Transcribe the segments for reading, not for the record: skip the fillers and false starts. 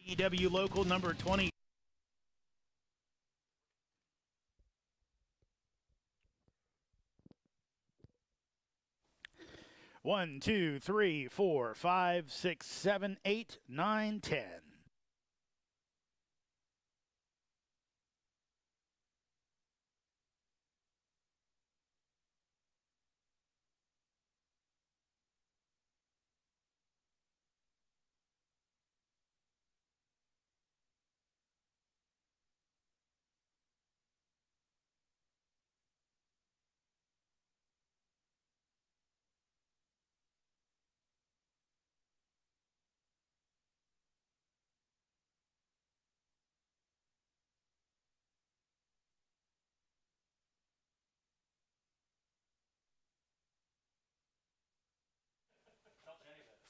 EW local number 20. One, two, three, 4, 5, 6, 7, 8, 9, 10.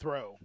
Throw.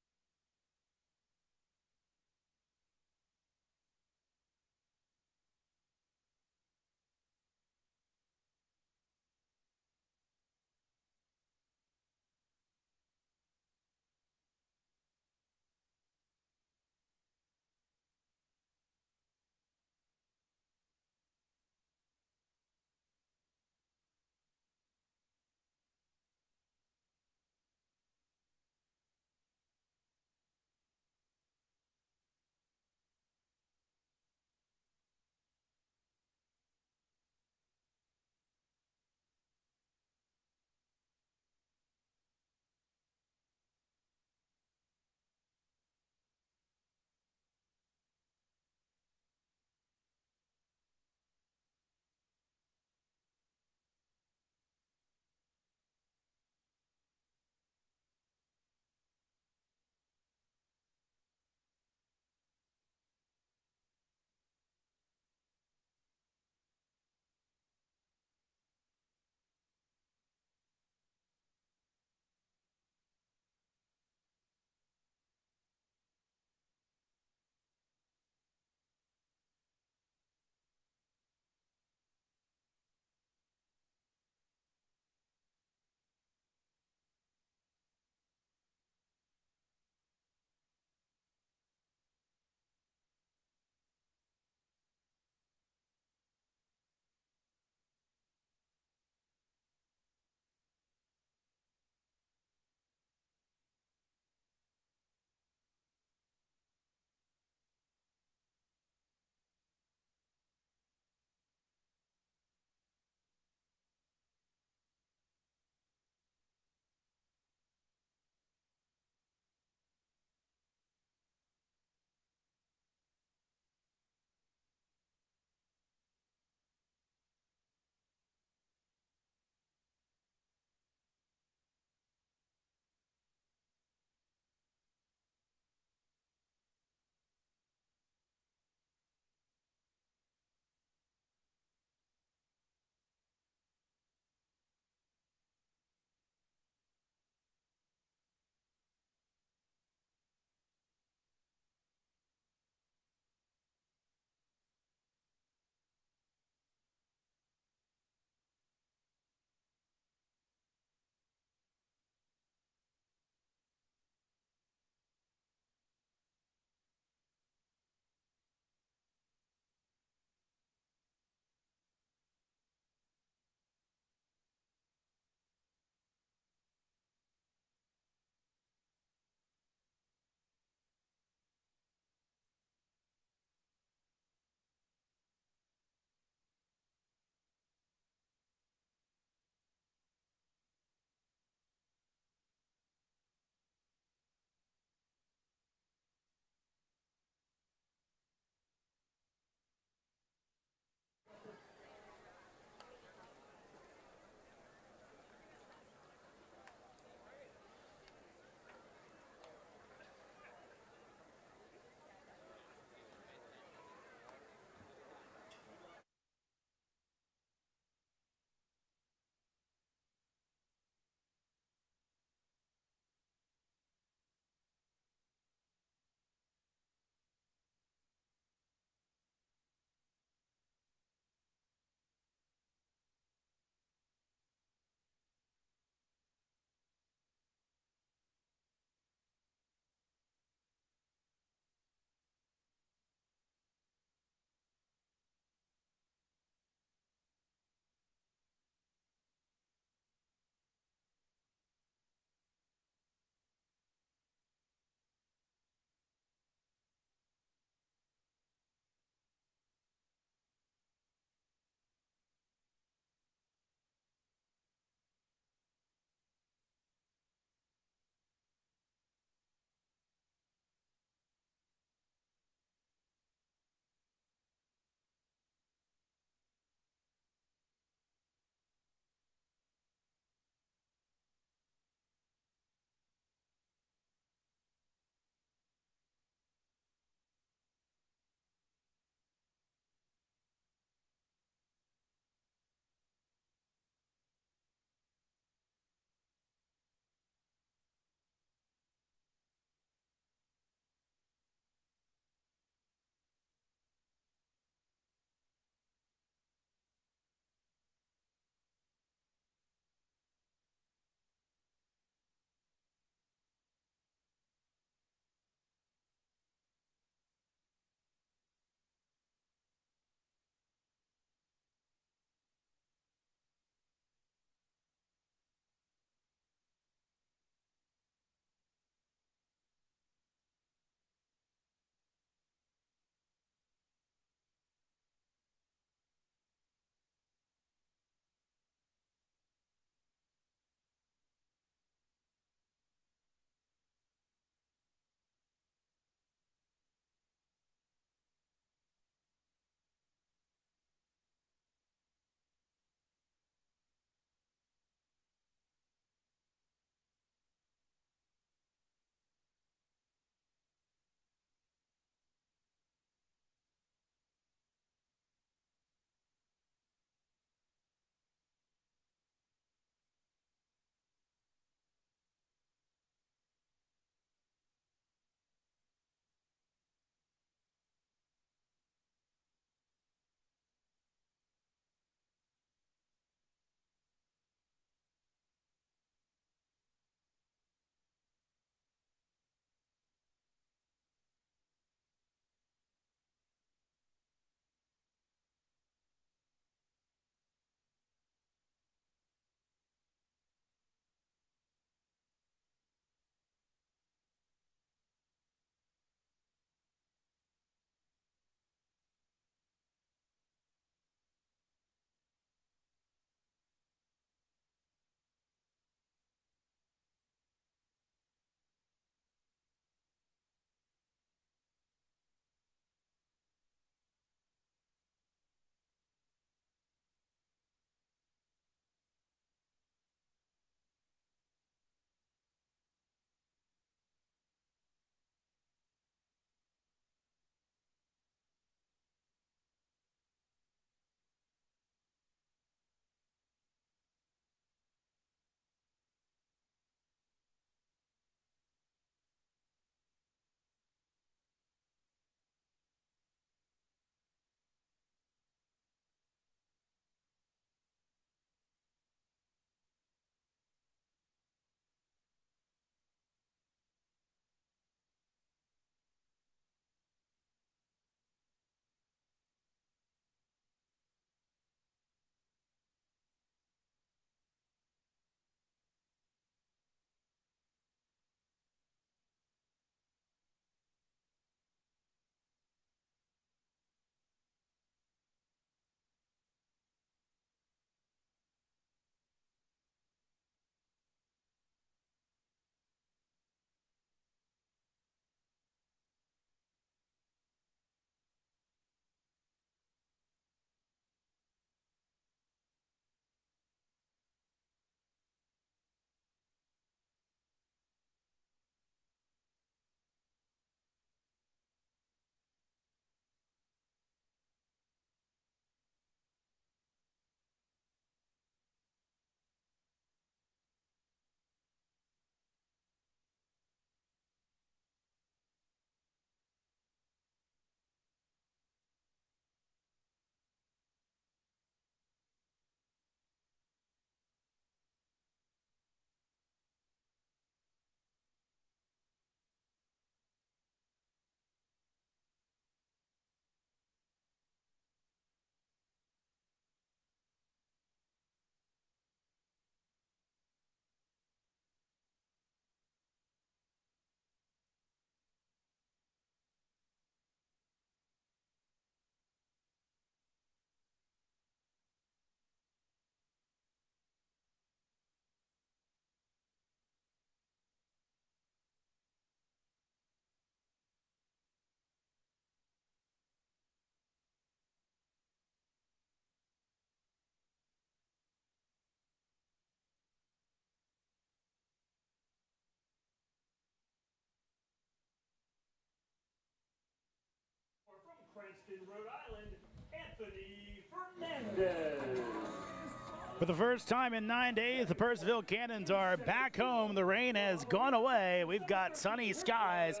For the first time in 9 days, the Purcellville Cannons are back home. The rain has gone away. We've got sunny skies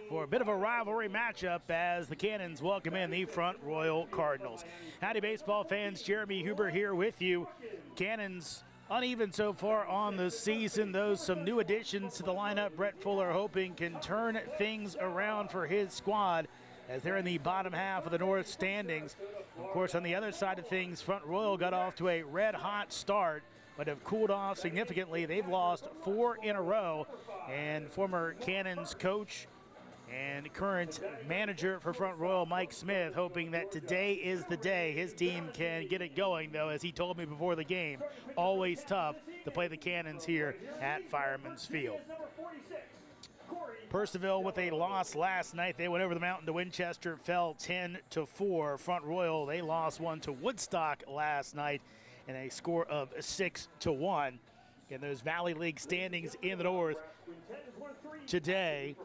for a bit of a rivalry matchup as the Cannons welcome in the Front Royal Cardinals. Howdy, baseball fans. Jeremy Huber here with you. Cannons uneven so far on the season, though some new additions to the lineup Brett Fuller hoping can turn things around for his squad as they're in the bottom half of the North standings. Of course, on the other side of things, Front Royal got off to a red-hot start, but have cooled off significantly. They've lost 4 in a row, and former Cannons coach and current manager for Front Royal, Mike Smith, hoping that today is the day his team can get it going, though, as he told me before the game, always tough to play the Cannons here at Fireman's Field. Purcellville with a loss last night. They went over the mountain to Winchester, fell 10-4. Front Royal, they lost one to Woodstock last night in a score of 6-1. In those Valley League standings in the North today,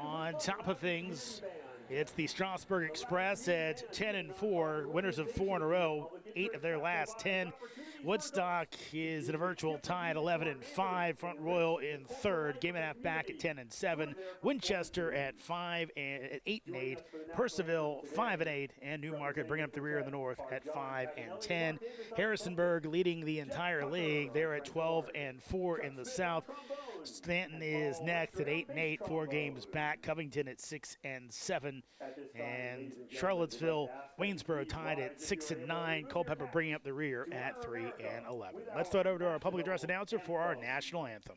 on top of things, it's the Strasburg Express at 10-4, winners of 4 in a row, 8 of their last 10. Woodstock is in a virtual tie at 11-5. Front Royal in third, game and a half back at 10-7. Winchester at 8-8. Purcellville 5-8, and Newmarket bringing up the rear in the North at 5-10. Harrisonburg leading the entire league. They're at 12-4 in the South. Stanton is next at 8-8, 4 games back. Covington at 6-7, and Charlottesville, Waynesboro tied at 6-9. Culpeper bringing up the rear at 3-11. Let's throw it over to our public address announcer for our national anthem.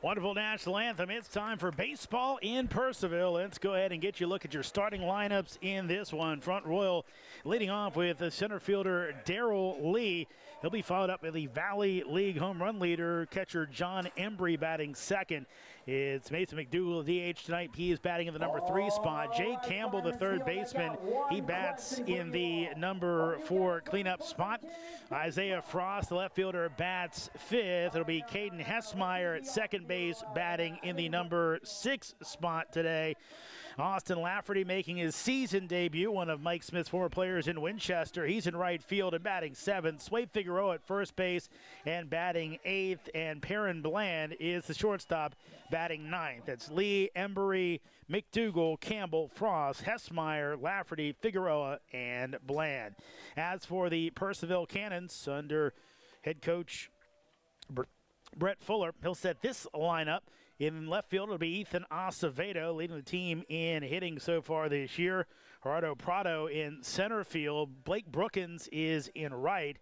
Wonderful national anthem. It's time for baseball in Purcellville. Let's go ahead and get you a look at your starting lineups in this one. Front Royal leading off with the center fielder Darrell Lee. He'll be followed up with the Valley League home run leader, catcher John Embry batting second. It's Mason McDougal, DH tonight. He is batting in the number 3 spot. Jay Campbell, the third baseman, he bats in the number 4 cleanup spot. Isaiah Frost, the left fielder, bats 5th. It'll be Caden Hessmeyer at second base, batting in the number 6 spot today. Austin Lafferty making his season debut, one of Mike Smith's former players in Winchester. He's in right field and batting 7th. Sway Figueroa at first base and batting 8th. And Perrin Bland is the shortstop, batting 9th. That's Lee, Embry, McDougal, Campbell, Frost, Hessmeyer, Lafferty, Figueroa, and Bland. As for the Purcellville Cannons, under head coach Brett Fuller, he'll set this lineup. In left field, it'll be Ethan Acevedo leading the team in hitting so far this year. Gerardo Prado in center field. Blake Brookins is in right.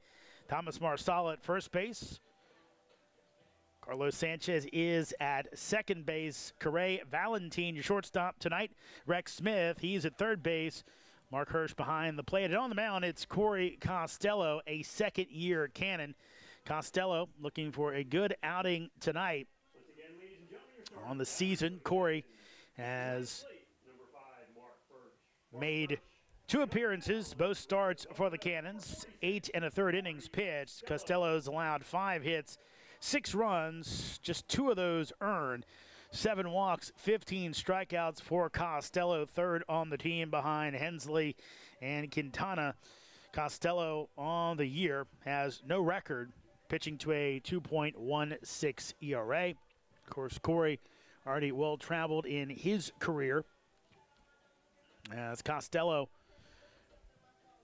Thomas Marsala at first base. Carlos Sanchez is at second base. Corey Valentin, your shortstop tonight. Rex Smith, he's at third base. Mark Hirsch behind the plate. And on the mound, it's Corey Costello, a second-year Cannon. Costello looking for a good outing tonight. On the season, Corey has made 2 appearances, both starts for the Cannons, 8 1/3 innings pitched. Costello's allowed 5 hits, 6 runs, just 2 of those earned. 7 walks, 15 strikeouts for Costello, third on the team behind Hensley and Quintana. Costello on the year has no record, pitching to a 2.16 ERA. Of course, Corey already well-traveled in his career. As Costello,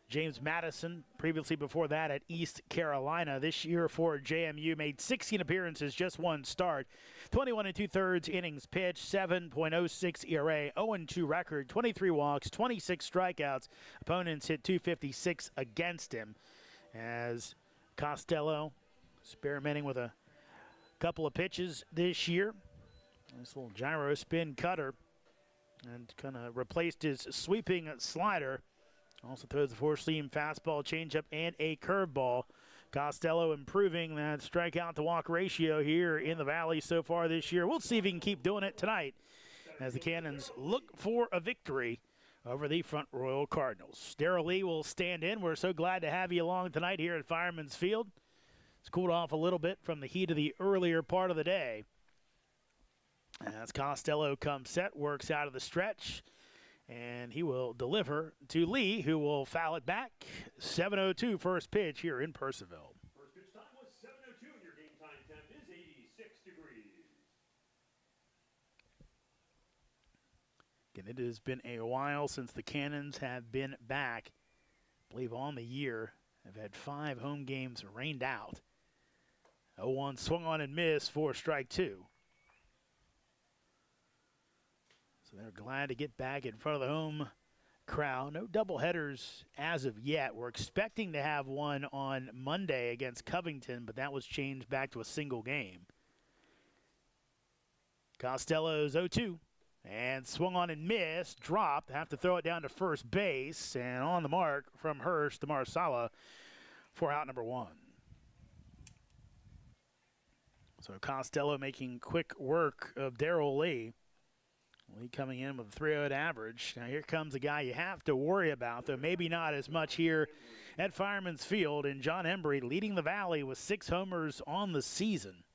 James Madison, previously before that at East Carolina. This year for JMU, made 16 appearances, just 1 start. 21 2/3 innings pitched, 7.06 ERA, 0-2 record, 23 walks, 26 strikeouts. Opponents hit .256 against him. As Costello experimenting with a couple of pitches this year. Nice little gyro spin cutter. And kind of replaced his sweeping slider. Also throws the 4-seam fastball, changeup, and a curveball. Costello improving that strikeout to walk ratio here in the Valley so far this year. We'll see if he can keep doing it tonight as the Cannons look for a victory over the Front Royal Cardinals. Darrell Lee will stand in. We're so glad to have you along tonight here at Fireman's Field. It's cooled off a little bit from the heat of the earlier part of the day. As Costello comes set, works out of the stretch. And he will deliver to Lee, who will foul it back. 7:02 first pitch here in Purcellville. First pitch time was 7:02, and your game time temp is 86 degrees. Again, it has been a while since the Cannons have been back. I believe on the year, have had 5 home games rained out. 0-1 swung on and missed for strike 2. So they're glad to get back in front of the home crowd. No doubleheaders as of yet. We're expecting to have one on Monday against Covington, but that was changed back to a single game. Costello's 0-2 and swung on and missed. Dropped. Have to throw it down to first base. And on the mark from Hirsch to Marsala for out number 1. So Costello making quick work of Darrell Lee. Lee coming in with a 3.08 average. Now here comes a guy you have to worry about, though maybe not as much here at Fireman's Field. And John Embry leading the Valley with 6 homers on the season.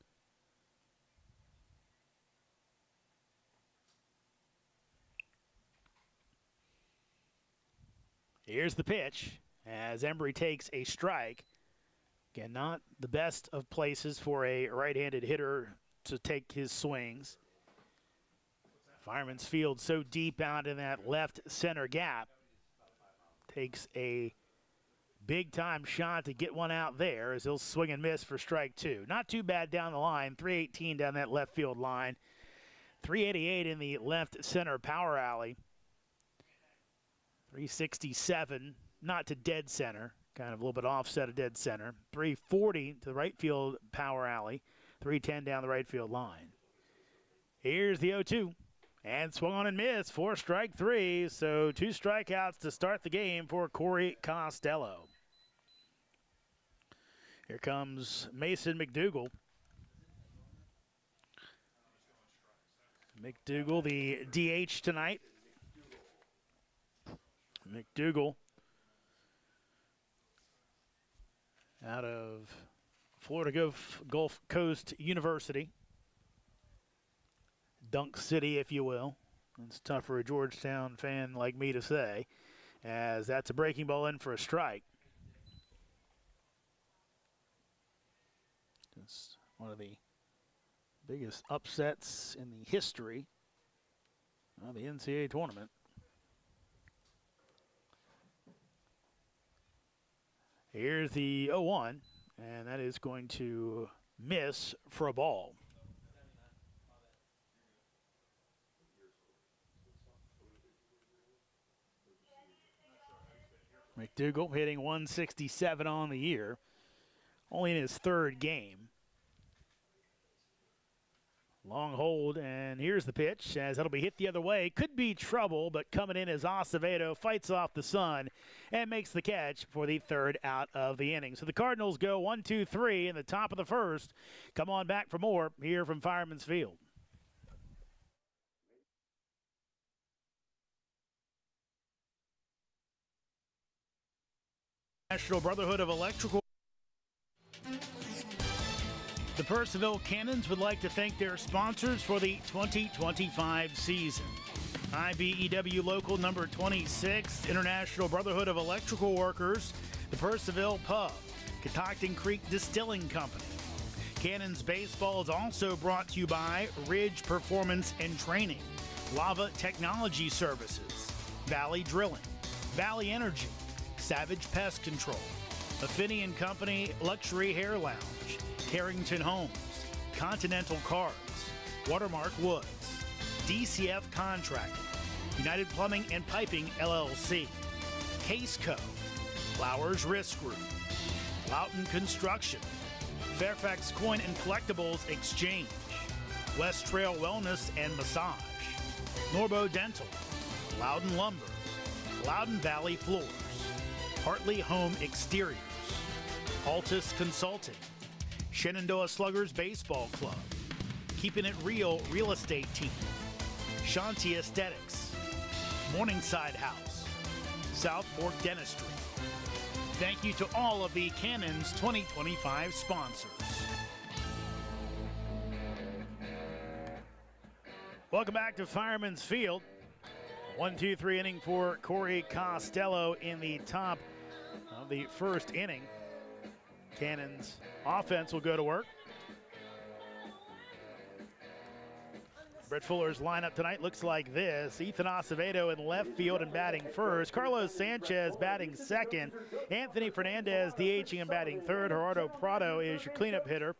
Here's the pitch as Embry takes a strike. Again, not the best of places for a right-handed hitter to take his swings. Fireman's Field so deep out in that left center gap. Takes a big-time shot to get one out there as he'll swing and miss for strike 2. Not too bad down the line. 318 down that left field line. 388 in the left center power alley. 367, not to dead center. Kind of a little bit offset of dead center. 340 to the right field power alley. 310 down the right field line. Here's the 0-2. And swung on and missed for strike 3. So 2 strikeouts to start the game for Corey Costello. Here comes Mason McDougal. McDougal, the DH tonight. McDougal out of Florida Gulf Coast University. Dunk City, if you will. It's tough for a Georgetown fan like me to say, as that's a breaking ball in for a strike. It's one of the biggest upsets in the history of the NCAA tournament. Here's the 0-1, and that is going to miss for a ball. McDougal hitting 167 on the year, only in his 3rd game. Long hold, and here's the pitch as it'll be hit the other way. Could be trouble, but coming in as Acevedo fights off the sun and makes the catch for the third out of the inning. So the Cardinals go 1-2-3 in the top of the first. Come on back for more here from Fireman's Field. National Brotherhood of Electrical. The Purcellville Cannons would like to thank their sponsors for the 2025 season. IBEW Local Number 26, International Brotherhood of Electrical Workers, the Purcellville Pub, Catoctin Creek Distilling Company. Cannons Baseball is also brought to you by Ridge Performance and Training, Lava Technology Services, Valley Drilling, Valley Energy, Savage Pest Control, Affinity & Company Luxury Hair Lounge, Carrington Homes, Continental Cars, Watermark Woods, DCF Contracting, United Plumbing and Piping LLC, Case Co, Flowers Risk Group, Loughton Construction, Fairfax Coin and Collectibles Exchange, West Trail Wellness and Massage, Norbo Dental, Loudon Lumber, Loudon Valley Floors, Hartley Home Exteriors, Altus Consulting, Shenandoah Sluggers Baseball Club, Keeping It Real Real Estate Team, Shanti Aesthetics, Morningside House, South Fork Dentistry. Thank you to all of the Cannons 2025 sponsors. Welcome back to Fireman's Field. 1-2-3 inning for Corey Costello in the top of the first inning. Cannons offense will go to work. Brett Fuller's lineup tonight looks like this. Ethan Acevedo in left field and batting first. Carlos Sanchez batting second. Anthony Fernandez DHing and batting third. Gerardo Prado is your cleanup hitter.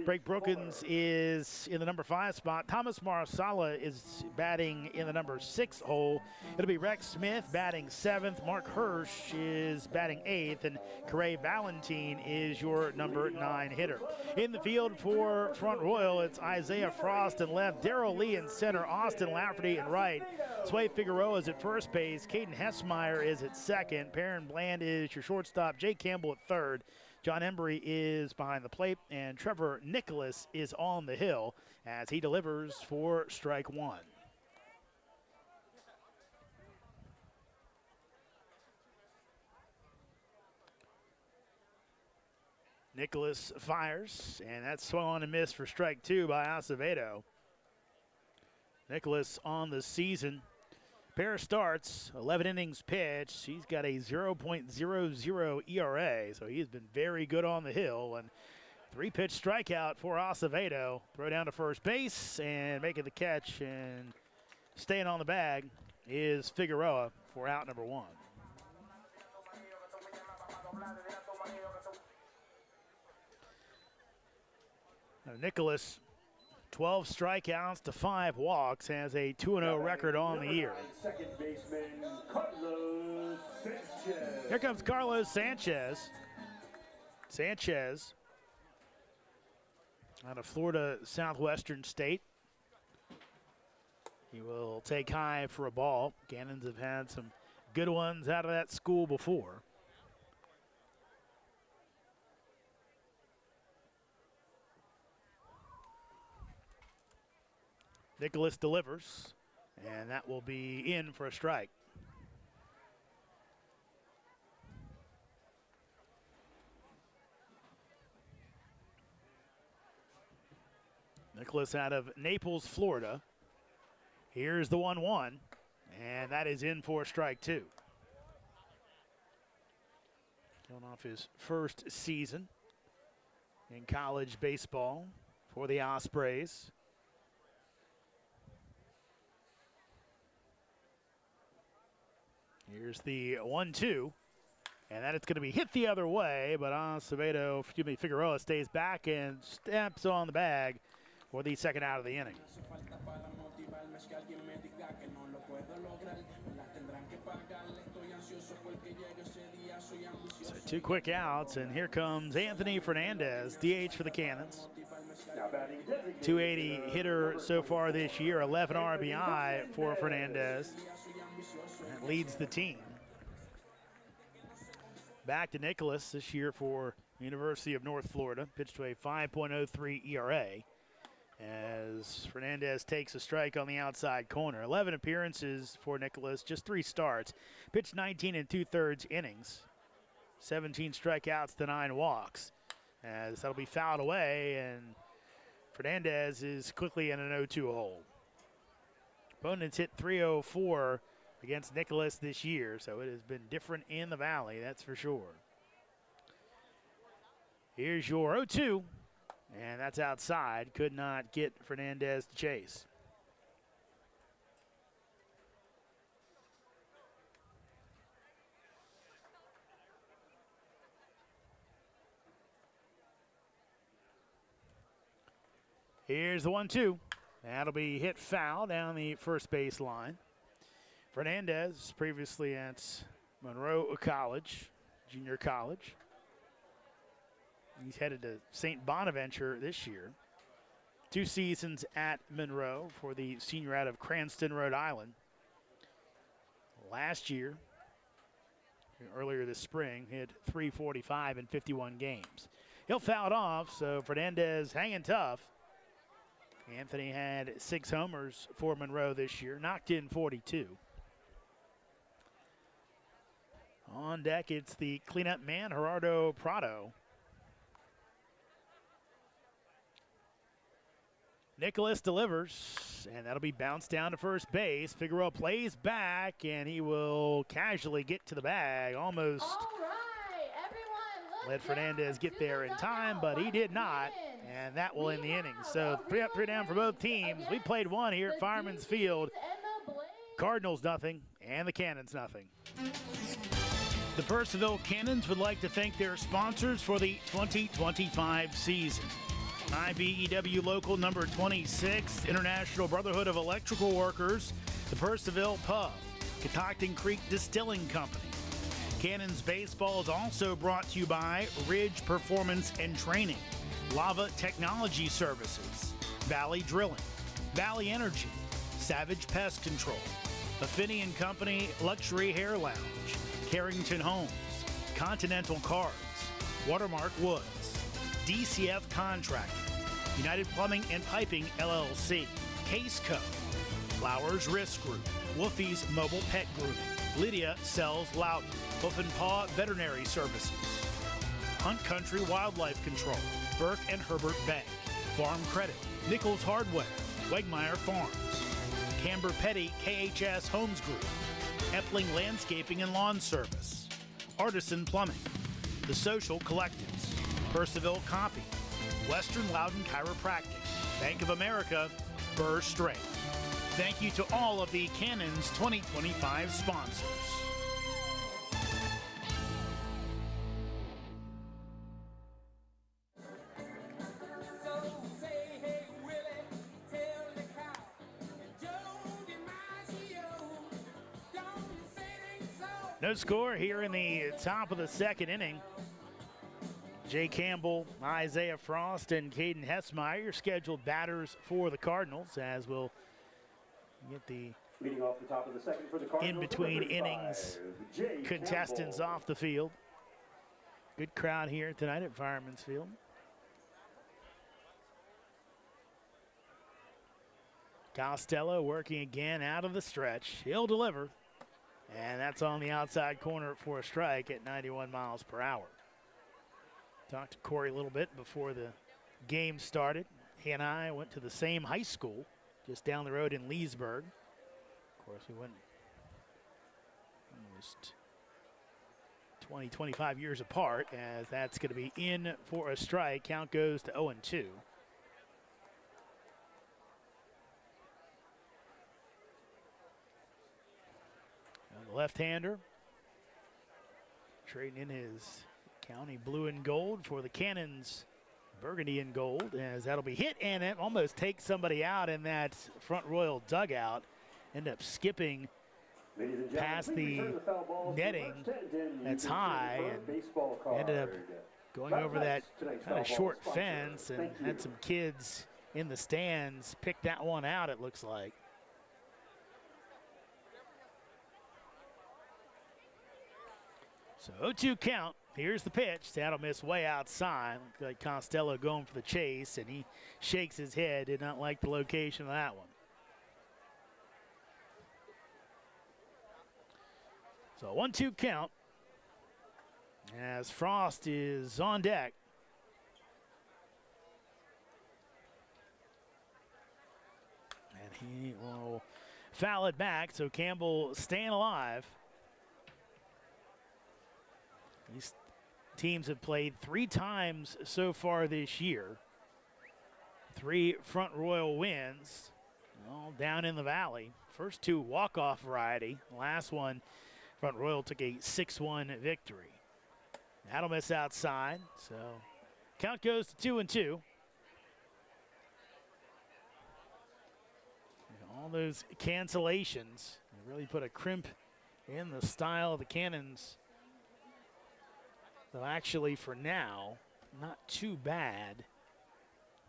Blake Brookins is in the number 5 spot. Thomas Marsala is batting in the number 6 hole. It'll be Rex Smith batting 7th. Mark Hirsch is batting 8th. And Corey Valentine is your number 9 hitter. In the field for Front Royal, it's Isaiah Frost in left. Darrell Lee in center, Austin Lafferty in right. Sway Figueroa is at first base. Caden Hessmeyer is at second. Perrin Bland is your shortstop. Jay Campbell at third. John Embry is behind the plate. And Trevor Nicholas is on the hill as he delivers for strike one. Nicholas fires, and that's swung on and missed for strike two by Acevedo. Nicholas on the season. Pair of starts, 11 innings pitched. He's got a 0.00 ERA, so he's been very good on the hill. And 3-pitch strikeout for Acevedo. Throw down to first base and making the catch and staying on the bag is Figueroa for out number 1. Now, Nicholas, 12 strikeouts to 5 walks, has a 2-0 record on the year. Second baseman, Carlos Sanchez. Here comes Carlos Sanchez. Sanchez out of Florida Southwestern State. He will take high for a ball. Cannons have had some good ones out of that school before. Nicholas delivers, and that will be in for a strike. Nicholas out of Naples, Florida. Here's the 1-1, and that is in for strike two. Going off his first season in college baseball for the Ospreys. Here's the 1-2, and that it's going to be hit the other way, but Figueroa stays back and steps on the bag for the second out of the inning. So 2 quick outs, and here comes Anthony Fernandez, DH for the Cannons. Now batting designated 280 hitter so far this year, 11 RBI for Fernandez. That leads the team. Back to Nicholas this year for University of North Florida. Pitched to a 5.03 ERA as Fernandez takes a strike on the outside corner. 11 appearances for Nicholas, just 3 starts. Pitched 19 2/3 innings. 17 strikeouts to 9 walks. As that'll be fouled away, and Fernandez is quickly in an 0-2 hole. Opponents hit .304 against Nicholas this year, so it has been different in the Valley, that's for sure. Here's your 0-2, and that's outside. Could not get Fernandez to chase. Here's the 1-2. That'll be hit foul down the first base line. Fernandez previously at Monroe College, junior college. He's headed to St. Bonaventure this year. 2 seasons at Monroe for the senior out of Cranston, Rhode Island. Last year, earlier this spring, hit .345 in 51 games. He'll foul it off, so Fernandez hanging tough. Anthony had 6 homers for Monroe this year, knocked in 42. On deck, it's the cleanup man, Gerardo Prado. Nicholas delivers, and that'll be bounced down to first base. Figueroa plays back, and he will casually get to the bag. Almost let Fernandez get there in time, but he did not, and that will end the inning. So 3 up, 3 down for both teams. We played 1 here at Fireman's Field. Cardinals nothing, and the Cannons nothing. The Purcellville Cannons would like to thank their sponsors for the 2025 season. IBEW Local number 26, International Brotherhood of Electrical Workers, the Purcellville Pub, Catoctin Creek Distilling Company. Cannons Baseball is also brought to you by Ridge Performance and Training, Lava Technology Services, Valley Drilling, Valley Energy, Savage Pest Control, Affinity & Company Luxury Hair Lounge, Carrington Homes, Continental Cards, Watermark Woods, DCF Contracting, United Plumbing and Piping LLC, Case Co, Flowers Risk Group, Wolfie's Mobile Pet Grooming, Lydia Sells Loudon, Hoof and Paw Veterinary Services, Hunt Country Wildlife Control, Burke and Herbert Bank, Farm Credit, Nichols Hardware, Wegmeyer Farms, Camber Petty KHS Homes Group, Epling Landscaping and Lawn Service, Artisan Plumbing, The Social Collectives, Purcellville Copy, Western Loudon Chiropractic, Bank of America, Burr Strait. Thank you to all of the Cannons 2025 sponsors. No score here in the top of the second inning. Jay Campbell, Isaiah Frost, and Caden Hessmeyer, your scheduled batters for the Cardinals, as we'll get the leading off the top of the second for the Cardinals, in-between innings contestants off the field. Good crowd here tonight at Fireman's Field. Costello working again out of the stretch. He'll deliver. And that's on the outside corner for a strike at 91 miles per hour. Talked to Corey a little bit before the game started. He and I went to the same high school just down the road in Leesburg. Of course, we went almost 20, 25 years apart, as that's going to be in for a strike. Count goes to 0-2. The left-hander trading in his county blue and gold for the Cannons burgundy and gold, as that'll be hit, and it almost takes somebody out in that Front Royal dugout. End up skipping past the netting that's high and ended up going over that kind of short fence and had some kids in the stands pick that one out, it looks like. So 0-2 count. Here's the pitch. That'll miss way outside. Looks like Costello going for the chase, and he shakes his head. Did not like the location of that one. So 1-2 count as Frost is on deck. And he will foul it back, so Campbell staying alive. These teams have played 3 times so far this year. 3 Front Royal wins, all down in the valley. First 2 walk-off variety. Last one, Front Royal took a 6-1 victory. That'll miss outside, so count goes to 2-2. All those cancellations really put a crimp in the style of the Cannons. So actually, for now, not too bad.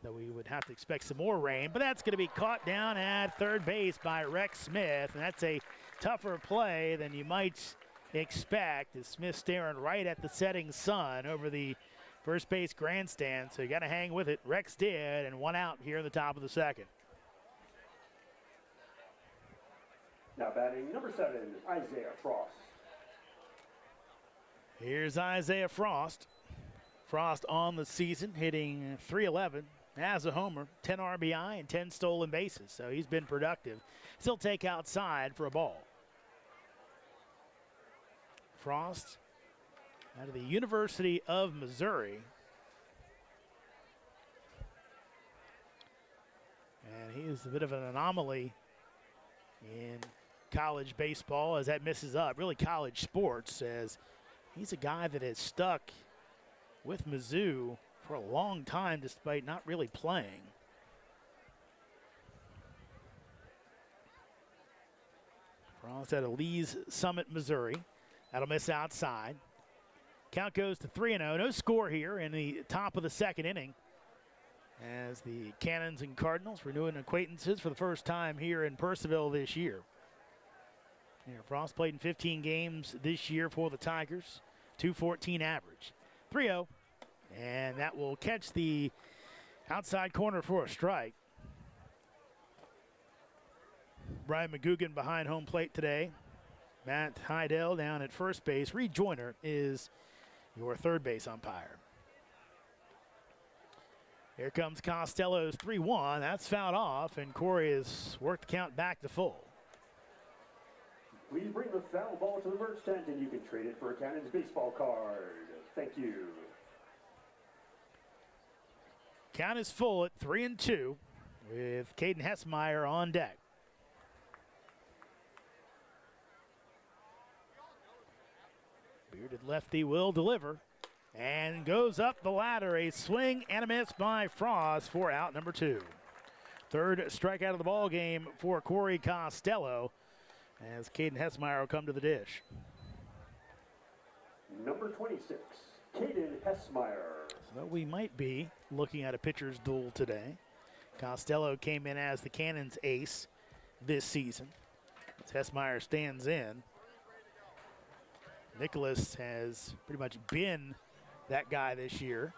Though we would have to expect some more rain, but that's going to be caught down at third base by Rex Smith, and that's a tougher play than you might expect, as Smith staring right at the setting sun over the first base grandstand, so you got to hang with it. Rex did, and 1 out here in the top of the second. Now batting number 7, Isaiah Frost. Here's Isaiah Frost. Frost on the season, hitting .311 as a homer, 10 RBI and 10 stolen bases, so he's been productive. Still take outside for a ball. Frost out of the University of Missouri. And he is a bit of an anomaly in college baseball as that misses up, really college sports, as he's a guy that has stuck with Mizzou for a long time despite not really playing. Frost out of Lee's Summit, Missouri. That'll miss outside. Count goes to 3-0. No score here in the top of the second inning as the Cannons and Cardinals renewing acquaintances for the first time here in Purcellville this year. Here, Frost played in 15 games this year for the Tigers, .214 average. 3-0, and that will catch the outside corner for a strike. Brian McGugan behind home plate today. Matt Heidel down at first base. Reed Joyner is your third base umpire. Here comes Costello's 3-1. That's fouled off, and Corey has worked the count back to full. Please bring the foul ball to the merch tent and you can trade it for a Cannons baseball card. Thank you. Count is full at 3-2 with Caden Hessmeyer on deck. Bearded lefty will deliver and goes up the ladder. A swing and a miss by Frost for out number 2. Third strikeout of the ball game for Corey Costello as Caden Hessmeyer will come to the dish. Number 26, Caden Hessmeyer. So we might be looking at a pitcher's duel today. Costello came in as the Cannons ace this season as Hessmeyer stands in. Nicholas has pretty much been that guy this year.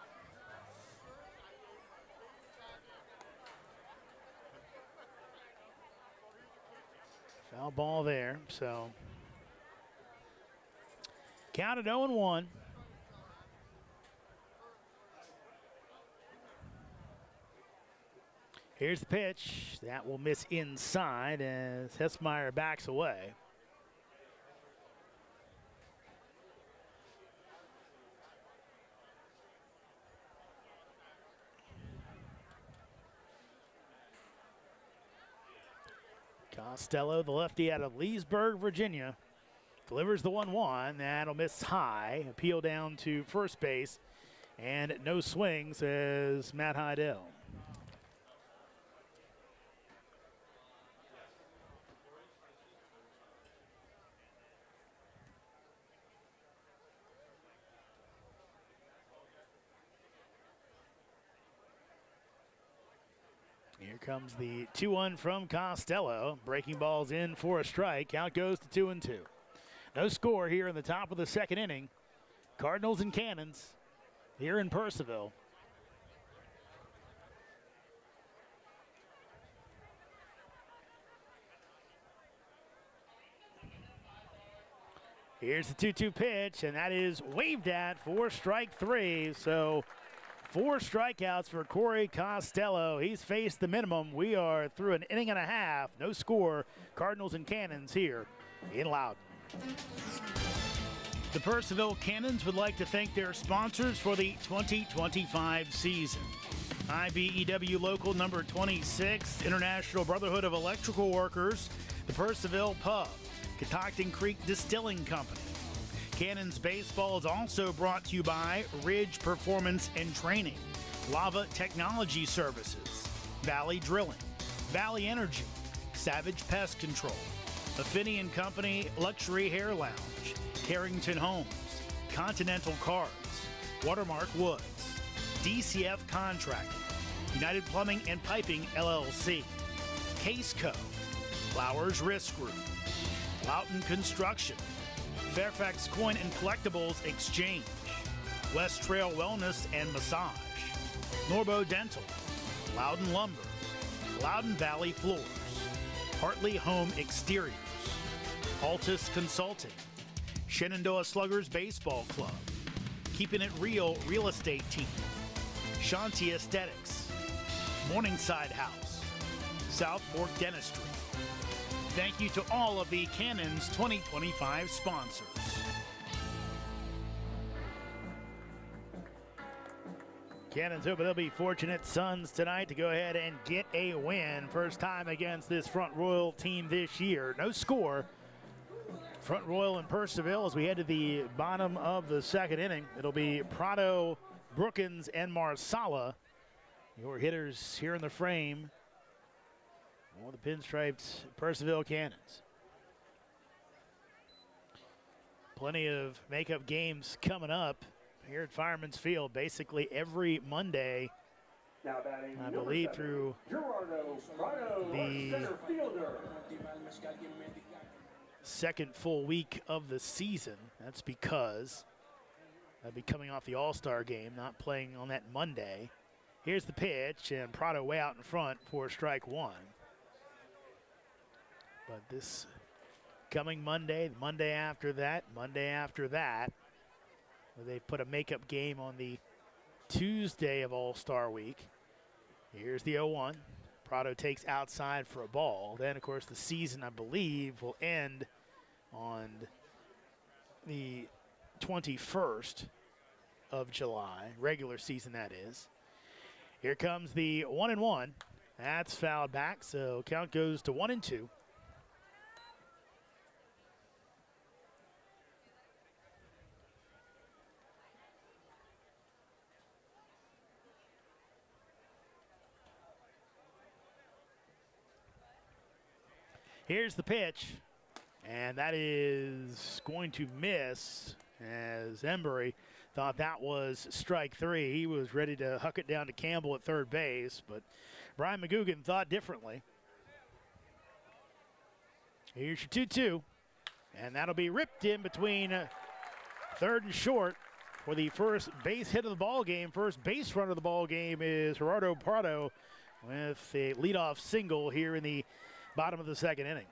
Foul ball there, so counted 0-1. Here's the pitch. That will miss inside as Hessmeyer backs away. Costello, the lefty out of Leesburg, Virginia, delivers the 1-1. That'll miss high. Appeal down to first base. And no swing, says Matt Heidel. Comes the 2-1 from Costello. Breaking balls in for a strike. Count goes to 2-2. No score here in the top of the second inning. Cardinals and Cannons here in Purcellville. Here's the 2-2 pitch, and that is waved at for strike 3. So 4 strikeouts for Corey Costello. He's faced the minimum. We are through an inning and a half. No score. Cardinals and Cannons here in Loudon. The Purcellville Cannons would like to thank their sponsors for the 2025 season. IBEW Local Number 26, International Brotherhood of Electrical Workers, the Purcellville Pub, Catoctin Creek Distilling Company. Cannons Baseball is also brought to you by Ridge Performance and Training, Lava Technology Services, Valley Drilling, Valley Energy, Savage Pest Control, Affinity and Company Luxury Hair Lounge, Carrington Homes, Continental Cars, Watermark Woods, DCF Contracting, United Plumbing and Piping LLC, Case Co, Flowers Risk Group, Loughton Construction, Fairfax Coin and Collectibles Exchange, West Trail Wellness and Massage, Norbo Dental, Loudon Lumber, Loudon Valley Floors, Hartley Home Exteriors, Altus Consulting, Shenandoah Sluggers Baseball Club, Keeping It Real Real Estate Team, Shanti Aesthetics, Morningside House, South Fork Dentistry. Thank you to all of the Cannons 2025 sponsors. Cannons hoping they'll be fortunate sons tonight to go ahead and get a win. First time against this Front Royal team this year. No score. Front Royal and Purcellville as we head to the bottom of the second inning. It'll be Prado, Brookins, and Marsala. Your hitters here in the frame. Well, the pinstriped Purcellville Cannons. Plenty of makeup games coming up here at Fireman's Field basically every Monday, I believe, through the second full week of the season. That's because I'll be coming off the All-Star game, not playing on that Monday. Here's the pitch, and Prado way out in front for strike 1. But this coming Monday, the Monday after that, they put a makeup game on the Tuesday of All-Star week. Here's the 0-1. Prado takes outside for a ball. Then, of course, the season, I believe, will end on the 21st of July. Regular season, that is. Here comes the 1-1. That's fouled back, so count goes to 1-2. Here's the pitch, and that is going to miss as Embry thought that was strike 3. He was ready to huck it down to Campbell at third base, but Brian McGugan thought differently. Here's your 2-2, and that'll be ripped in between third and short for the first base hit of the ball game. First base run of the ball game is Gerardo Prado with a leadoff single here in the bottom of the second inning.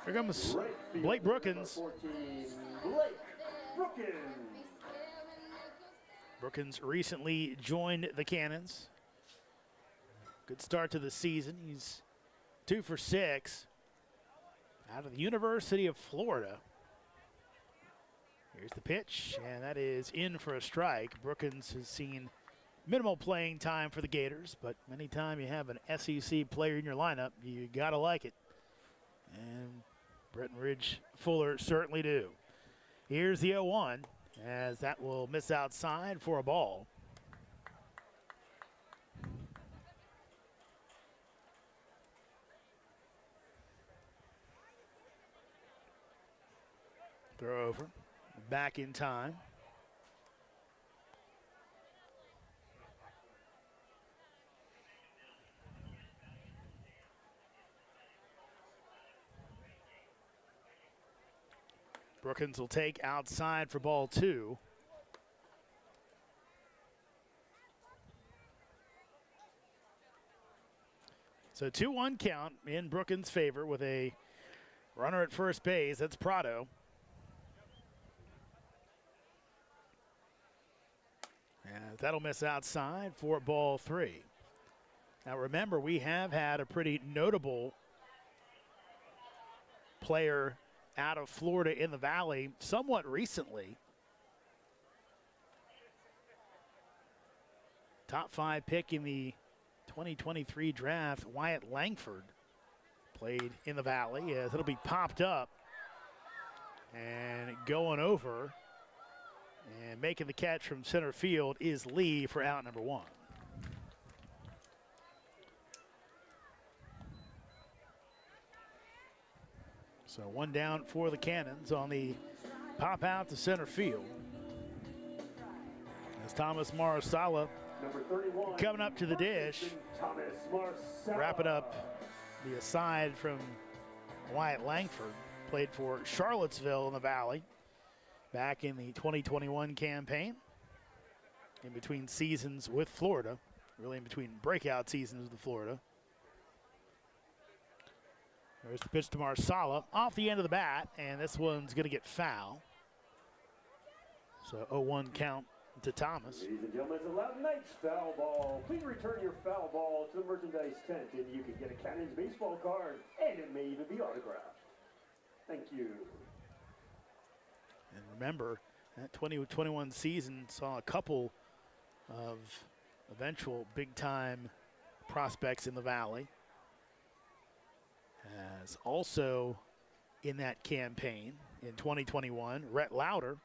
Here comes Blake Brookins. Brookins recently joined the Cannons. Good start to the season. He's 2 for 6 out of the University of Florida. Here's the pitch, and that is in for a strike. Brookins has seen minimal playing time for the Gators, but anytime you have an SEC player in your lineup, you gotta like it. And Breckenridge Fuller certainly do. Here's the 0-1, as that will miss outside for a ball. Throw over. Back in time. Brookins will take outside for ball 2. So 2-1 count in Brookins' favor with a runner at first base. That's Prado. And that'll miss outside for ball 3. Now remember, we have had a pretty notable player out of Florida in the Valley somewhat recently. Top 5 pick in the 2023 draft, Wyatt Langford played in the Valley as it'll be popped up and going over and making the catch from center field is Lee for out number 1. So 1 down for the Cannons on the pop out to center field. As Thomas Marasala coming up to the dish, wrapping up the aside from Wyatt Langford. Played for Charlottesville in the Valley back in the 2021 campaign. In between seasons with Florida, really in between breakout seasons with Florida. There's the pitch to Marsala off the end of the bat, and this one's going to get foul. So 0-1 count to Thomas. Ladies and gentlemen, it's a Loud Knights foul ball. Please return your foul ball to the merchandise tent, and you can get a Cannons baseball card, and it may even be autographed. Thank you. And remember, that 2021 season saw a couple of eventual big-time prospects in the Valley. As also in that campaign in 2021, Rhett Lauder,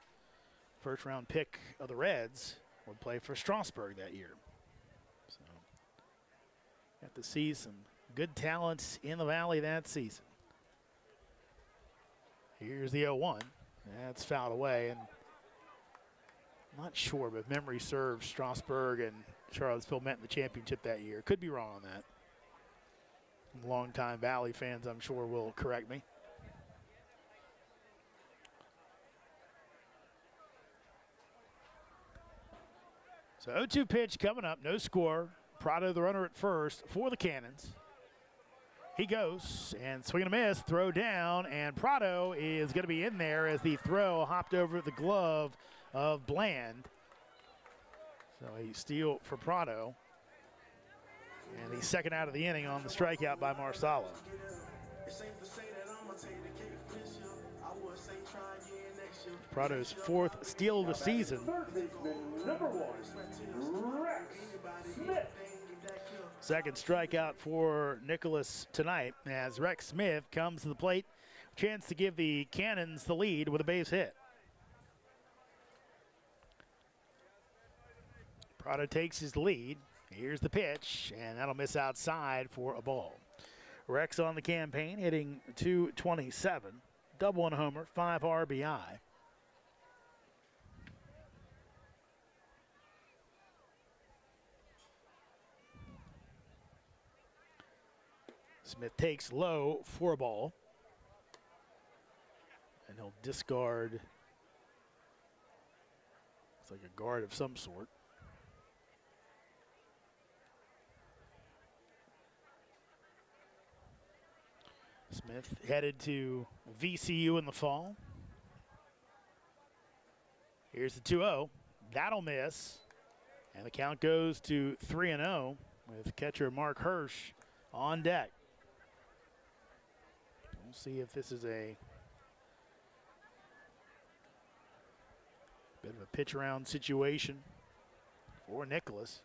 first-round pick of the Reds, would play for Strasburg that year. So, got to see some good talents in the Valley that season. Here's the 0-1. That's fouled away, and I'm not sure, but if memory serves, Strasburg and Charlottesville met in the championship that year. Could be wrong on that. Longtime Valley fans, I'm sure, will correct me. So 0-2 pitch coming up, no score. Prado the runner at first for the Cannons. He goes and swing and a miss, throw down, and Prado is going to be in there as the throw hopped over the glove of Bland. So a steal for Prado. And the second out of the inning on the strikeout by Marsala. Prado's 4th steal of the season. Third baseman, number 1, Rex Smith. Second strikeout for Nicholas tonight as Rex Smith comes to the plate. Chance to give the Cannons the lead with a base hit. Prado takes his lead. Here's the pitch, and that'll miss outside for a ball. Rex on the campaign, hitting .227, double and a homer, 5 RBI. Smith takes low for a ball, and he'll discard, it's like a guard of some sort. Smith headed to VCU in the fall. Here's the 2-0. That'll miss. And the count goes to 3-0 with catcher Mark Hirsch on deck. We'll see if this is a bit of a pitch around situation for Nicholas.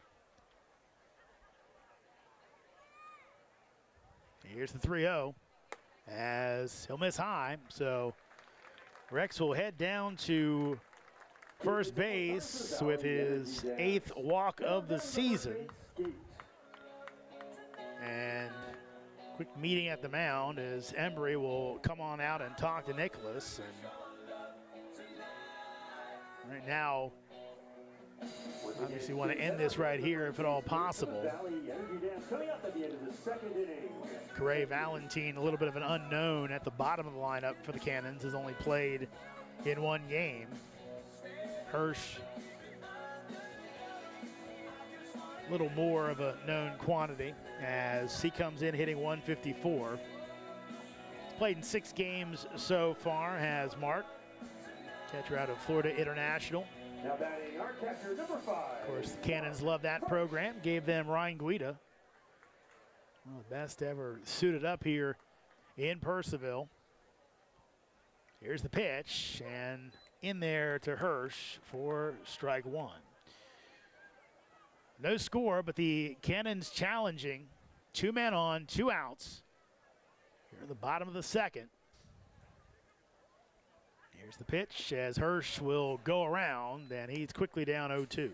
Here's the 3-0. As he'll miss high, so Rex will head down to first base with his 8th walk of the season. And quick meeting at the mound as Embry will come on out and talk to Nicholas. And right now, obviously want to end this right here if at all possible. Corey Valentine, a little bit of an unknown at the bottom of the lineup for the Cannons, has only played in one game. Hirsch, a little more of a known quantity as he comes in hitting 154. He's played in 6 games so far, has Mark, catcher out of Florida International. Now batting our catcher, number 5. Of course, the Cannons love that program. Gave them Ryan Guida, one of the best ever suited up here in Purcellville. Here's the pitch, and in there to Hirsch for strike 1. No score, but the Cannons challenging. 2 men on, 2 outs. Here in the bottom of the second. Here's the pitch as Hirsch will go around, and he's quickly down 0-2.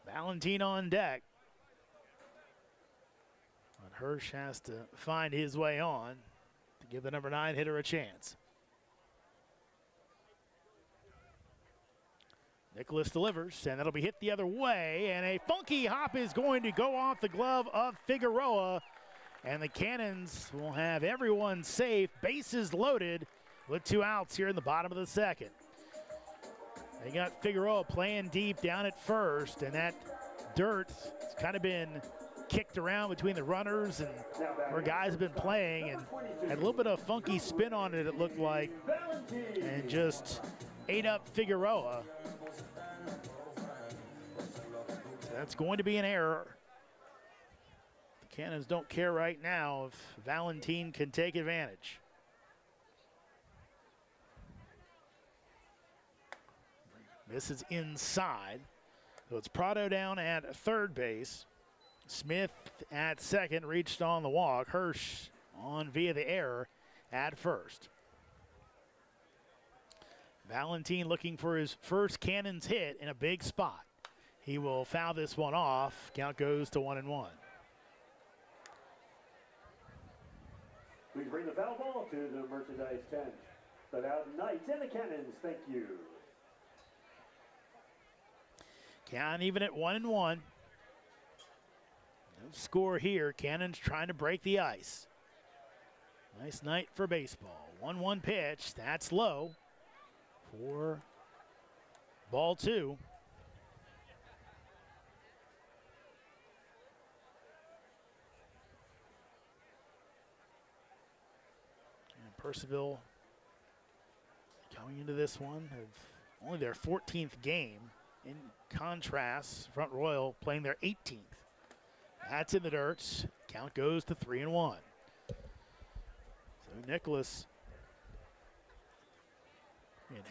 Valentine on deck. But Hirsch has to find his way on to give the number 9 hitter a chance. Nicholas delivers, and that'll be hit the other way, and a funky hop is going to go off the glove of Figueroa, and the Cannons will have everyone safe, bases loaded, with 2 outs here in the bottom of the second. They got Figueroa playing deep down at first, and that dirt has kind of been kicked around between the runners and where guys have been playing, and had a little bit of funky spin on it, it looked like, and just ate up Figueroa. So that's going to be an error. The Cannons don't care right now if Valentine can take advantage. This is inside. So it's Prado down at third base. Smith at second, reached on the walk. Hirsch on via the error at first. Valentine looking for his first Cannons hit in a big spot. He will foul this one off. Count goes to 1-1. We bring the foul ball to the merchandise tent. The Loudon Knights and the Cannons, thank you. Count even at 1-1. No score here. Cannons trying to break the ice. Nice night for baseball. 1-1 pitch. That's low for ball 2. And Purcellville coming into this one have only their 14th game. In contrast, Front Royal playing their 18th. That's in the dirt. Count goes to 3-1. So Nicholas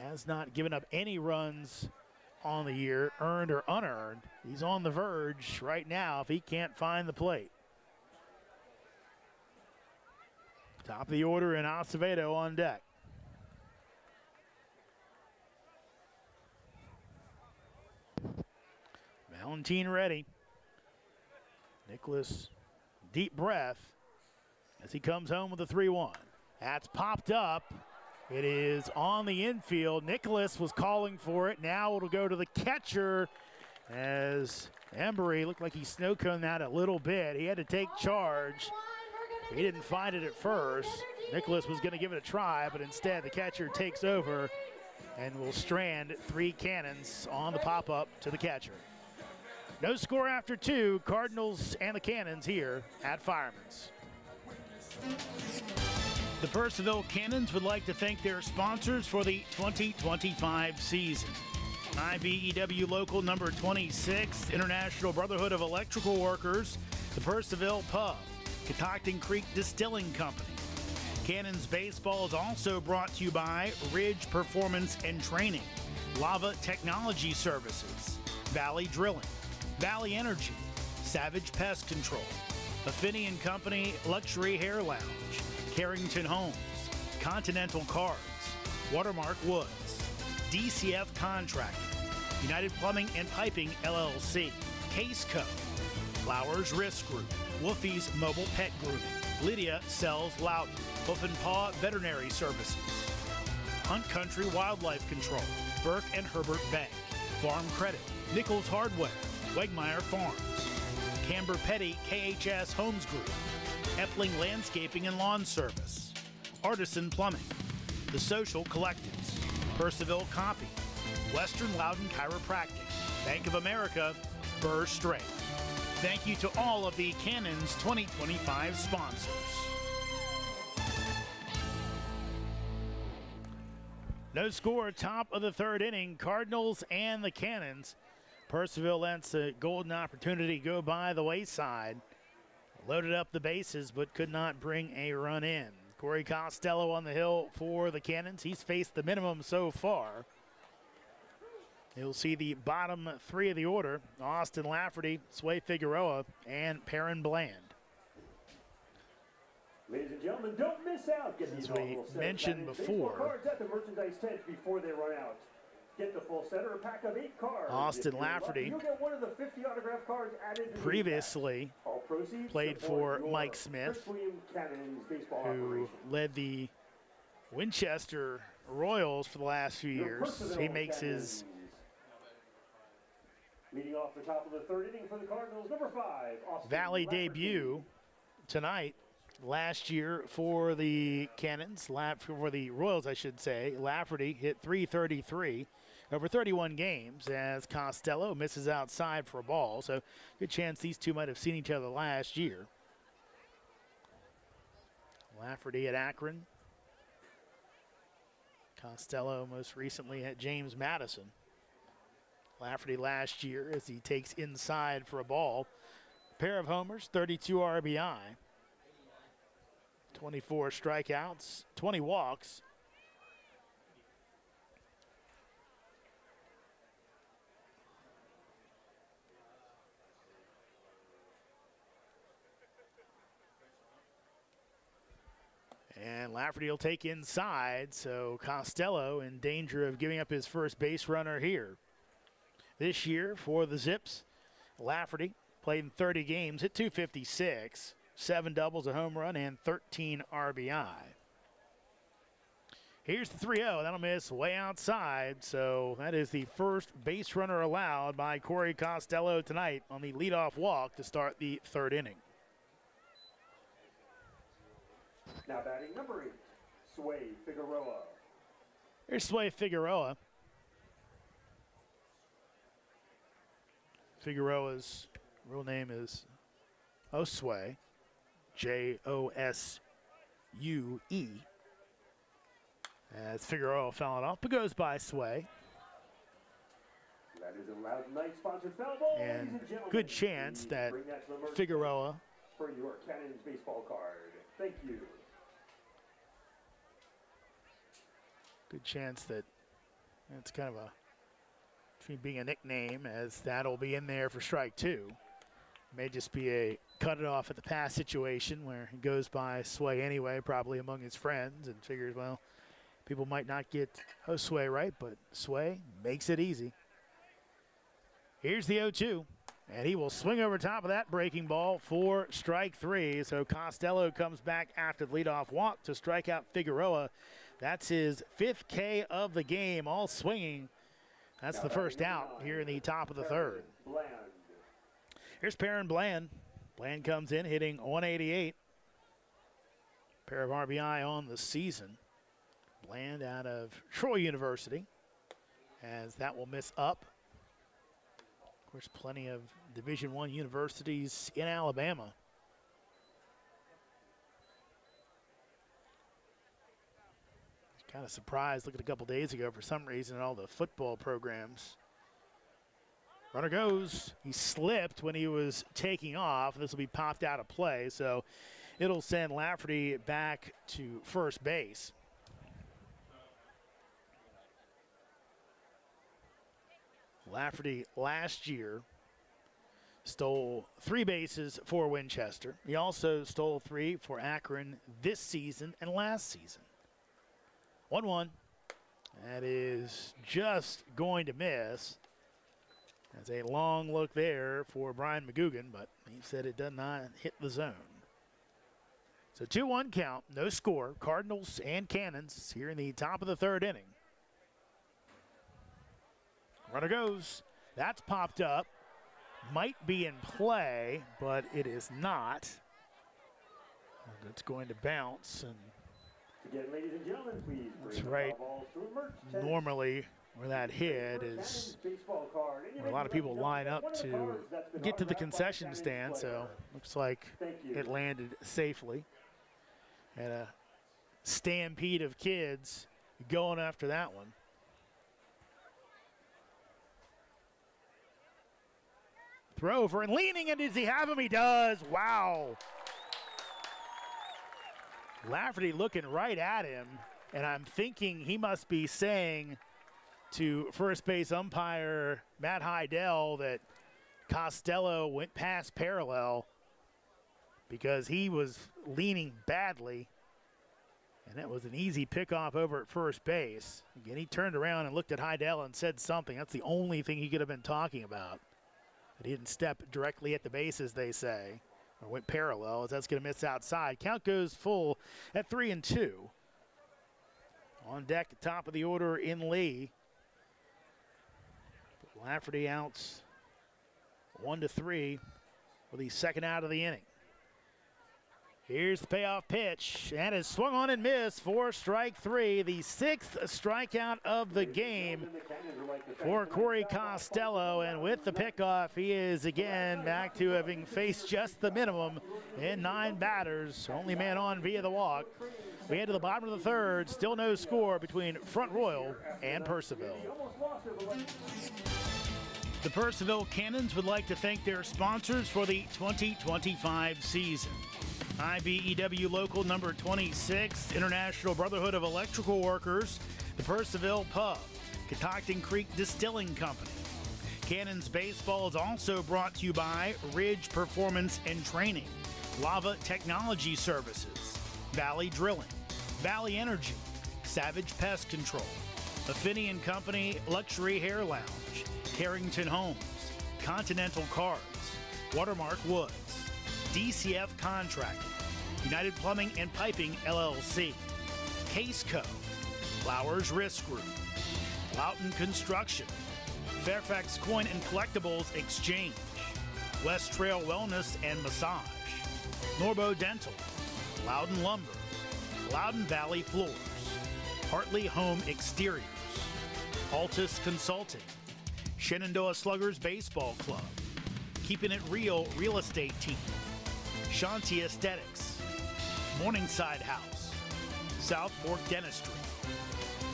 has not given up any runs on the year, earned or unearned. He's on the verge right now if he can't find the plate. Top of the order in Acevedo on deck. Valentine ready. Nicholas, deep breath as he comes home with a 3-1. That's popped up. It is on the infield. Nicholas was calling for it. Now it'll go to the catcher as Embry looked like he snow-coned that a little bit. He had to take charge. He didn't find it at first. Nicholas was going to give it a try, but instead the catcher takes over and will strand 3 Cannons on the pop-up to the catcher. No score after 2. Cardinals and the Cannons here at Fireman's. The Purcellville Cannons would like to thank their sponsors for the 2025 season. IBEW Local Number 26, International Brotherhood of Electrical Workers, the Purcellville Pub, Catoctin Creek Distilling Company. Cannons Baseball is also brought to you by Ridge Performance and Training, Lava Technology Services, Valley Drilling, Valley Energy, Savage Pest Control, Affini & Company Luxury Hair Lounge, Carrington Homes, Continental Cards, Watermark Woods, DCF Contracting, United Plumbing and Piping LLC, Case Co, Flowers Risk Group, Wolfie's Mobile Pet Grooming, Lydia Sells Loudon, Hoof and Paw Veterinary Services, Hunt Country Wildlife Control, Burke and Herbert Bank, Farm Credit, Nichols Hardware, Wegmeyer Farms, Camber Petty KHS Homes Group, Epling Landscaping and Lawn Service, Artisan Plumbing, The Social Collectives, Purcellville Copy, Western Loudon Chiropractic, Bank of America, Burr Strength. Thank you to all of the Cannons 2025 sponsors. No score, top of the third inning, Cardinals and the Cannons. Purcellville lets a golden opportunity go by the wayside. Loaded up the bases, but could not bring a run in. Corey Costello on the hill for the Cannons. He's faced the minimum so far. You'll see the bottom three of the order: Austin Lafferty, Sway Figueroa, and Perrin Bland. Ladies and gentlemen, don't miss out. Get As we mentioned before, cards at the merchandise tent before they run out. Get the full set or a pack of 8 cards. Austin Lafferty, you'll get one of the 50 autograph cards added to previously played for Mike Smith, who led the Winchester Royals for the last few years. He makes his leading off the top of the third inning for the Cardinals, number 5, Austin Valley Lafferty. Debut tonight. Last year for the Cannons, for the Royals, I should say, Lafferty hit .333 over 31 games as Costello misses outside for a ball. So good chance these two might have seen each other last year. Lafferty at Akron. Costello most recently at James Madison. Lafferty last year as he takes inside for a ball. Pair of homers, 32 RBI. 24 strikeouts, 20 walks. And Lafferty will take inside, so Costello in danger of giving up his first base runner here. This year for the Zips, Lafferty played in 30 games, hit .256. 7 doubles, a home run, and 13 RBI. Here's the 3-0. That'll miss way outside. So that is the first base runner allowed by Corey Costello tonight on the leadoff walk to start the third inning. Now batting number 8, Sway Figueroa. Here's Sway Figueroa. Figueroa's real name is Josue. Josue. As Figueroa fouling off, but goes by Sway. That is a Loud Night sponsored foul ball. And good chance that Figueroa for your Cannons baseball card. Thank you. Good chance that it's kind of between being a nickname, as that'll be in there for strike 2. May just be a cut it off at the pass situation where he goes by Sway anyway, probably among his friends, and figures, well, people might not get Josue right, but Sway makes it easy. Here's the 0-2, and he will swing over top of that breaking ball for strike 3. So Costello comes back after the leadoff walk to strike out Figueroa. That's his 5th K of the game, all swinging. That's the first out here in the top of the third. Here's Perrin Bland. Bland comes in hitting .188. Pair of RBI on the season. Bland out of Troy University, as that will miss up. Of course, plenty of Division I universities in Alabama. Kind of surprised looking a couple days ago for some reason at all the football programs. Runner goes. He slipped when he was taking off. This will be popped out of play, so it'll send Lafferty back to first base. Lafferty last year stole 3 bases for Winchester. He also stole 3 for Akron this season and last season. 1-1. That is just going to miss. That's a long look there for Brian McGugan, but he said it does not hit the zone. So 2-1 count, no score. Cardinals and Cannons here in the top of the third inning. Runner goes. That's popped up. Might be in play, but it is not. And it's going to bounce, and Again, ladies and gentlemen, please bring That's the right. foul balls to the merch tent. Normally, where that hit is Baseball card. And where a lot of people line up one of the to cards that's been get to the autographed by concession Cannons stand, so player. looks like Thank you. it landed safely. And a stampede of kids going after that one. Throw over and leaning, and does he have him? He does. Wow. Lafferty looking right at him, and I'm thinking he must be saying to first base umpire Matt Heidel that Costello went past parallel because he was leaning badly, and that was an easy pickoff over at first base. Again, he turned around and looked at Heidel and said something. That's the only thing he could have been talking about. But he didn't step directly at the base, as they say, or went parallel, as that's going to miss outside. Count goes full at 3-2. On deck, top of the order in Lee. Lafferty outs 1-3 with the second out of the inning. Here's the payoff pitch, and it's swung on and missed for strike three, the sixth strikeout of the game for Corey Costello. And with the pickoff, he is again back to having faced just the minimum in 9 batters. Only man on via the walk. We head to the bottom of the third, still no score between Front Royal and Purcellville. The Purcellville Cannons would like to thank their sponsors for the 2025 season. IBEW Local Number 26, International Brotherhood of Electrical Workers, the Purcellville Pub, Catoctin Creek Distilling Company. Cannons Baseball is also brought to you by Ridge Performance and Training, Lava Technology Services, Valley Drilling, Valley Energy, Savage Pest Control, Affini & Company Luxury Hair Lounge, Carrington Homes, Continental Cars, Watermark Woods, DCF Contracting, United Plumbing and Piping LLC, Case Co, Flowers Risk Group, Loughton Construction, Fairfax Coin and Collectibles Exchange, West Trail Wellness and Massage, Norbo Dental, Loudon Lumber, Loudon Valley Floors, Hartley Home Exteriors, Altus Consulting, Shenandoah Sluggers Baseball Club, Keeping It Real Real Estate Team, Shanti Aesthetics, Morningside House, South Fork Dentistry.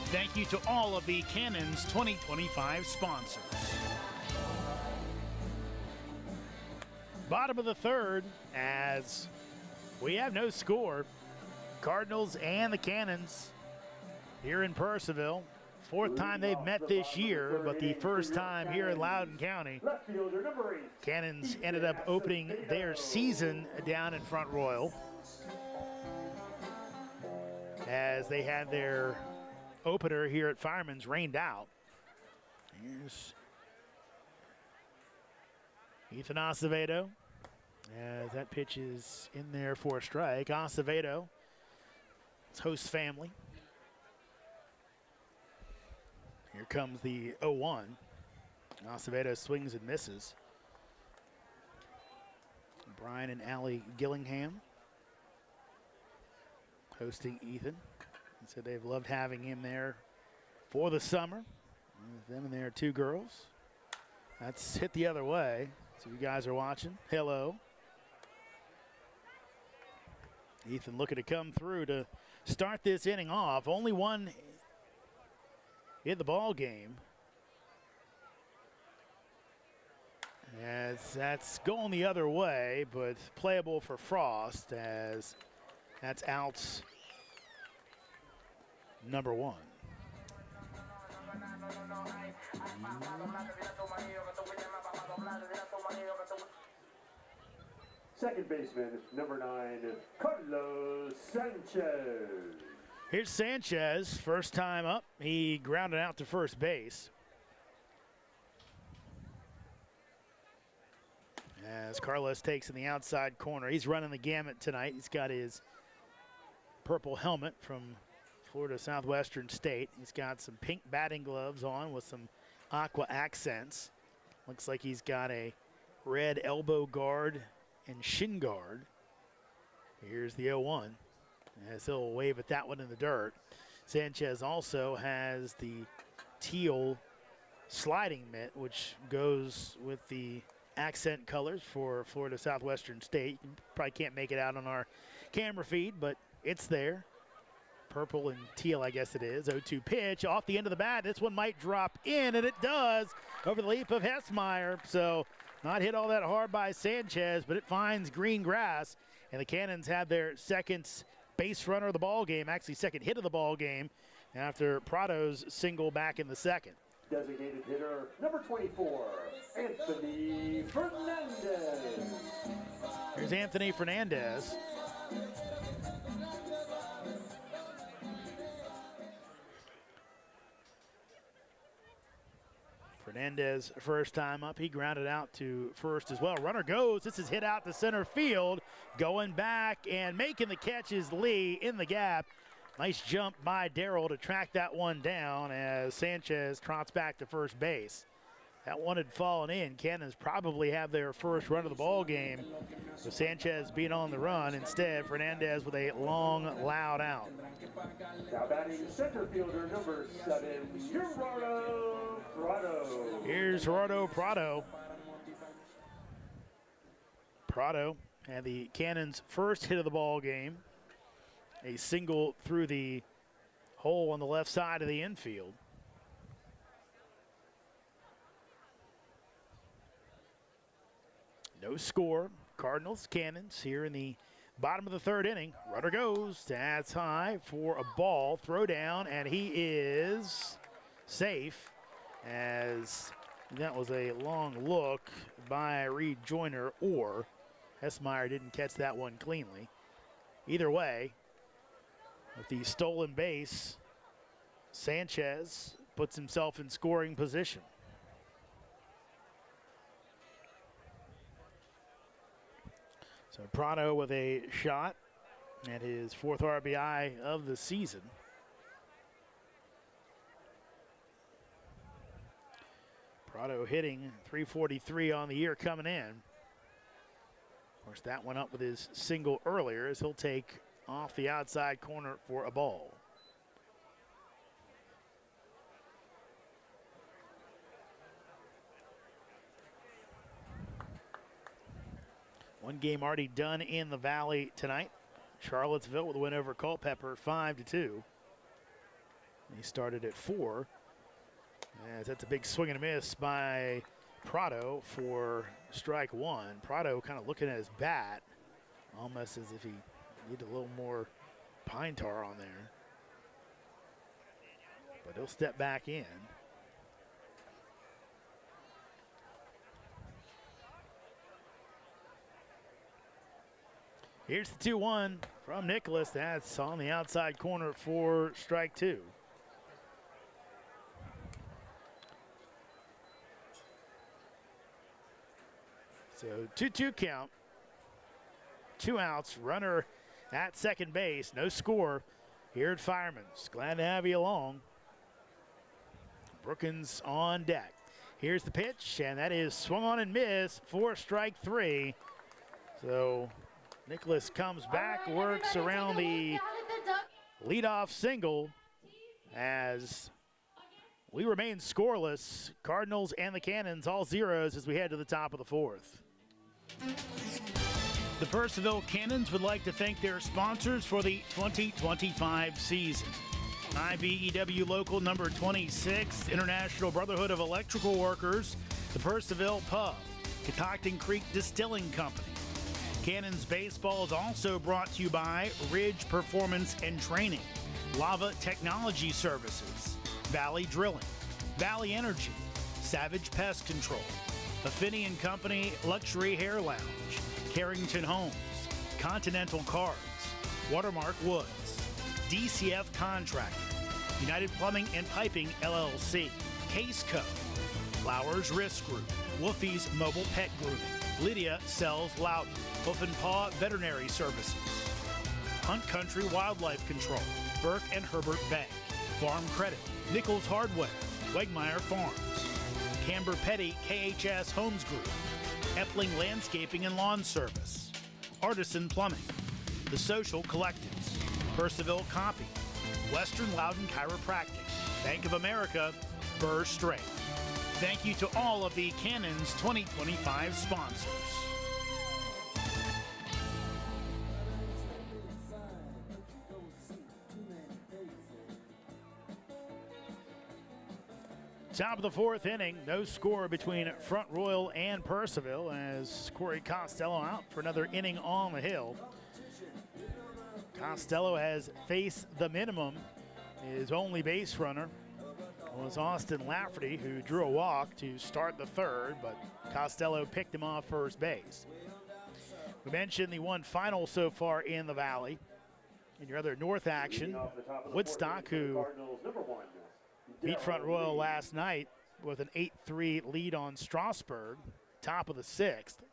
Thank you to all of the Cannons 2025 sponsors. Bottom of the third, as we have no score. Cardinals and the Cannons here in Purcellville. Fourth time they've met this year, but the first time here in Loudoun County. Cannons ended up opening their season down in Front Royal as they had their opener here at Fireman's rained out. Here's Ethan Acevedo as that pitch is in there for a strike. Acevedo, it's host family. Here comes the 0-1. Acevedo swings and misses. Brian and Allie Gillingham hosting Ethan. He said they've loved having him there for the summer. With them and their 2 girls. That's hit the other way. So you guys are watching. Hello. Ethan looking to come through to start this inning off. Only one in the ball game. As that's going the other way, but playable for Frost as that's outs number 1. Second baseman, number 9, Carlos Sanchez. Here's Sanchez, first time up. He grounded out to first base. As Carlos takes in the outside corner. He's running the gamut tonight. He's got his purple helmet from Florida Southwestern State. He's got some pink batting gloves on with some aqua accents. Looks like he's got a red elbow guard and shin guard. Here's the 0-1. as he'll wave at that one in the dirt. Sanchez also has the teal sliding mitt, which goes with the accent colors for Florida Southwestern State. You probably can't make it out on our camera feed, but it's there. Purple and teal, I guess it is. 0-2 pitch off the end of the bat. This one might drop in, and it does over the leap of Hessmeyer. So not hit all that hard by Sanchez, but it finds green grass, and the Cannons have their second base runner of the ball game, actually second hit of the ball game, after Prado's single back in the second. Designated hitter number 24, Anthony Fernandez. Here's Anthony Fernandez. Fernandez, first time up, he grounded out to first as well. Runner goes, this is hit out to center field. Going back and making the catch is Lee in the gap. Nice jump by Darrell to track that one down as Sanchez trots back to first base. That one had fallen in. Cannons probably have their first run of the ball game with Sanchez being on the run. Instead, Fernandez with a long, loud out. Now batting center fielder number 7, Gerardo Prado. Here's Gerardo Prado. Prado had the Cannons' first hit of the ball game. A single through the hole on the left side of the infield. No score. Cardinals, Cannons here in the bottom of the third inning. Runner goes. That's high for a ball. Throw down, and he is safe, as that was a long look by Reed Joyner, or Hessmeyer didn't catch that one cleanly. Either way, with the stolen base, Sanchez puts himself in scoring position. So Prado with a shot at his 4th RBI of the season. Prado hitting .343 on the year coming in. Of course, that went up with his single earlier, as he'll take off the outside corner for a ball. One game already done in the Valley tonight. Charlottesville with a win over Culpeper, 5-2. He started at 4. As that's a big swing and a miss by Prado for strike 1. Prado kind of looking at his bat, almost as if he needed a little more pine tar on there. But he'll step back in. Here's the 2-1 from Nicholas. That's on the outside corner for strike 2. So 2-2 count. 2 outs. Runner at second base. No score here at Fireman's. Glad to have you along. Brookins on deck. Here's the pitch, and that is swung on and missed for strike 3. So Nicholas comes back, works around the leadoff single as we remain scoreless. Cardinals and the Cannons all zeros as we head to the top of the 4th. The Purcellville Cannons would like to thank their sponsors for the 2025 season. IBEW Local Number 26, International Brotherhood of Electrical Workers, the Purcellville Pub, Catoctin Creek Distilling Company. Cannons Baseball is also brought to you by Ridge Performance and Training, Lava Technology Services, Valley Drilling, Valley Energy, Savage Pest Control, Affinity and Company Luxury Hair Lounge, Carrington Homes, Continental Cards, Watermark Woods, DCF Contracting, United Plumbing and Piping LLC, Case Co, Flowers Risk Group, Wolfie's Mobile Pet Grooming, Lydia Sells Loudon, Hoof and Paw Veterinary Services, Hunt Country Wildlife Control, Burke and Herbert Bank, Farm Credit, Nichols Hardware, Wegmeyer Farms, Camber Petty KHS Homes Group, Epling Landscaping and Lawn Service, Artisan Plumbing, The Social Collectives, Purcellville Copy, Western Loudon Chiropractic, Bank of America, Burr Strength. Thank you to all of the Cannons 2025 sponsors. Top of the fourth inning, no score between Front Royal and Purcellville as Corey Costello out for another inning on the hill. Costello has faced the minimum. His only base runner was Austin Lafferty, who drew a walk to start the third, but Costello picked him off first base. We mentioned the one final so far in the Valley. In your other North action, Woodstock, who beat Front Royal last night with an 8-3 lead on Strasburg, top of the sixth.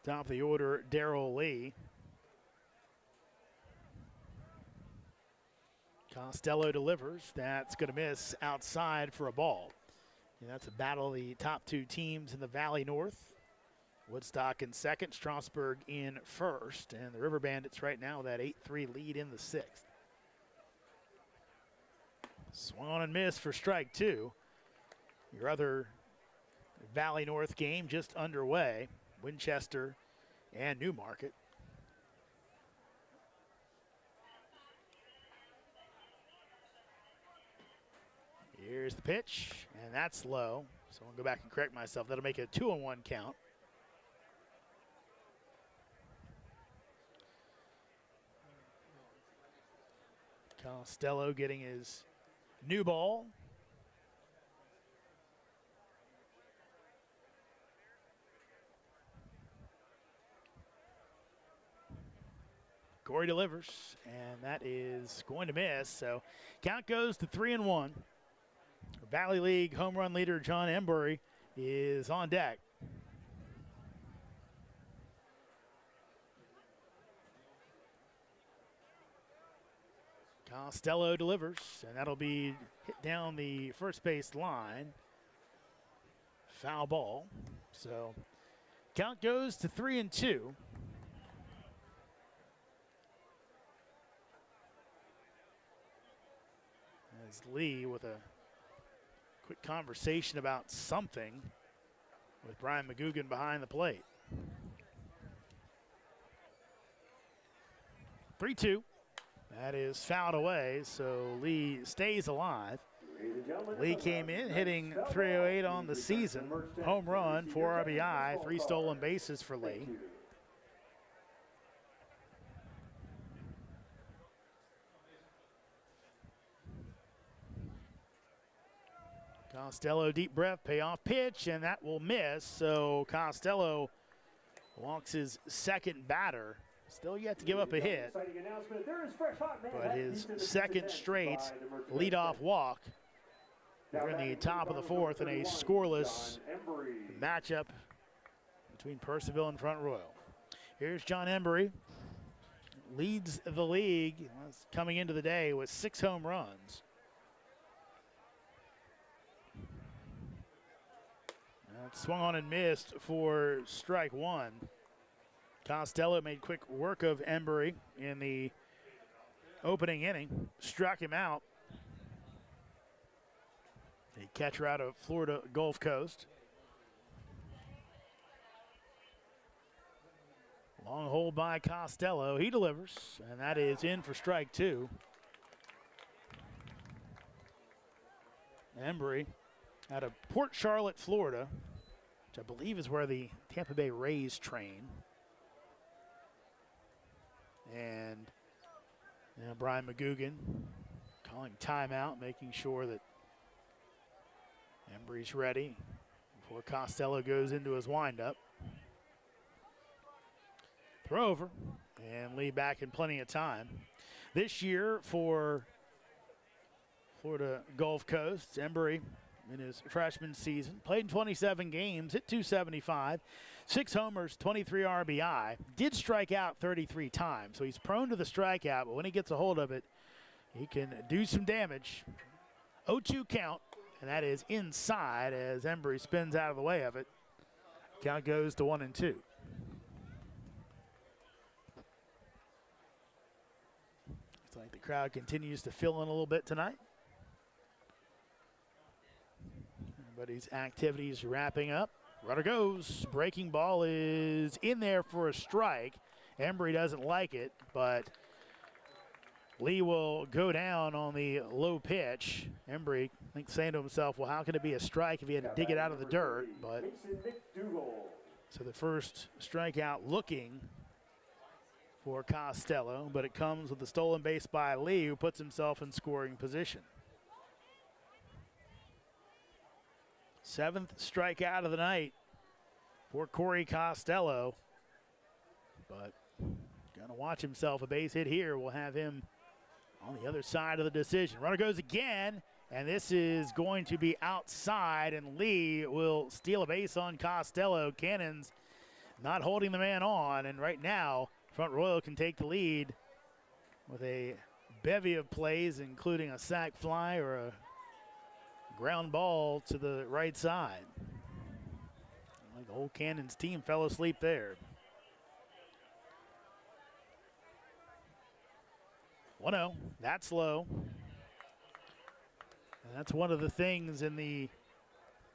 Top of the order, Darrell Lee. Costello delivers. That's going to miss outside for a ball. And that's a battle of the top two teams in the Valley North. Woodstock in second, Strasburg in first. And the River Bandits right now with that 8-3 lead in the sixth. Swung on and missed for strike two. Your other Valley North game just underway. Winchester and Newmarket. Here's the pitch, and that's low. So I'll go back and correct myself. That'll make it a 2-1 count. Costello getting his new ball. Corey delivers, and that is going to miss. So count goes to 3-1. Valley League home run leader John Embury is on deck. Costello delivers, and that'll be hit down the first base line. Foul ball. So count goes to 3-2. As Lee with a quick conversation about something with Brian McGugan behind the plate. 3-2. That is fouled away, so Lee stays alive. Lee came in hitting .308 on the season. Home run, 4 RBI, 3 stolen bases for Lee. Costello, deep breath, payoff pitch, and that will miss. So Costello walks his second batter. Still yet to give up a hit, but his second straight leadoff walk. We're in the top of the fourth in a scoreless matchup between Purcellville and Front Royal. Here's John Embury. Leads the league coming into the day with 6 home runs. That swung on and missed for strike one. Costello made quick work of Embury in the opening inning, struck him out. A catcher out of Florida Gulf Coast. Long hold by Costello. He delivers, and that is in for strike two. Embury out of Port Charlotte, Florida, which I believe is where the Tampa Bay Rays train. And Brian McGugan calling timeout, making sure that Embury's ready before Costello goes into his windup. Throw over, and Lee back in plenty of time. This year for Florida Gulf Coast, Embury in his freshman season played in 27 games, hit .275, 6 homers, 23 RBI. Did strike out 33 times, so he's prone to the strikeout, but when he gets a hold of it, he can do some damage. 0-2 count, and that is inside as Embury spins out of the way of it. Count goes to 1-2. Looks like the crowd continues to fill in a little bit tonight. Everybody's activities wrapping up. Runner goes. Breaking ball is in there for a strike. Embry doesn't like it, but Lee will go down on the low pitch. Embry, I think, saying to himself, well, how can it be a strike if he had to dig it out of the dirt? But so the first strikeout looking for Costello, but it comes with a stolen base by Lee, who puts himself in scoring position. 7th strikeout of the night for Corey Costello, but gonna watch himself. A base hit here will have him on the other side of the decision. Runner goes again, and this is going to be outside, and Lee will steal a base on Costello. Cannons not holding the man on, and right now Front Royal can take the lead with a bevy of plays, including a sac fly or a ground ball to the right side. Like the whole Cannons team fell asleep there. 1-0, that's low. And that's one of the things in the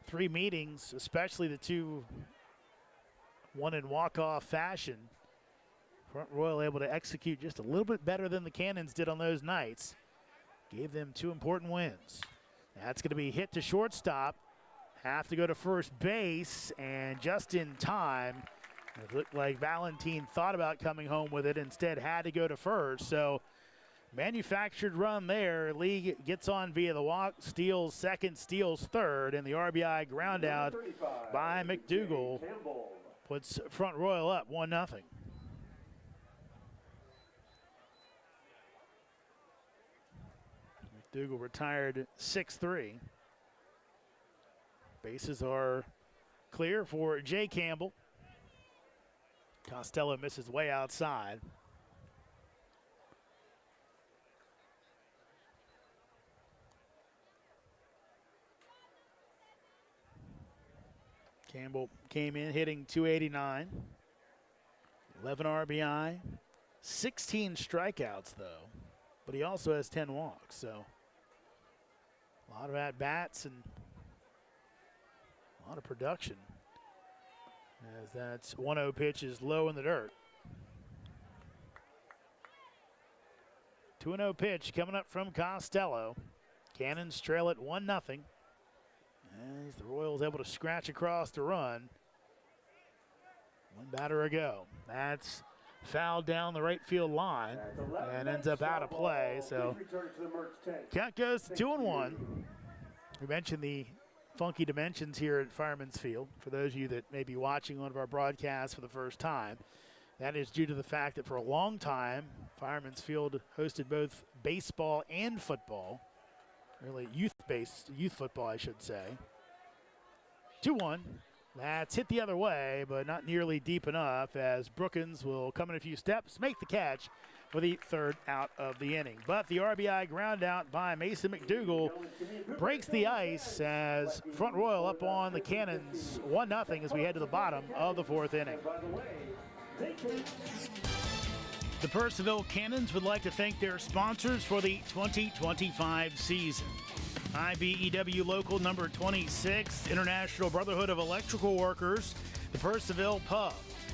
3 meetings, especially the 2 won in walk-off fashion. Front Royal able to execute just a little bit better than the Cannons did on those nights. Gave them 2 important wins. That's going to be hit to shortstop. Have to go to first base, and just in time. It looked like Valentine thought about coming home with it, instead had to go to first. So manufactured run there. Lee gets on via the walk, steals second, steals third, and the RBI ground out by McDougal puts Front Royal up 1-0. McDougal retired 6-3. Bases are clear for Jay Campbell. Costello misses way outside. Campbell came in hitting .289, 11 RBI, 16 strikeouts though, but he also has 10 walks, so a lot of at-bats and a lot of production, as that 1-0 pitch is low in the dirt. 2-0 pitch coming up from Costello. Cannons trail it 1-0. As the Royals able to scratch across the run. 1 batter ago. That's fouled down the right field line and ends up out of play. So count goes to 2-1. We mentioned the funky dimensions here at Fireman's Field. For those of you that may be watching one of our broadcasts for the first time, that is due to the fact that for a long time, Fireman's Field hosted both baseball and football. Really youth football, I should say. 2-1. That's hit the other way, but not nearly deep enough, as Brookins will come in a few steps, make the catch for the 3rd out of the inning. But the RBI ground out by Mason McDougal breaks the ice, as Front Royal up on the Cannons 1-0 as we head to the bottom of the 4th inning. The Purcellville Cannons would like to thank their sponsors for the 2025 season. IBEW Local Number 26, International Brotherhood of Electrical Workers, the Purcellville Pub,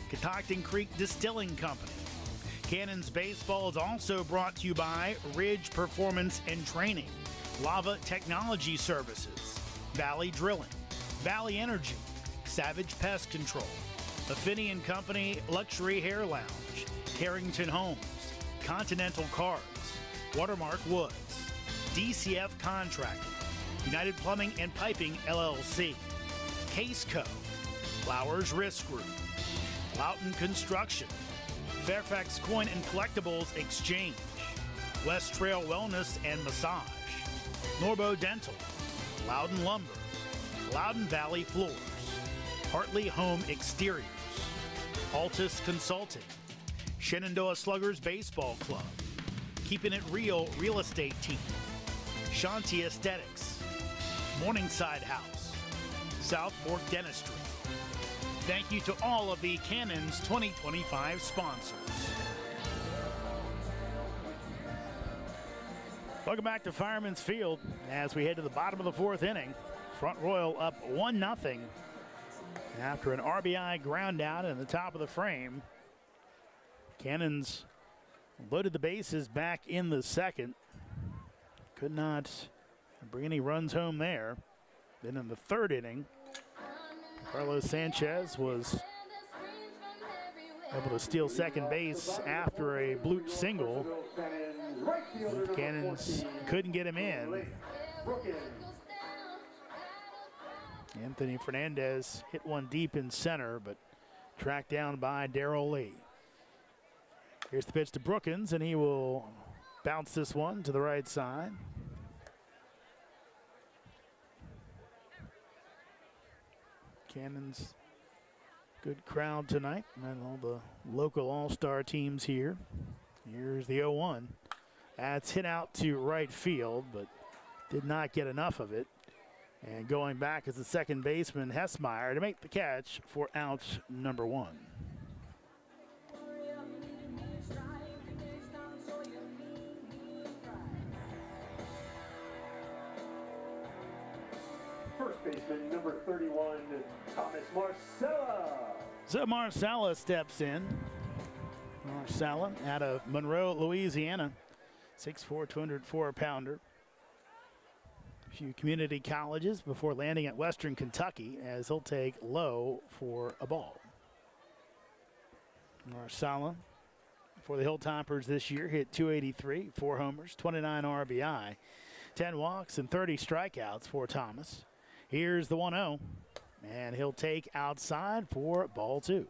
Catoctin Creek Distilling Company. Cannons Baseball is also brought to you by Ridge Performance and Training, Lava Technology Services, Valley Drilling, Valley Energy, Savage Pest Control, Affinity & Company Luxury Hair Lounge, Carrington Homes, Continental Cars, Watermark Woods, DCF Contracting, United Plumbing and Piping LLC, Case Co, Flowers Risk Group, Loughton Construction, Fairfax Coin and Collectibles Exchange, West Trail Wellness and Massage, Norbo Dental, Loudon Lumber, Loudon Valley Floors, Hartley Home Exteriors, Altus Consulting, Shenandoah Sluggers Baseball Club, Keeping It Real Real Estate Team, Shanti Aesthetics, Morningside House, South Fork Dentistry. Thank you to all of the Cannons 2025 sponsors. Welcome back to Fireman's Field as we head to the bottom of the fourth inning. Front Royal up 1-0 after an RBI ground out in the top of the frame. Cannons loaded the bases back in the second. Could not bring any runs home there. Then in the third inning, Carlos Sanchez was able to steal second base after a bloop single. The Cannons couldn't get him in. Anthony Fernandez hit one deep in center, but tracked down by Darrell Lee. Here's the pitch to Brookins, and he will bounce this one to the right side. Cannons, good crowd tonight, and all the local all-star teams here. Here's the 0-1. That's hit out to right field, but did not get enough of it. And going back is the second baseman, Hessmeyer, to make the catch for out number 1. First baseman, number 31, Thomas Marcella. So Marcella steps in. Marcella out of Monroe, Louisiana. 6'4", 204-pounder. A few community colleges before landing at Western Kentucky, as he'll take low for a ball. Marcella for the Hilltoppers this year hit .283, 4 homers, 29 RBI, 10 walks, and 30 strikeouts for Thomas. Here's the 1-0, and he'll take outside for ball 2.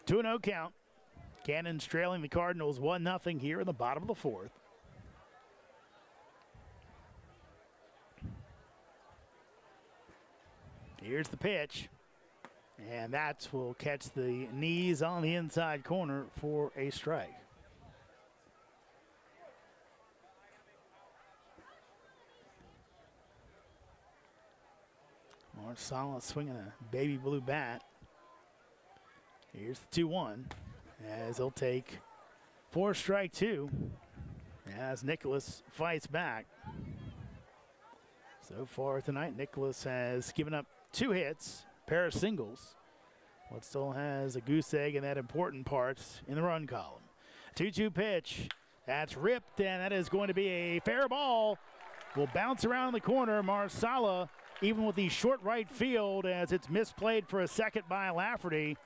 2-0 count. Cannons trailing the Cardinals 1-0 here in the bottom of the fourth. Here's the pitch, and that will catch the knees on the inside corner for a strike. Marcella swinging a baby blue bat. Here's the 2-1 as he'll take 4 strike 2 as Nicholas fights back. So far tonight, Nicholas has given up 2 hits, pair of singles, but still has a goose egg in that important part in the run column. 2-2 pitch. That's ripped, and that is going to be a fair ball. Will bounce around the corner. Marcella, even with the short right field, as it's misplayed for a second by Lafferty.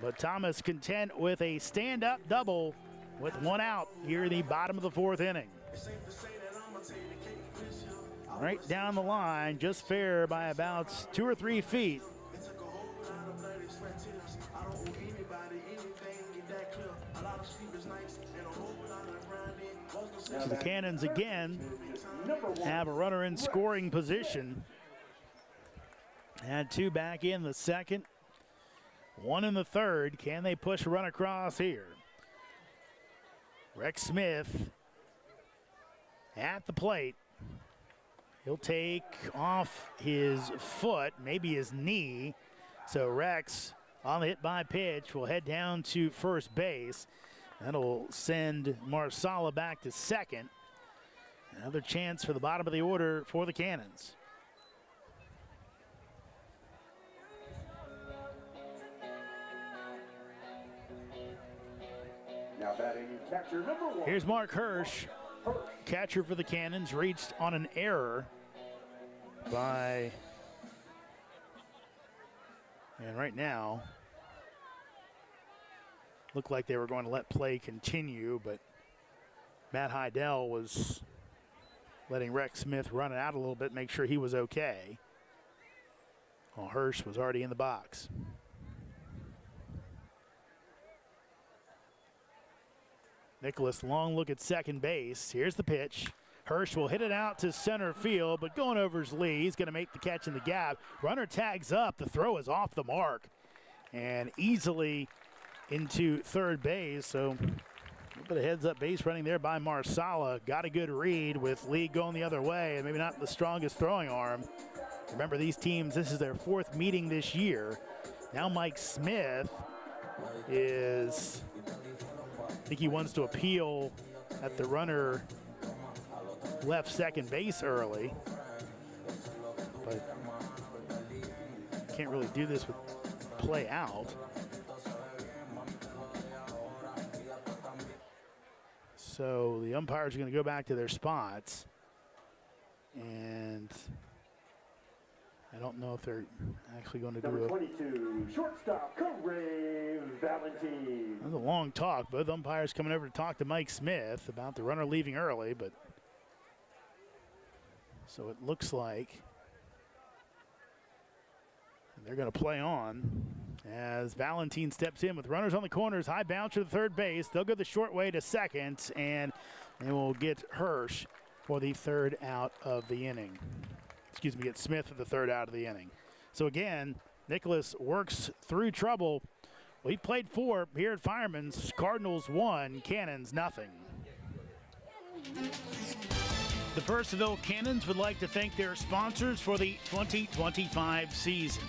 But Thomas content with a stand-up double with 1 out here in the bottom of the fourth inning. Right down the line, just fair by about 2 or 3 feet. So the Cannons again have a runner in scoring position. Had 2 back in the second, 1 in the third. Can they push a run across here? Rex Smith at the plate. He'll take off his foot, maybe his knee. So Rex, on the hit by pitch, will head down to first base. That'll send Marcella back to second. Another chance for the bottom of the order for the Cannons. Now batting catcher number 1. Here's Mark Hirsch. Catcher for the Cannons, reached on an error by, and right now, looked like they were going to let play continue, but Matt Heidel was letting Rex Smith run it out a little bit, make sure he was okay. Well, Hirsch was already in the box. Nicholas, long look at second base. Here's the pitch. Hirsch will hit it out to center field, but going over his Lee. He's going to make the catch in the gap. Runner tags up. The throw is off the mark and easily into third base. So a little bit of heads-up base running there by Marcella. Got a good read with Lee going the other way, and maybe not the strongest throwing arm. Remember, these teams, this is their 4th meeting this year. Now Mike Smith is, I think he wants to appeal that the runner left second base early, but can't really do this with play out. So the umpires are going to go back to their spots, and I don't know if they're actually going to do Number 22, shortstop, Corey Valentine. That was a long talk. Both umpires coming over to talk to Mike Smith about the runner leaving early, but so it looks like they're going to play on as Valentine steps in with runners on the corners. High bouncer to third base. They'll go the short way to second, and they will get Hirsch for the third out of the inning. Excuse me, get Smith for the third out of the inning. So again, Nicholas works through trouble. Well, he played 4 here at Fireman's. Cardinals 1, Cannons nothing. The Purcellville Cannons would like to thank their sponsors for the 2025 season.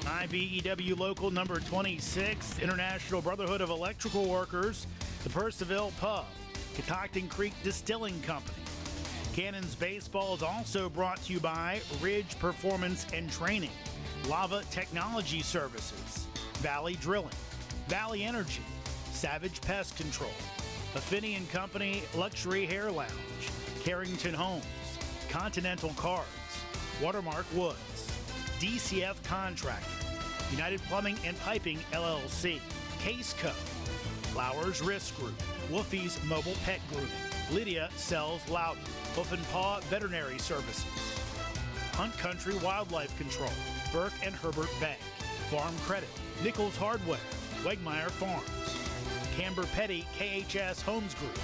IBEW Local Number 26, International Brotherhood of Electrical Workers, the Purcellville Pub, Catoctin Creek Distilling Company. Cannons Baseball is also brought to you by Ridge Performance and Training, Lava Technology Services, Valley Drilling, Valley Energy, Savage Pest Control, Affinity & Company Luxury Hair Lounge, Carrington Homes, Continental Cards, Watermark Woods, DCF Contracting, United Plumbing and Piping LLC, Case Co, Flowers Risk Group, Wolfie's Mobile Pet Grooming, Lydia Sells Loudon, Hoof and Paw Veterinary Services, Hunt Country Wildlife Control, Burke and Herbert Bank, Farm Credit, Nichols Hardware, Wegmeyer Farms, Camber Petty KHS Homes Group,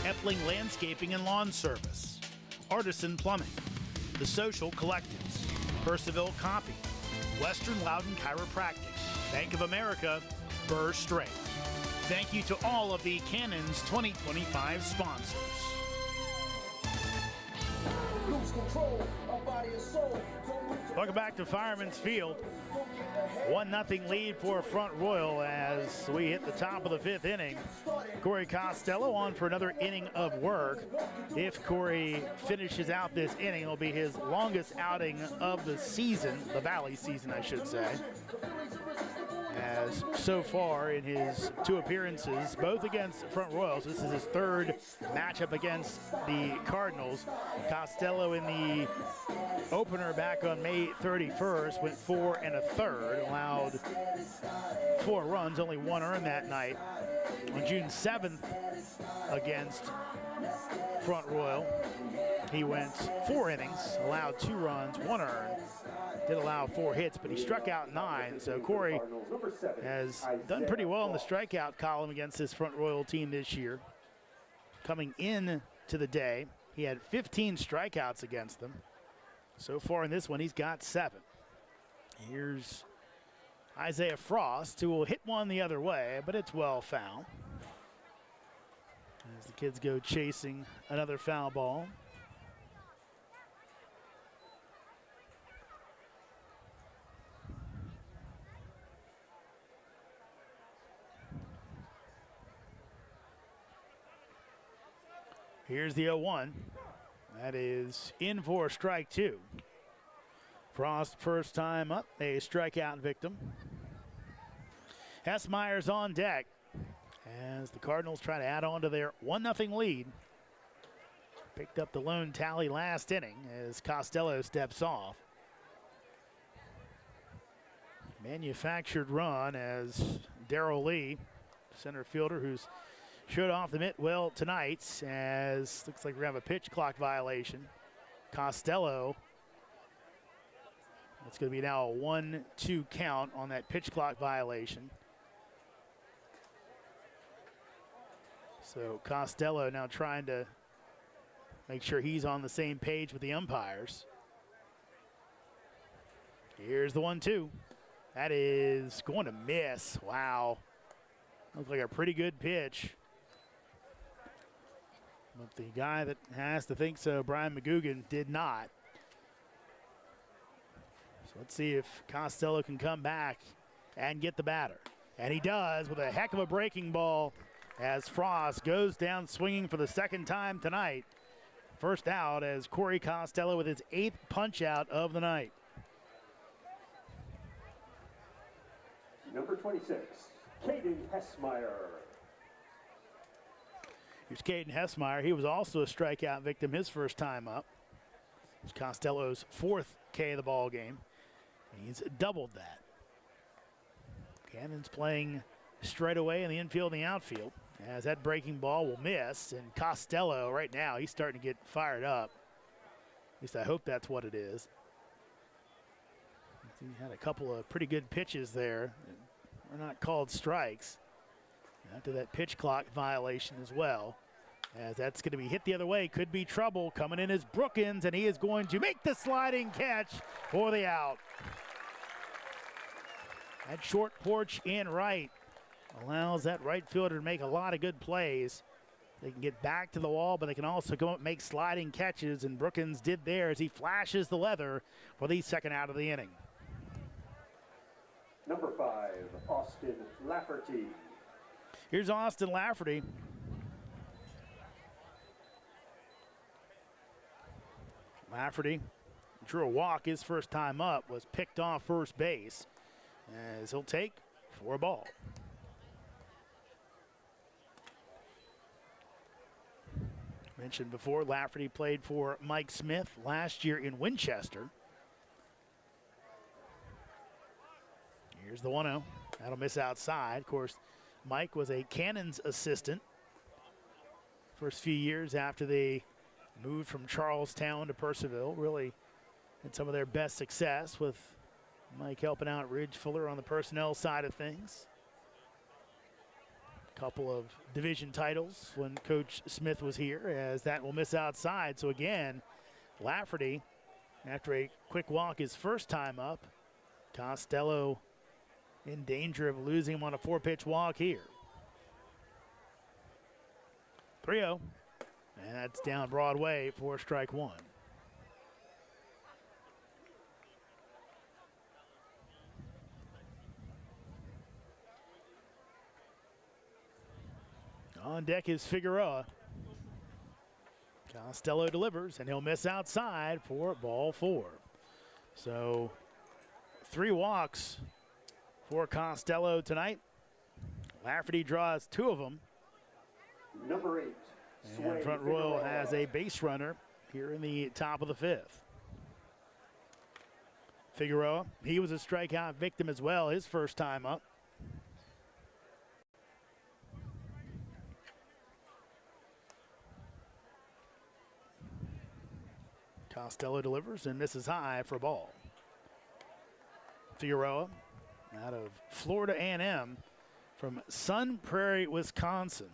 Epling Landscaping and Lawn Service, Artisan Plumbing, The Social Collectives, Purcellville Copy, Western Loudon Chiropractic, Bank of America, Burr Strait. Thank you to all of the Cannons 2025 sponsors. Lose control of body and soul. Welcome back to Fireman's Field. 1-0 lead for Front Royal as we hit the top of the 5th inning. Corey Costello on for another inning of work. If Corey finishes out this inning, it'll be his longest outing of the season, the Valley season, I should say. As so far in his 2 appearances, both against Front Royals, this is his 3rd matchup against the Cardinals. Costello in the opener back on May 31st went 4 1/3, allowed 4 runs, only 1 earned that night. On June 7th against Front Royal, he went 4 innings, allowed 2 runs, 1 earned. Did allow 4 hits, but he struck out 9. So Corey has done pretty well in the strikeout column against this Front Royal team this year. Coming in to the day, he had 15 strikeouts against them. So far in this one, he's got 7. Here's Isaiah Frost, who will hit one the other way, but it's well foul. As the kids go chasing another foul ball. Here's the 0-1. That is in for strike 2. Frost first time up, a strikeout victim. Hessmeyer's on deck as the Cardinals try to add on to their 1-0 lead. Picked up the lone tally last inning as Costello steps off. Manufactured run as Darrell Lee, center fielder who's showed off the mitt well tonight, as looks like we're going to have a pitch clock violation. Costello, it's going to be now a 1-2 count on that pitch clock violation. So Costello now trying to make sure he's on the same page with the umpires. Here's the 1-2. That is going to miss. Wow. Looks like a pretty good pitch. But the guy that has to think so, Brian McGugan, did not. So let's see if Costello can come back and get the batter. And he does with a heck of a breaking ball as Frost goes down swinging for the second time tonight. First out as Corey Costello with his 8th punch out of the night. Number 26, Caden Hessmeyer. Here's Caden Hessmeyer. He was also a strikeout victim his first time up. It's Costello's 4th K of the ball game. He's doubled that. Cannon's playing straight away in the infield and the outfield, as that breaking ball will miss. And Costello right now, he's starting to get fired up. At least I hope that's what it is. He had a couple of pretty good pitches there. They're not called strikes. After that pitch clock violation as well, as that's going to be hit the other way. Could be trouble. Coming in is Brookins, and he is going to make the sliding catch for the out. That short porch in right allows that right fielder to make a lot of good plays. They can get back to the wall, but they can also go up and make sliding catches, and Brookins did there as he flashes the leather for the second out of the inning. Number 5, Austin Lafferty. Here's Austin Lafferty. Lafferty drew a walk his first time up, was picked off first base, as he'll take for a ball. Mentioned before, Lafferty played for Mike Smith last year in Winchester. Here's the 1-0. That'll miss outside. Of course, Mike was a Cannons assistant first few years after they moved from Charlestown to Purcellville. Really had some of their best success with Mike helping out Ridge Fuller on the personnel side of things. A couple of division titles when Coach Smith was here, as that will miss outside. So again, Lafferty, after a quick walk his first time up, Costello in danger of losing him on a 4-pitch walk here. 3-0, and that's down Broadway for strike one. On deck is Figueroa. Costello delivers, and he'll miss outside for ball 4. So 3 walks for Costello tonight. Lafferty draws 2 of them. Number 8. And Front Royal has a base runner here in the top of the 5th. Figueroa, he was a strikeout victim as well his first time up. Costello delivers and misses high for a ball. Figueroa out of Florida A&M from Sun Prairie, Wisconsin.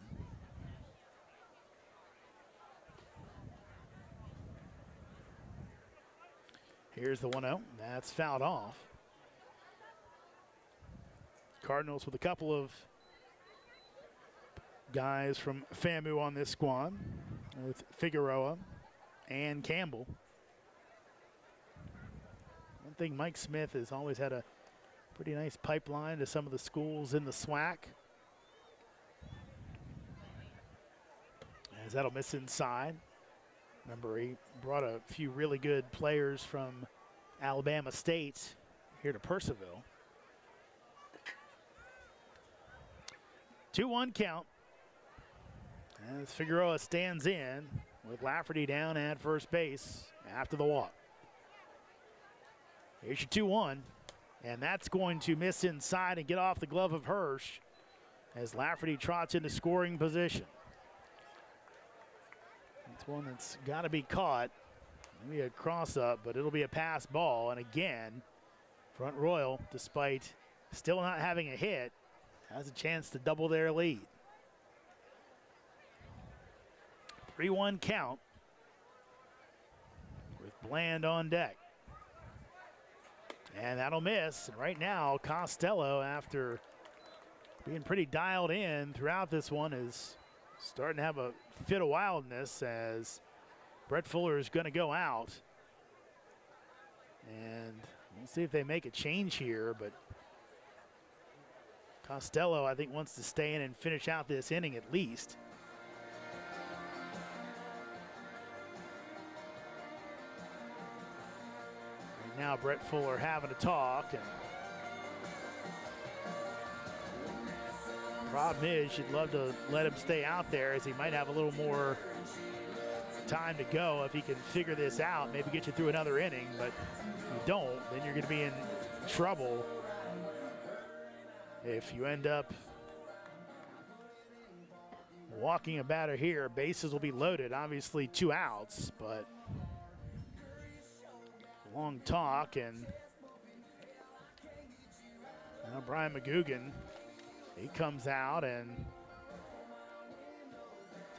Here's the 1-0. That's fouled off. Cardinals with a couple of guys from FAMU on this squad with Figueroa and Campbell. One thing, Mike Smith has always had a pretty nice pipeline to some of the schools in the SWAC. As that'll miss inside. Remember, he brought a few really good players from Alabama State here to Purcellville. 2-1 count as Figueroa stands in with Lafferty down at first base after the walk. Here's your 2-1, and that's going to miss inside and get off the glove of Hirsch as Lafferty trots into scoring position. It's one that's got to be caught. Maybe a cross-up, but it'll be a pass ball. And again, Front Royal, despite still not having a hit, has a chance to double their lead. 3-1 count with Bland on deck. And that'll miss. And right now, Costello, after being pretty dialed in throughout this one, is starting to have a fit of wildness as Brett Fuller is going to go out. And we'll see if they make a change here, but Costello, I think, wants to stay in and finish out this inning at least. Right now, Brett Fuller having a talk. And problem is, you'd love to let him stay out there, as he might have a little more time to go if he can figure this out, maybe get you through another inning. But if you don't, then you're going to be in trouble if you end up walking a batter here. Bases will be loaded, obviously 2 outs, but long talk. And now Brian McGugan, he comes out, and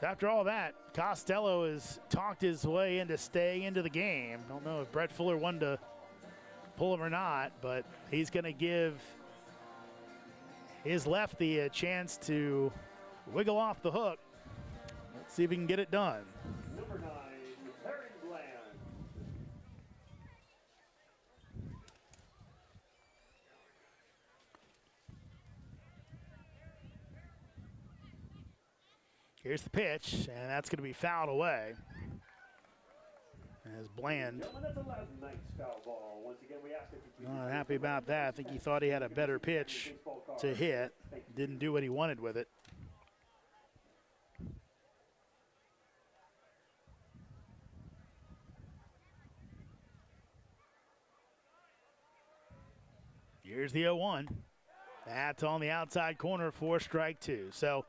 after all that, Costello has talked his way into staying into the game. Don't know if Brett Fuller wanted to pull him or not, but he's going to give his lefty a chance to wiggle off the hook. Let's see if he can get it done. Number 9, Terry Bland. Here's the pitch, and that's going to be fouled away. As Bland, That's a nice foul ball. Once again, we asked if you not happy about that. I think he thought he had a better pitch to hit. Didn't do what he wanted with it. Here's the 0-1. That's on the outside corner for strike 2. So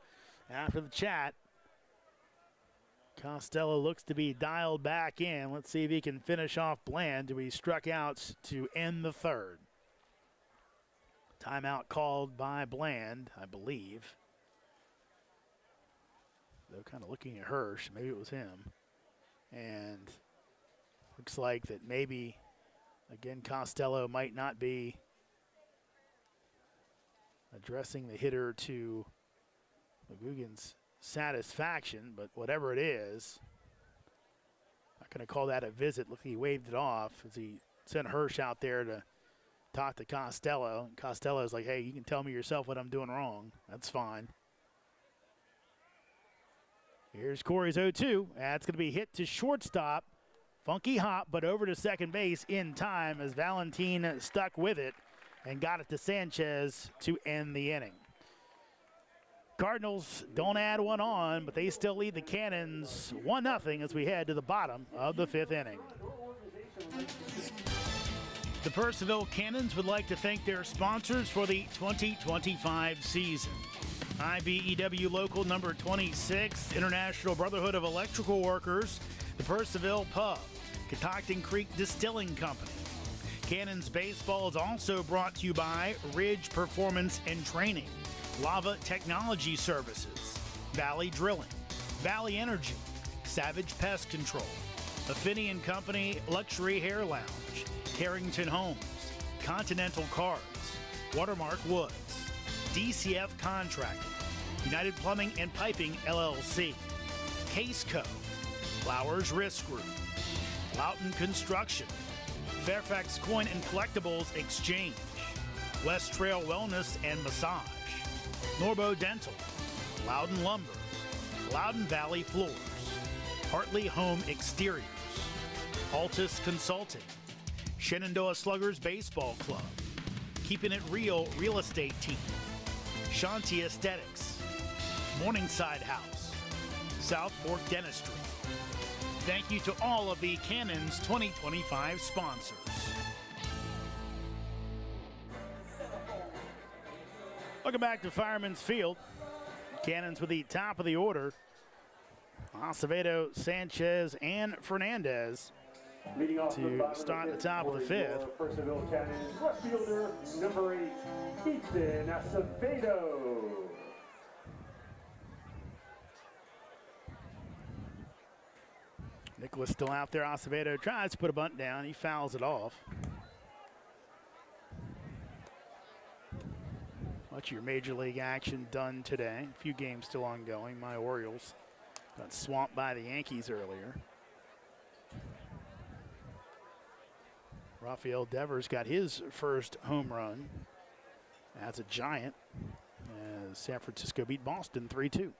after the chat, Costello looks to be dialed back in. Let's see if he can finish off Bland, who he struck out to end the 3rd. Timeout called by Bland, I believe. They're kind of looking at Hirsch. Maybe it was him. And looks like that maybe, again, Costello might not be addressing the hitter to McGugan's satisfaction, but whatever it is, not going to call that a visit. Look, he waved it off as he sent Hirsch out there to talk to Costello. And Costello's like, hey, you can tell me yourself what I'm doing wrong. That's fine. Here's Corey's 0-2. That's going to be hit to shortstop. Funky hop, but over to second base in time as Valentin stuck with it and got it to Sanchez to end the inning. Cardinals don't add one on, but they still lead the Cannons 1-0 as we head to the bottom of the 5th inning. The Purcellville Cannons would like to thank their sponsors for the 2025 season. IBEW Local Number 26, International Brotherhood of Electrical Workers, the Purcellville Pub, Catoctin Creek Distilling Company. Cannons Baseball is also brought to you by Ridge Performance and Training, Lava Technology Services, Valley Drilling, Valley Energy, Savage Pest Control, Affinity & Company Luxury Hair Lounge, Carrington Homes, Continental Cars, Watermark Woods, DCF Contracting, United Plumbing and Piping LLC, Case Co, Flowers Risk Group, Loughton Construction, Fairfax Coin and Collectibles Exchange, West Trail Wellness and Massage, Norbo Dental, Loudon Lumber, Loudon Valley Floors, Hartley Home Exteriors, Altus Consulting, Shenandoah Sluggers Baseball Club, Keeping It Real Real Estate Team, Shanti Aesthetics, Morningside House, South Fork Dentistry. Thank you to all of the Cannons 2025 sponsors. Welcome back to Fireman's Field. Cannons with the top of the order. Acevedo, Sanchez, and Fernandez to start the top of the 5th. Purcellville Cannons left fielder number 8, Ethan Acevedo. Nicholas still out there. Acevedo tries to put a bunt down. He fouls it off. Much of your major league action done today. A few games still ongoing. My Orioles got swamped by the Yankees earlier. Rafael Devers got his first home run as a Giant. San Francisco beat Boston 3-2.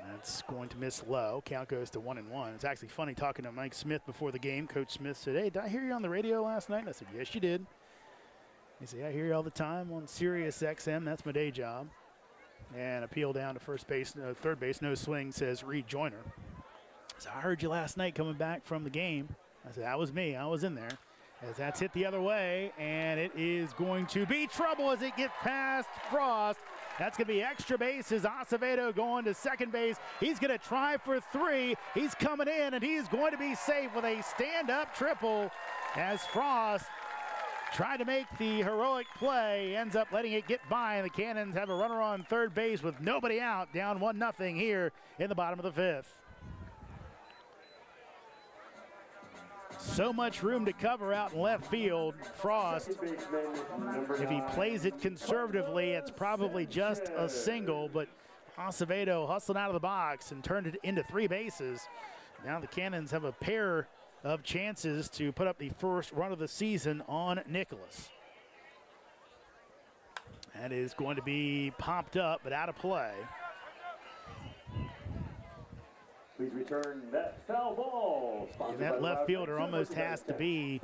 That's going to miss low. Count goes to 1-1. It's actually funny talking to Mike Smith before the game. Coach Smith said, "Hey, did I hear you on the radio last night?" And I said, "Yes, you did." He said, "I hear you all the time on Sirius XM. That's my day job." And appeal down to first base, third base, no swing, says Reed Joyner. So I heard you last night coming back from the game. I said, "That was me. I was in there." As that's hit the other way, and it is going to be trouble as it gets past Frost. That's going to be extra bases. Acevedo going to second base. He's going to try for 3. He's coming in, and he's going to be safe with a stand-up triple as Frost tried to make the heroic play, ends up letting it get by, and the Cannons have a runner on third base with nobody out, down 1-0 here in the bottom of the 5th. So much room to cover out in left field. Frost, if he plays it conservatively, it's probably just a single, but Acevedo hustled out of the box and turned it into 3 bases. Now the Cannons have a pair of chances to put up the first run of the season on Nicholas. That is going to be popped up, but out of play. Please return that foul ball. And that left fielder almost has to be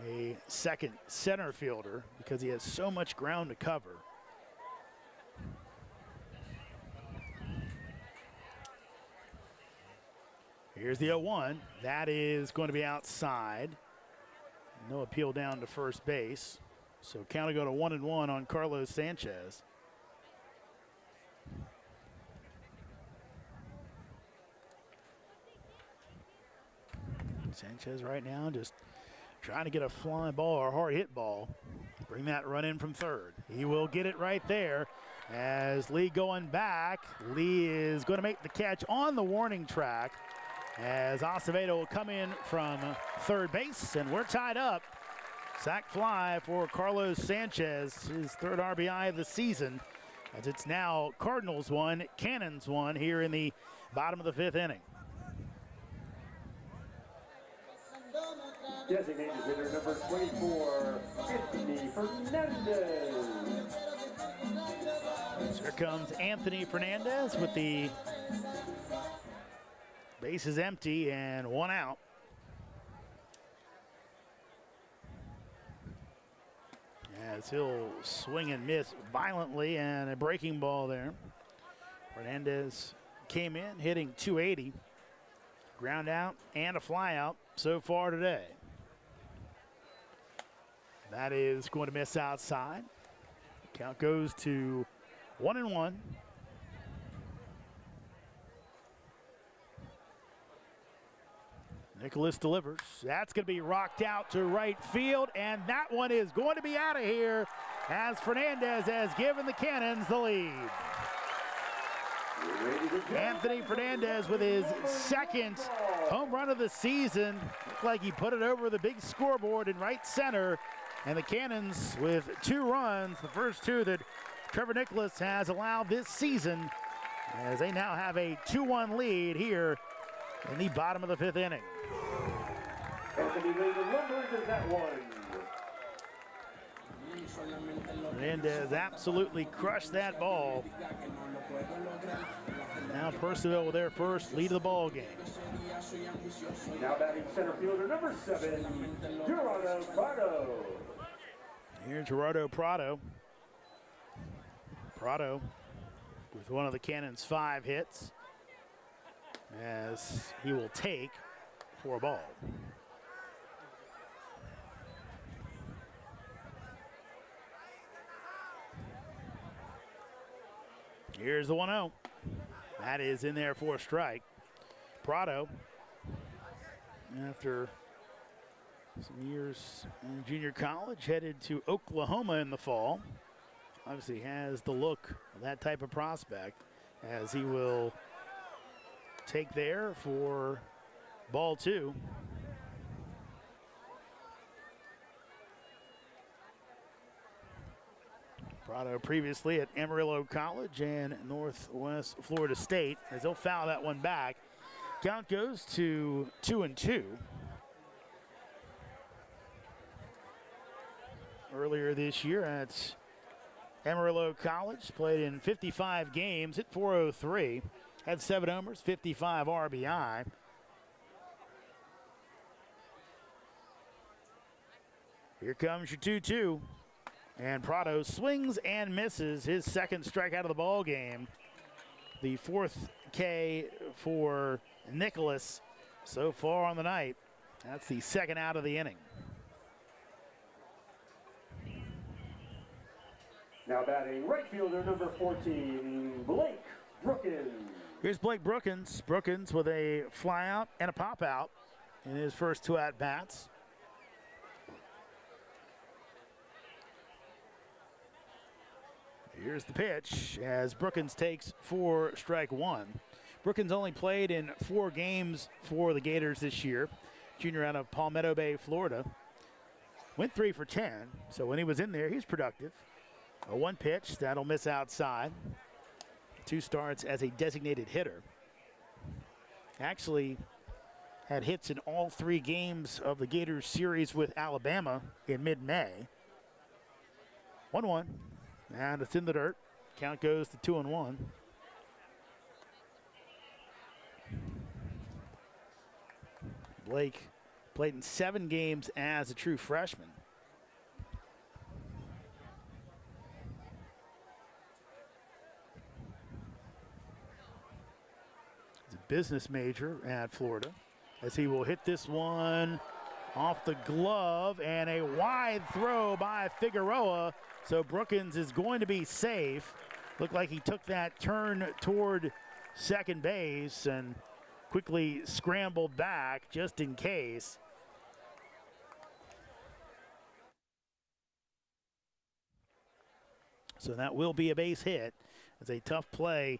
a second center fielder because he has so much ground to cover. Here's the 0-1. That is going to be outside. No appeal down to first base. So count will go to 1-1 on Carlos Sanchez. Sanchez right now just trying to get a flying ball or a hard hit ball. Bring that run in from third. He will get it right there as Lee going back. Lee is going to make the catch on the warning track as Acevedo will come in from third base, and we're tied up. Sac fly for Carlos Sanchez, his 3rd RBI of the season, as it's now Cardinals 1, Cannons 1 here in the bottom of the 5th inning. Designated hitter number 24, Anthony Fernandez. Here comes Anthony Fernandez with the bases empty and 1 out. As he'll swing and miss violently, and a breaking ball there. Fernandez came in hitting .280. Ground out and a fly out so far today. That is going to miss outside. Count goes to 1-1. Nicholas delivers. That's going to be rocked out to right field, and that one is going to be out of here as Fernandez has given the Cannons the lead. Anthony Fernandez with his 2nd home run of the season. Looked like he put it over the big scoreboard in right center. And the Cannons with 2 runs, the first 2 that Trevor Nicholas has allowed this season, as they now have a 2-1 lead here in the bottom of the 5th inning. Anthony laid the number into that one. Fernandez absolutely crushed that ball. Now Purcellville with their first lead of the ball game. Now batting center fielder number 7, Gerardo Prado. Here's Gerardo Prado. Prado with one of the Cannons' 5 hits, as he will take for a ball. Here's the 1-0. That is in there for a strike. Prado, after some years in junior college, headed to Oklahoma in the fall. Obviously has the look of that type of prospect, as he will take there for ball 2. Prado previously at Amarillo College and Northwest Florida State, as he'll foul that one back. Count goes to 2-2. Earlier this year at Amarillo College, played in 55 games, hit .403, had 7 homers, 55 RBI. Here comes your 2-2. And Prado swings and misses his second strikeout of the ball game. The 4th K for Nicholas so far on the night. That's the second out of the inning. Now batting right fielder number 14, Blake Brookins. Here's Blake Brookins. Brookins with a fly out and a pop out in his first 2 at-bats. Here's the pitch as Brookins takes 4 strike 1. Brookins only played in 4 games for the Gators this year. Junior out of Palmetto Bay, Florida. Went 3 for 10, so when he was in there, he's productive. A 1 pitch, that'll miss outside. 2 starts as a designated hitter. Actually had hits in all 3 games of the Gators series with Alabama in mid-May. 1-1, and it's in the dirt. Count goes to 2-1. Blake played in 7 games as a true freshman. Business major at Florida, as he will hit this one off the glove, and a wide throw by Figueroa. So Brookins is going to be safe. Looked like he took that turn toward second base and quickly scrambled back just in case. So that will be a base hit. It's a tough play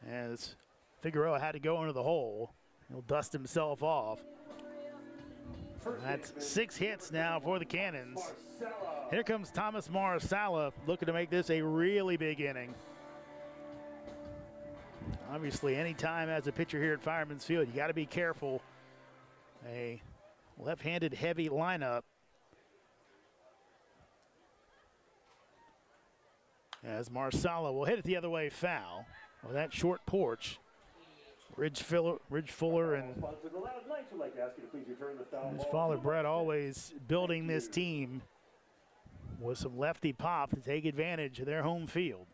as Figueroa had to go into the hole. He'll dust himself off. That's 6 hits now for the Cannons. Here comes Thomas Marsala looking to make this a really big inning. Obviously, anytime as a pitcher here at Fireman's Field, you got to be careful. A left-handed heavy lineup. As Marsala will hit it the other way foul. Well, that short porch. Ridge Fuller and his father Brett always building this team with some lefty pop to take advantage of their home field.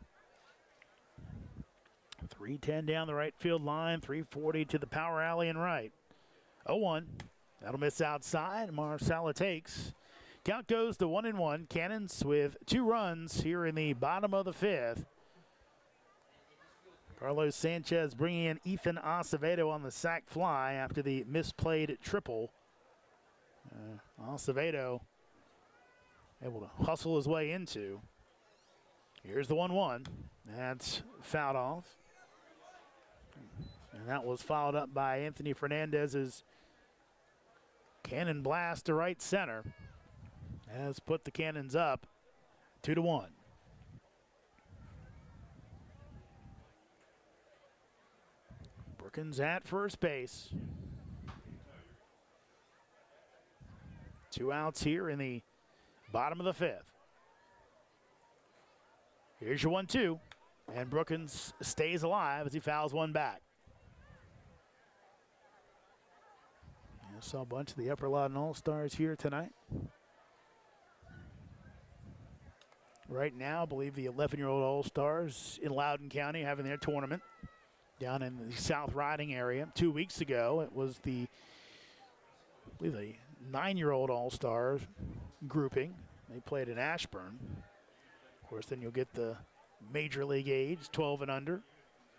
310 down the right field line, 340 to the power alley and right. 0-1. That'll miss outside. Marsala takes. Count goes to 1-1. Cannons with 2 runs here in the bottom of the 5th. Carlos Sanchez bringing in Ethan Acevedo on the sac fly after the misplayed triple. Acevedo able to hustle his way into. Here's the 1-1. That's fouled off. And that was fouled up by Anthony Fernandez's cannon blast to right center. Has put the Cannons up 2-1. Brookins at first base. 2 outs here in the bottom of the 5th. Here's your 1-2. And Brookins stays alive as he fouls one back. I saw a bunch of the Upper Loudon All-Stars here tonight. Right now, I believe the 11-year-old All-Stars in Loudoun County having their tournament down in the South Riding area. 2 weeks ago, it was the 9-year-old All-Stars grouping. They played in Ashburn. Of course, then you'll get the Major League age, 12 and under.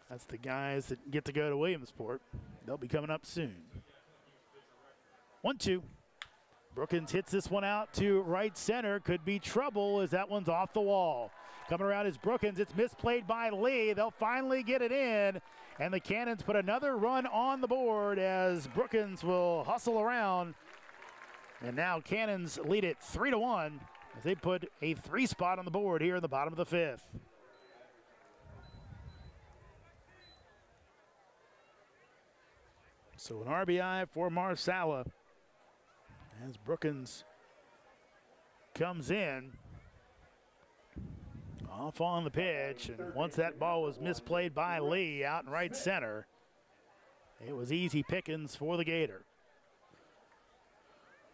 That's the guys that get to go to Williamsport. They'll be coming up soon. 1-2. Brookins hits this one out to right center. Could be trouble as that one's off the wall. Coming around is Brookins. It's misplayed by Lee. They'll finally get it in. And the Cannons put another run on the board as Brookins will hustle around. And now Cannons lead it 3-1 as they put a 3 spot on the board here in the bottom of the 5th. So an RBI for Marsala as Brookins comes in Off on the pitch, and once that ball was misplayed by Lee out in right center, it was easy pickings for the Gator.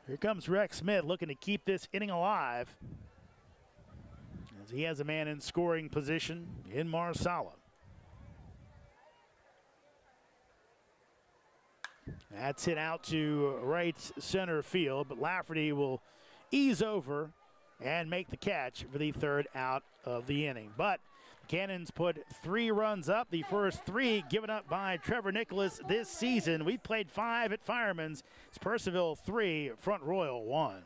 Here comes Rex Smith looking to keep this inning alive, as he has a man in scoring position in Marsala. That's hit out to right center field, but Lafferty will ease over and make the catch for the third out of the inning. But Cannons put 3 runs up, the first 3 given up by Trevor Nicholas this season. We played 5 at Fireman's. It's Purcellville 3, Front Royal 1.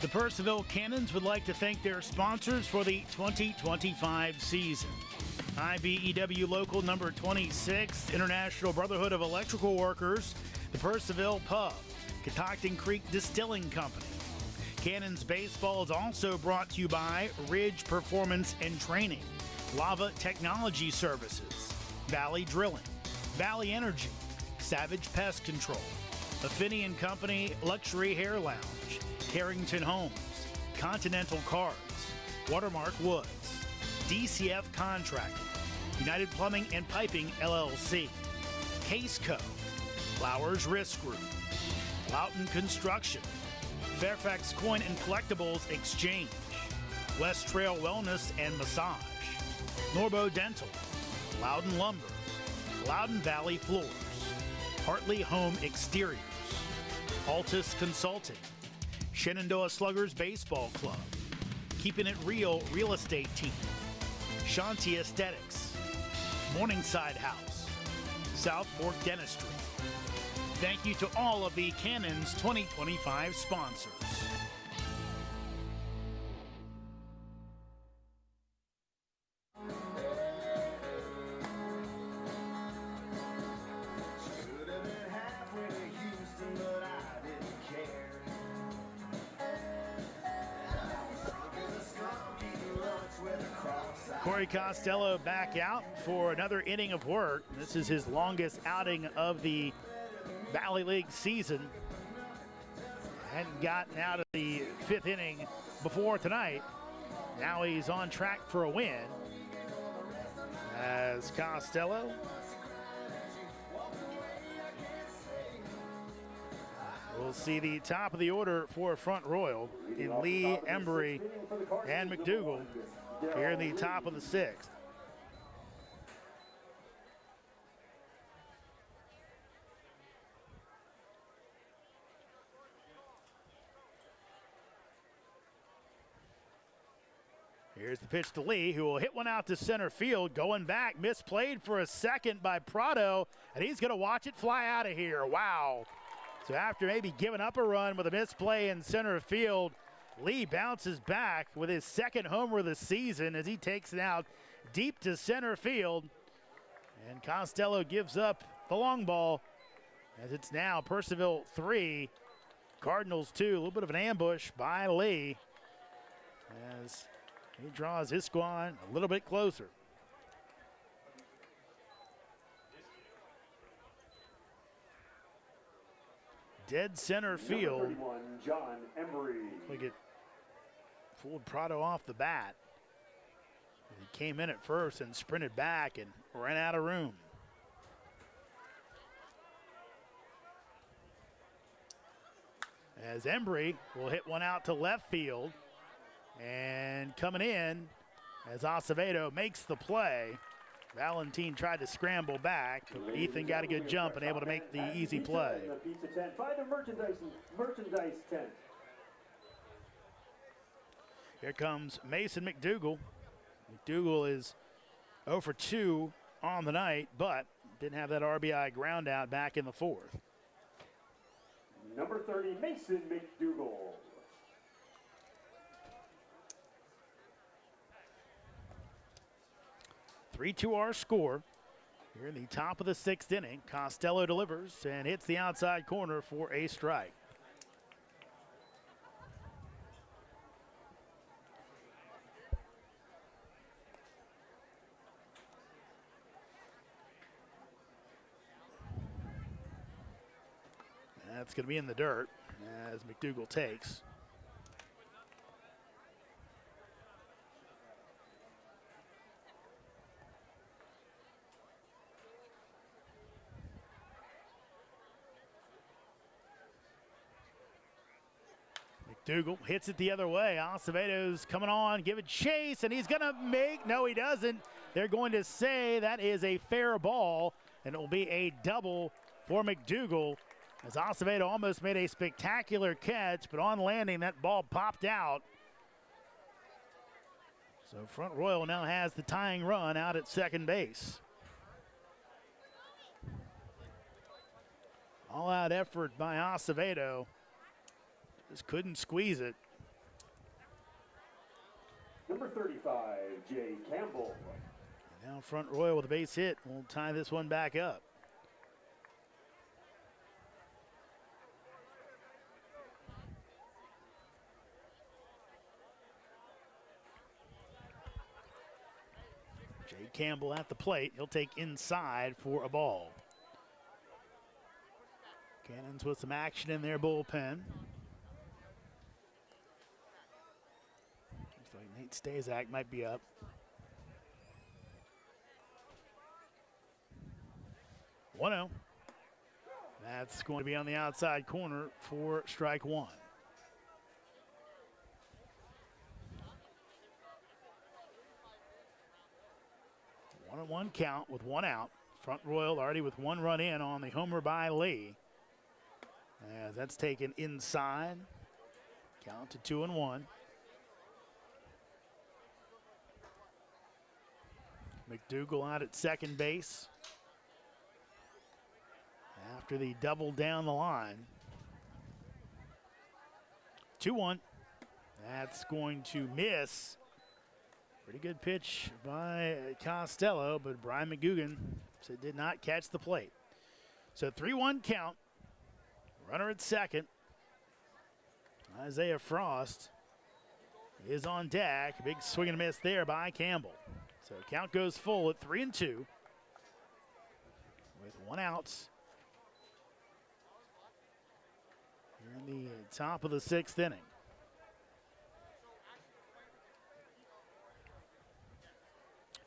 The Purcellville Cannons would like to thank their sponsors for the 2025 season. IBEW Local Number 26, International Brotherhood of Electrical Workers, the Purcellville Pub, Catoctin Creek Distilling Company. Cannons Baseball is also brought to you by Ridge Performance and Training, Lava Technology Services, Valley Drilling, Valley Energy, Savage Pest Control, Affinity & Company Luxury Hair Lounge, Carrington Homes, Continental Cars, Watermark Woods, DCF Contracting, United Plumbing and Piping LLC, Case Co, Flowers Risk Group, Loughton Construction, Fairfax Coin and Collectibles Exchange, West Trail Wellness and Massage, Norbo Dental, Loudon Lumber, Loudon Valley Floors, Hartley Home Exteriors, Altus Consulting, Shenandoah Sluggers Baseball Club, Keeping It Real Real Estate Team, Shanti Aesthetics, Morningside House, South Fork Dentistry. Thank you to all of the Cannons 2025 sponsors. Corey Costello back out for another inning of work. This is his longest outing of the Valley League season. Hadn't gotten out of the 5th inning before tonight. Now he's on track for a win as Costello will see the top of the order for Front Royal in Lee, Embry, and McDougal here in the top of the 6th. Here's the pitch to Lee, who will hit one out to center field. Going back, misplayed for a second by Prado, and he's going to watch it fly out of here. Wow. So after maybe giving up a run with a misplay in center field, Lee bounces back with his 2nd homer of the season as he takes it out deep to center field. And Costello gives up the long ball as it's now Purcellville 3, Cardinals 2. A little bit of an ambush by Lee as he draws his squad a little bit closer. Dead center field. 31, John Embry. Look at fooled Prado off the bat. He came in at first and sprinted back and ran out of room. As Embry will hit one out to left field. And coming in as Acevedo makes the play. Valentin tried to scramble back, but Ethan got a good jump and able to make the easy play. Pizza tent by the merchandise tent. Here comes Mason McDougal. McDougal is 0 for 2 on the night, but didn't have that RBI ground out back in the 4th. Number 30, Mason McDougal. 3-2 our score. Here in the top of the 6th inning, Costello delivers and hits the outside corner for a strike. That's going to be in the dirt as McDougal takes. McDougal hits it the other way. Acevedo's coming on, give it chase, and he's going to make, no, he doesn't. They're going to say that is a fair ball, and it will be a double for McDougal, as Acevedo almost made a spectacular catch, but on landing, that ball popped out. So Front Royal now has the tying run out at second base. All-out effort by Acevedo. Just couldn't squeeze it. Number 35, Jay Campbell. And now Front Royal with a base hit will tie this one back up. Jay Campbell at the plate. He'll take inside for a ball. Cannons with some action in their bullpen. Looks like Nate Stazak might be up. 1-0. That's going to be on the outside corner for strike one. 1-1 count with one out. Front Royal already with one run in on the homer by Lee. As that's taken inside. Count to 2-1. McDougal out at second base. After the double down the line. 2-1. That's going to miss. Pretty good pitch by Costello, but Brian McGugan did not catch the plate. So 3-1 count. Runner at second. Isaiah Frost is on deck. Big swing and a miss there by Campbell. So count goes full at 3-2 with one out. Here in the top of the sixth inning.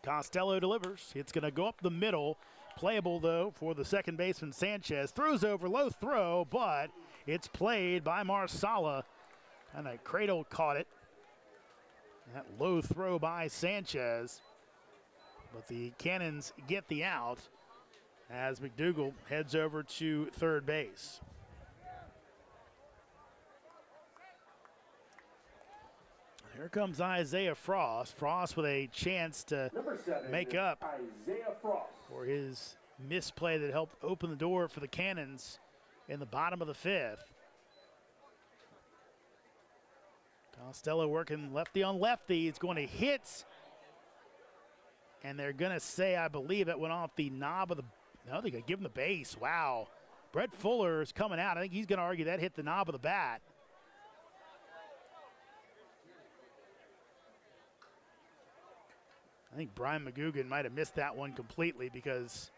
Costello delivers. It's going to go up the middle. Playable, though, for the second baseman Sanchez. Throws over, low throw, but it's played by Marsala. And a cradle caught it. That low throw by Sanchez. But the Cannons get the out as McDougal heads over to third base. Here comes Isaiah Frost. Frost with a chance to make up for his misplay that helped open the door for the Cannons in the bottom of the fifth. Costello working lefty on lefty. It's going to hit. And they're going to say, I believe it went off the knob of the, no, they're going to give him the base. Wow. Brett Fuller is coming out. I think he's going to argue that hit the knob of the bat. I think Brian McGugan might have missed that one completely because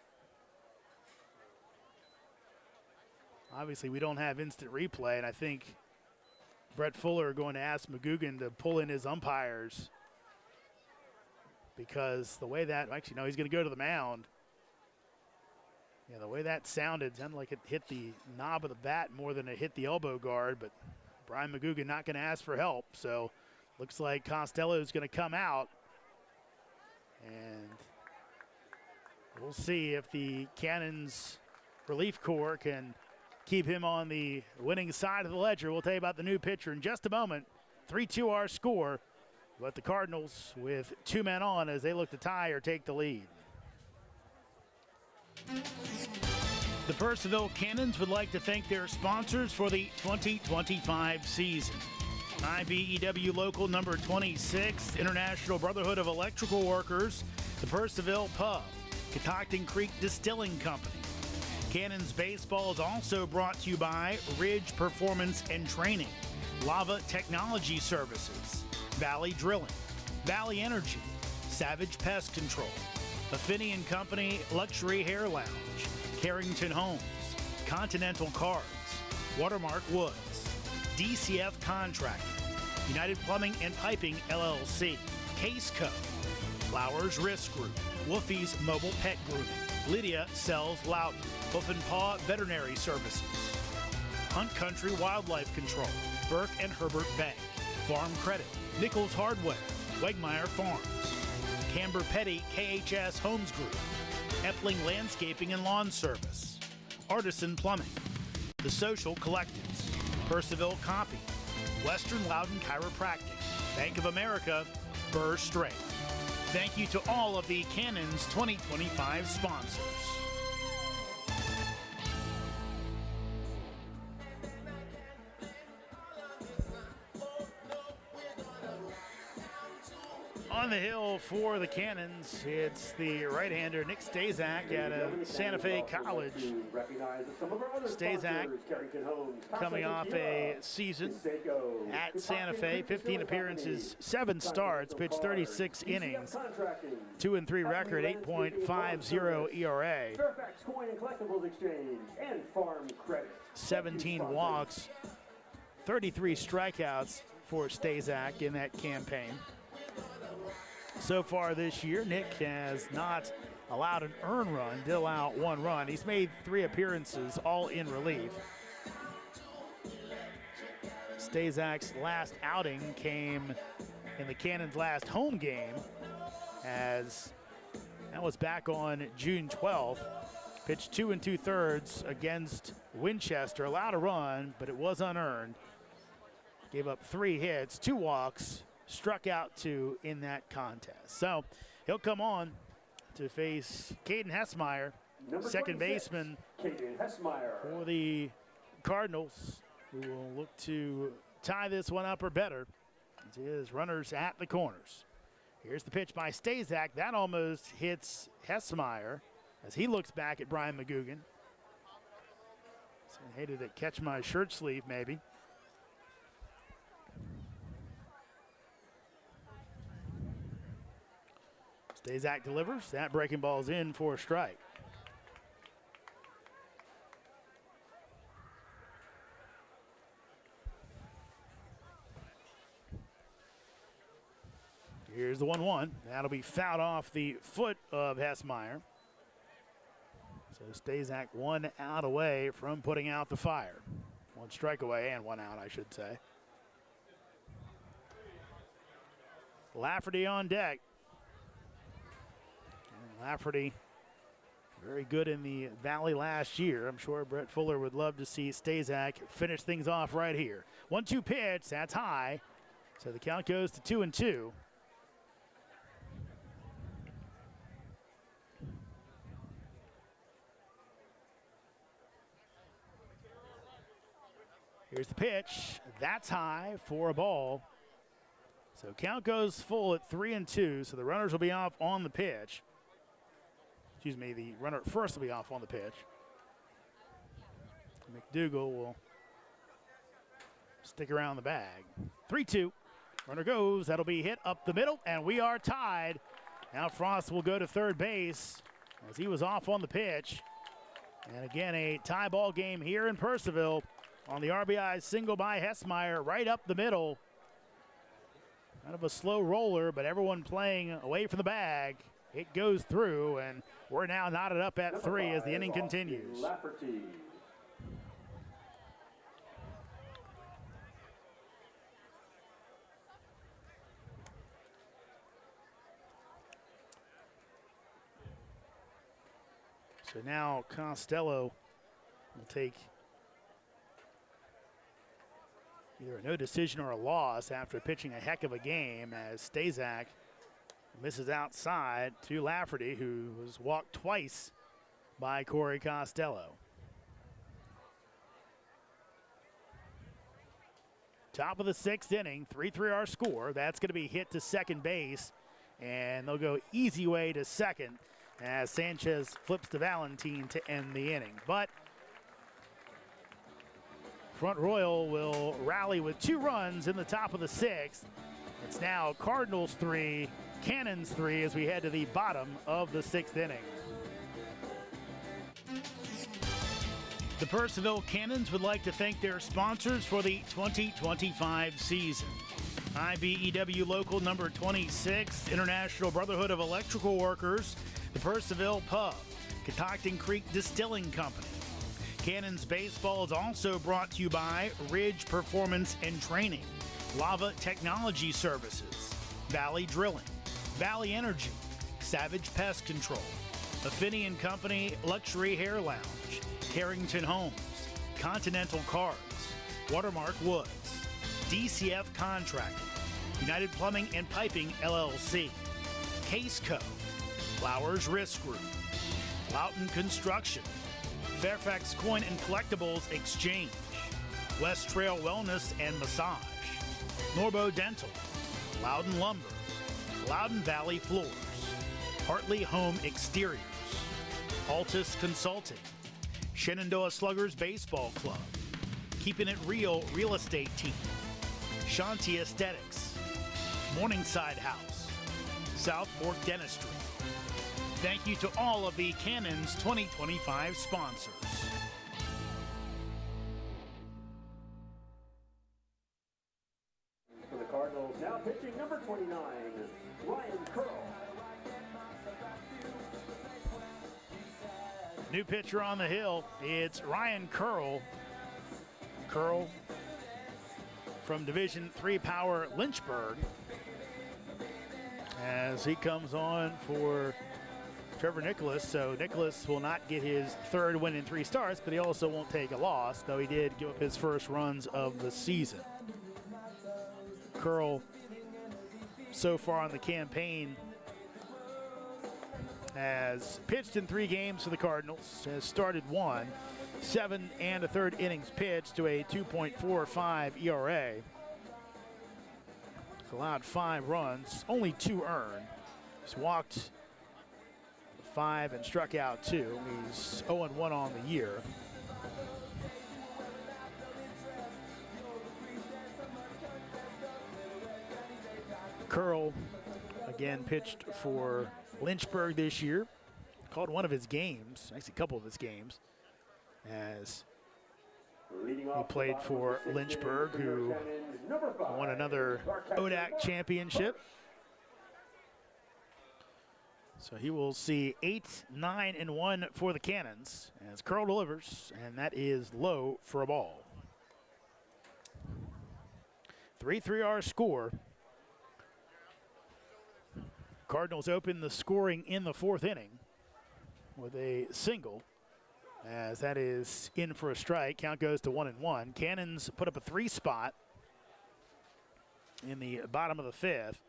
obviously we don't have instant replay, and I think Brett Fuller are going to ask McGugan to pull in his umpires because the way that, actually no, he's going to go to the mound. Yeah, the way that sounded like it hit the knob of the bat more than it hit the elbow guard, but Brian McGugan not going to ask for help, so looks like Costello is going to come out. And we'll see if the Cannons relief corps can keep him on the winning side of the ledger. We'll tell you about the new pitcher in just a moment. 3-2 our score, but the Cardinals with two men on as they look to tie or take the lead. The Purcellville Cannons would like to thank their sponsors for the 2025 season. IBEW Local number 26, International Brotherhood of Electrical Workers, the Purcellville Pub, Catoctin Creek Distilling Company. Cannons Baseball is also brought to you by Ridge Performance and Training, Lava Technology Services, Valley Drilling, Valley Energy, Savage Pest Control, Affinity & Company Luxury Hair Lounge, Carrington Homes, Continental Cards, Watermark Woods, DCF Contracting, United Plumbing and Piping LLC, Case Co, Flowers Risk Group, Wolfie's Mobile Pet Grooming, Lydia Sells Loudon, Hoof and Paw Veterinary Services, Hunt Country Wildlife Control, Burke and Herbert Bank, Farm Credit, Nichols Hardware, Wegmeyer Farms, Camber Petty KHS Homes Group, Epling Landscaping and Lawn Service, Artisan Plumbing, The Social Collectives, Purcellville Copy, Western Loudon Chiropractic, Bank of America, Burr Straight. Thank you to all of the Cannons 2025 sponsors. On the hill for the Cannons, it's the right-hander Nick Stazak out of Santa Fe College. Stazak coming off a season at Santa Fe, 15 appearances, 7 starts, pitched 36 innings, 2-3 record, 8.50 ERA, 17 walks, 33 strikeouts for Stazak in that campaign. So far this year, Nick has not allowed an earned run, did allow 1 run. He's made 3 appearances, all in relief. Stazak's last outing came in the Cannons' last home game, as that was back on June 12th. Pitched 2 2/3 against Winchester, allowed a run, but it was unearned. Gave up 3 hits, 2 walks, struck out 2 in that contest. So he'll come on to face Caden Hessmeyer, second baseman for the Cardinals, who will look to tie this one up or better. As his runners at the corners. Here's the pitch by Stazak. That almost hits Hessmeyer as he looks back at Brian McGugan. Saying, hey, did it catch my shirt sleeve maybe? Stazak delivers. That breaking ball's in for a strike. Here's the 1-1. That'll be fouled off the foot of Hessmeyer. So Stazak 1 out away from putting out the fire. 1 strike away and 1 out, I should say. Lafferty on deck. Lafferty, very good in the Valley last year. I'm sure Brett Fuller would love to see Stazak finish things off right here. 1-2 pitch, that's high. So the count goes to 2-2. Here's the pitch, that's high for a ball. So count goes full at 3-2, so the runners will be off on the pitch. Excuse me, the runner at first will be off on the pitch. McDougal will stick around the bag. 3-2. Runner goes. That'll be hit up the middle, and we are tied. Now Frost will go to third base as he was off on the pitch. And again, a tie ball game here in Purcellville on the RBI single by Hessmeyer right up the middle. Kind of a slow roller, but everyone playing away from the bag. It goes through, and we're now knotted up at 3 as the inning continues. So now Costello will take either a no decision or a loss after pitching a heck of a game, as Stazak misses outside to Lafferty, who was walked twice by Corey Costello. Top of the 6th inning, 3-3 our score. That's going to be hit to second base, and they'll go easy way to second as Sanchez flips to Valentine to end the inning. But Front Royal will rally with 2 runs in the top of the 6th. It's now Cardinals 3, Cannons 3 as we head to the bottom of the 6th inning. The Purcellville Cannons would like to thank their sponsors for the 2025 season. IBEW Local Number 26, International Brotherhood of Electrical Workers, the Purcellville Pub, Catoctin Creek Distilling Company, Cannons Baseball is also brought to you by Ridge Performance and Training, Lava Technology Services, Valley Drilling, Valley Energy, Savage Pest Control, Affinity & Company Luxury Hair Lounge, Carrington Homes, Continental Cars, Watermark Woods, DCF Contracting, United Plumbing and Piping LLC, Case Co, Flowers Risk Group, Loughton Construction, Fairfax Coin and Collectibles Exchange, West Trail Wellness and Massage, Norbo Dental, Loudon Lumber, Loudon Valley Floors, Hartley Home Exteriors, Altus Consulting, Shenandoah Sluggers Baseball Club, Keeping It Real Real Estate Team, Shanti Aesthetics, Morningside House, South Fork Dentistry. Thank you to all of the Cannons 2025 sponsors. For the Cardinals, now pitching number 29, Ryan Curl. New pitcher on the hill, it's Ryan Curl. Curl from Division III Power Lynchburg, as he comes on for Trevor Nicholas. So Nicholas will not get his third win in 3 starts, but he also won't take a loss, though he did give up his first runs of the season. Curl, so far on the campaign, has pitched in 3 games for the Cardinals, has started 1, 7 1/3 innings pitched to a 2.45 ERA. He's allowed 5 runs, only 2 earned. He's walked 5 and struck out 2. He's 0-1 on the year. Curl again pitched for Lynchburg this year. Called one of his games, actually a couple of his games, as he played for Lynchburg, who won another ODAC championship. So he will see 8-9-1 for the Cannons as Curl delivers, and that is low for a ball. 3-3 our score. Cardinals open the scoring in the 4th inning with a single, as that is in for a strike. Count goes to 1-1. Cannons put up a 3 spot in the bottom of the 5th.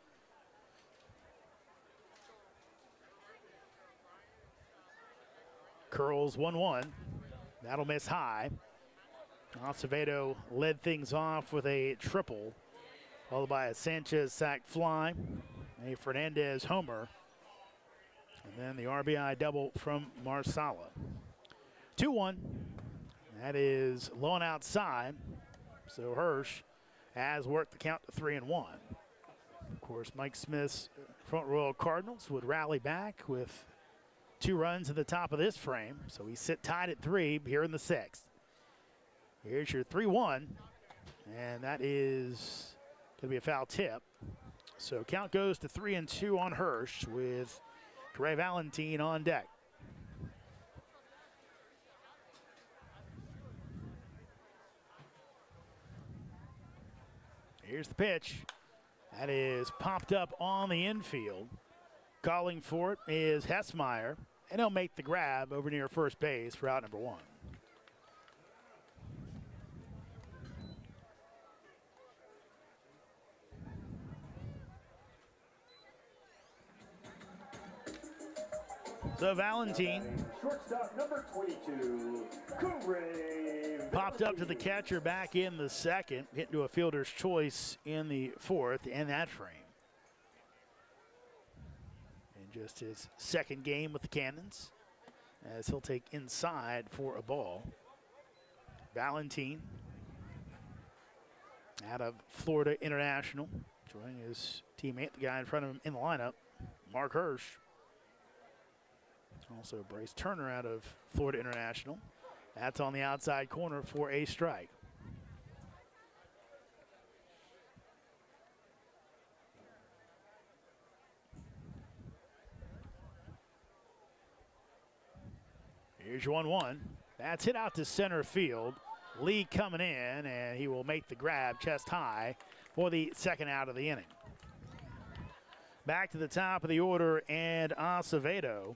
Curls 1-1. That'll miss high. Acevedo led things off with a triple, followed by a Sanchez sac fly, a Fernandez homer, and then the RBI double from Marsala. 2-1. That is low and outside. So Hirsch has worked the count to 3-1. Of course, Mike Smith's Front Royal Cardinals would rally back with 2 runs in the top of this frame. So we sit tied at 3 here in the 6th. Here's your 3-1, and that is going to be a foul tip. So count goes to 3-2 on Hirsch with Trey Valentine on deck. Here's the pitch. That is popped up on the infield. Calling for it is Hessmeyer, and he'll make the grab over near first base for out number 1. So Valentine Shortstop number 22, Kuray. popped up to the catcher back in the 2nd, hit into a fielder's choice in the 4th in that frame. And just his 2nd game with the Cannons, as he'll take inside for a ball. Valentine out of Florida International, joining his teammate, the guy in front of him in the lineup, Mark Hirsch. Also Bryce Turner out of Florida International. That's on the outside corner for a strike. Here's your 1-1. That's hit out to center field. Lee coming in, and he will make the grab chest high for the second out of the inning. Back to the top of the order, and Acevedo.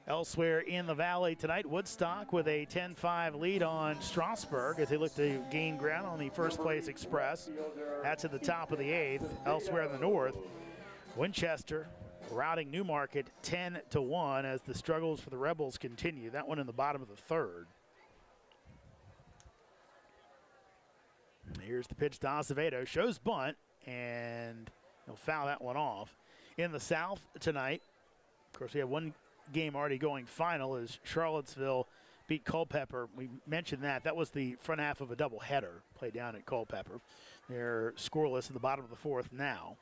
Elsewhere in the Valley tonight, Woodstock with a 10-5 lead on Strasburg as they look to gain ground on the first place Express. That's at the top of the 8th. Elsewhere in the north, Winchester routing Newmarket 10-1 as the struggles for the Rebels continue. That one in the bottom of the 3rd. Here's the pitch to Acevedo. Shows bunt, and he'll foul that one off. In the South tonight, of course, we have one game already going final as Charlottesville beat Culpeper. We mentioned that. That was the front half of a doubleheader played down at Culpeper. They're scoreless in the bottom of the 4th now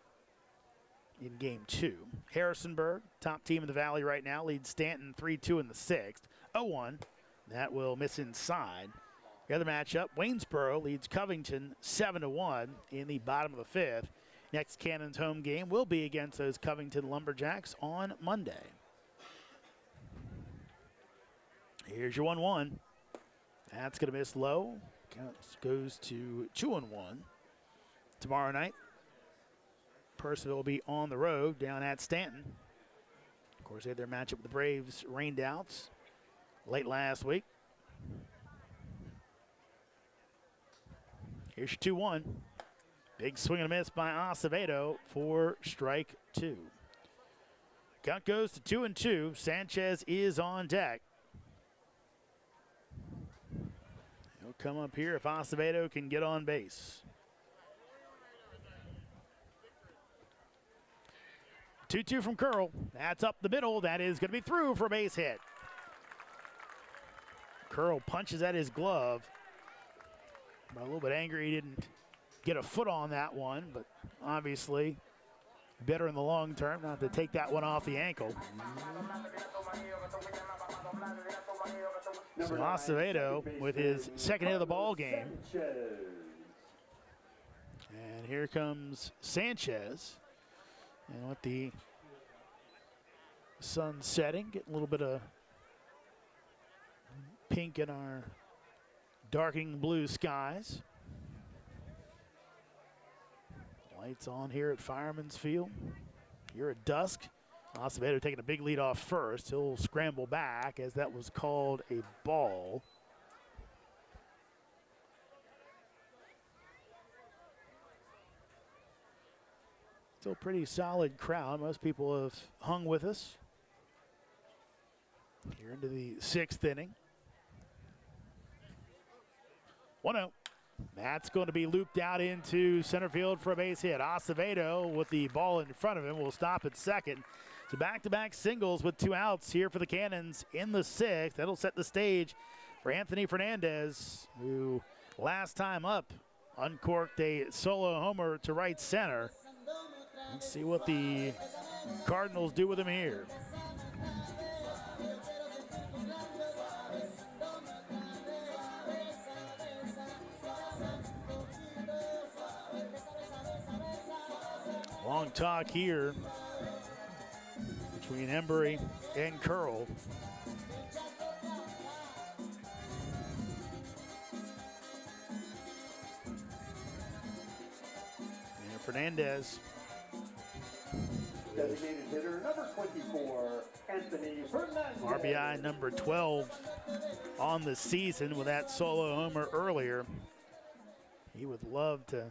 in game 2. Harrisonburg, top team in the Valley right now, leads Stanton 3-2 in the 6th. 0-1. That will miss inside. The other matchup, Waynesboro leads Covington 7-1 in the bottom of the 5th. Next Cannon's home game will be against those Covington Lumberjacks on Monday. Here's your 1-1. That's going to miss low. Goes to 2-1. Tomorrow night, Purcellville will be on the road down at Stanton. Of course, they had their matchup with the Braves rained out late last week. Here's your 2-1. Big swing and a miss by Acevedo for strike 2. Count goes to 2-2. Sanchez is on deck. He'll come up here if Acevedo can get on base. 2-2 from Curl. That's up the middle. That is going to be through for a base hit. Curl punches at his glove. I'm a little bit angry he didn't get a foot on that one, but obviously better in the long term not to take that one off the ankle. So Acevedo with his second hit of the ball game. And here comes Sanchez. And with the sun setting, getting a little bit of pink in our darkening blue skies. Lights on here at Fireman's Field. Here at dusk. Acevedo taking a big lead off first. He'll scramble back as that was called a ball. Still pretty solid crowd. Most people have hung with us. Here into the 6th inning. 1-0. That's going to be looped out into center field for a base hit. Acevedo with the ball in front of him will stop at second. So back-to-back singles with 2 outs here for the Cannons in the 6th. That'll set the stage for Anthony Fernandez, who last time up uncorked a solo homer to right center. Let's see what the Cardinals do with him here. Long talk here between Embry and Curl. And Fernandez. Designated hitter number 24, Anthony Fernandez. RBI number 12 on the season with that solo homer earlier. He would love to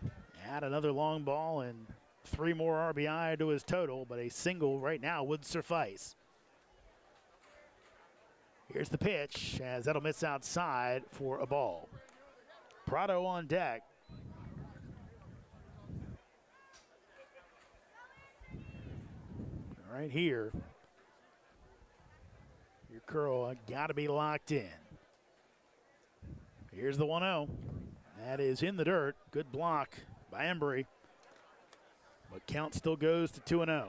add another long ball and 3 more RBI to his total, but a single right now would suffice. Here's the pitch as that'll miss outside for a ball. Prado on deck. Right here. Your Curl got to be locked in. Here's the 1-0. That is in the dirt. Good block by Embry. But count still goes to 2-0.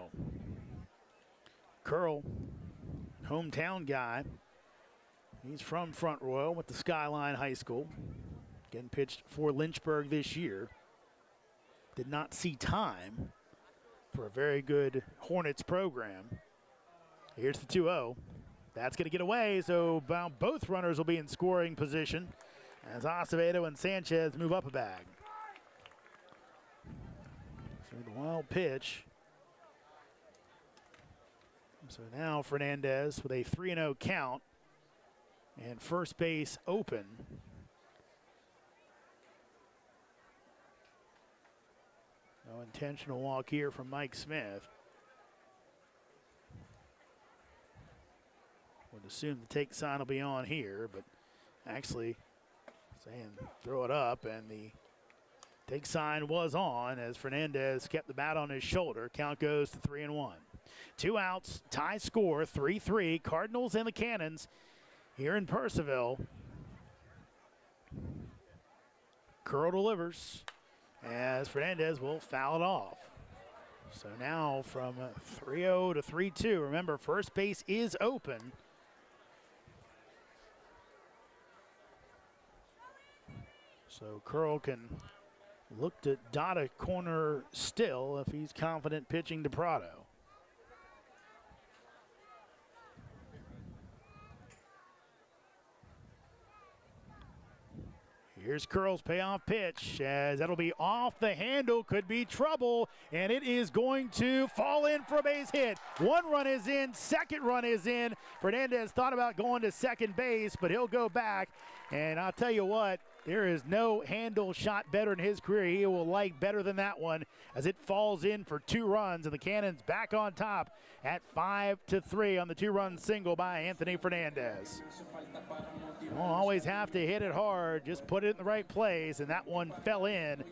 Curl, hometown guy. He's from Front Royal, went to Skyline High School. Getting pitched for Lynchburg this year. Did not see time for a very good Hornets program. Here's the 2-0. That's going to get away, so both runners will be in scoring position as Acevedo and Sanchez move up a bag. So the wild pitch. So now Fernandez with a 3-0 count and first base open. No intentional walk here from Mike Smith. Would assume the take sign will be on here, but actually saying throw it up, and the take sign was on as Fernandez kept the bat on his shoulder. Count goes to 3-1. 2 outs, tie score, 3-3. Cardinals and the Cannons here in Purcellville. Curl delivers as Fernandez will foul it off. So now from 3-0 to 3-2. Remember, first base is open. So Curl can look to dot a corner still if he's confident pitching to Prado. Here's Curl's payoff pitch as that'll be off the handle, could be trouble, and it is going to fall in for a base hit. 1 run is in, 2nd run is in. Fernandez thought about going to second base, but he'll go back, and I'll tell you what, there is no handle shot better in his career. He will like better than that one as it falls in for 2 runs, and the Cannons back on top at 5-3 on the 2-run single by Anthony Fernandez. You don't always have to hit it hard, just put it in the right place, and that one fell in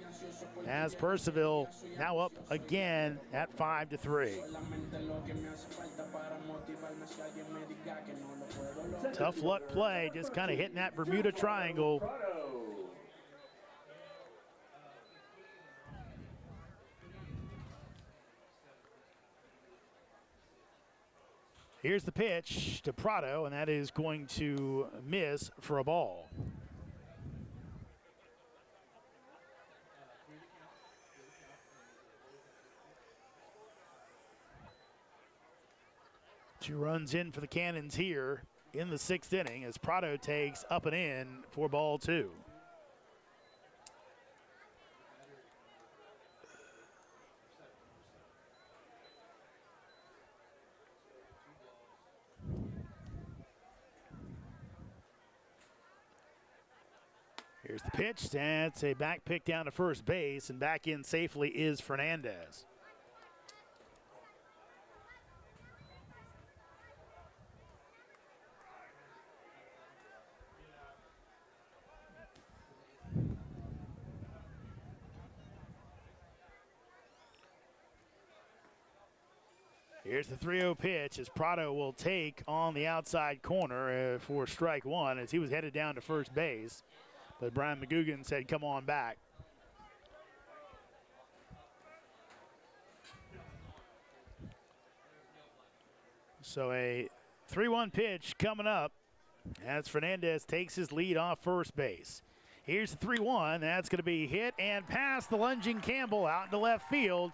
as Purcellville now up again at 5-3. Tough luck play, just kind of hitting that Bermuda Triangle. Here's the pitch to Prado, and that is going to miss for a ball. Two runs in for the Cannons here in the 6th inning as Prado takes up and in for ball 2. Here's the pitch. That's a back pick down to first base, and back in safely is Fernandez. Here's the 3-0 pitch as Prado will take on the outside corner for strike 1 as he was headed down to first base. But Brian McGugan said, come on back. So a 3-1 pitch coming up as Fernandez takes his lead off first base. Here's the 3-1. That's going to be hit and past the lunging Campbell out into left field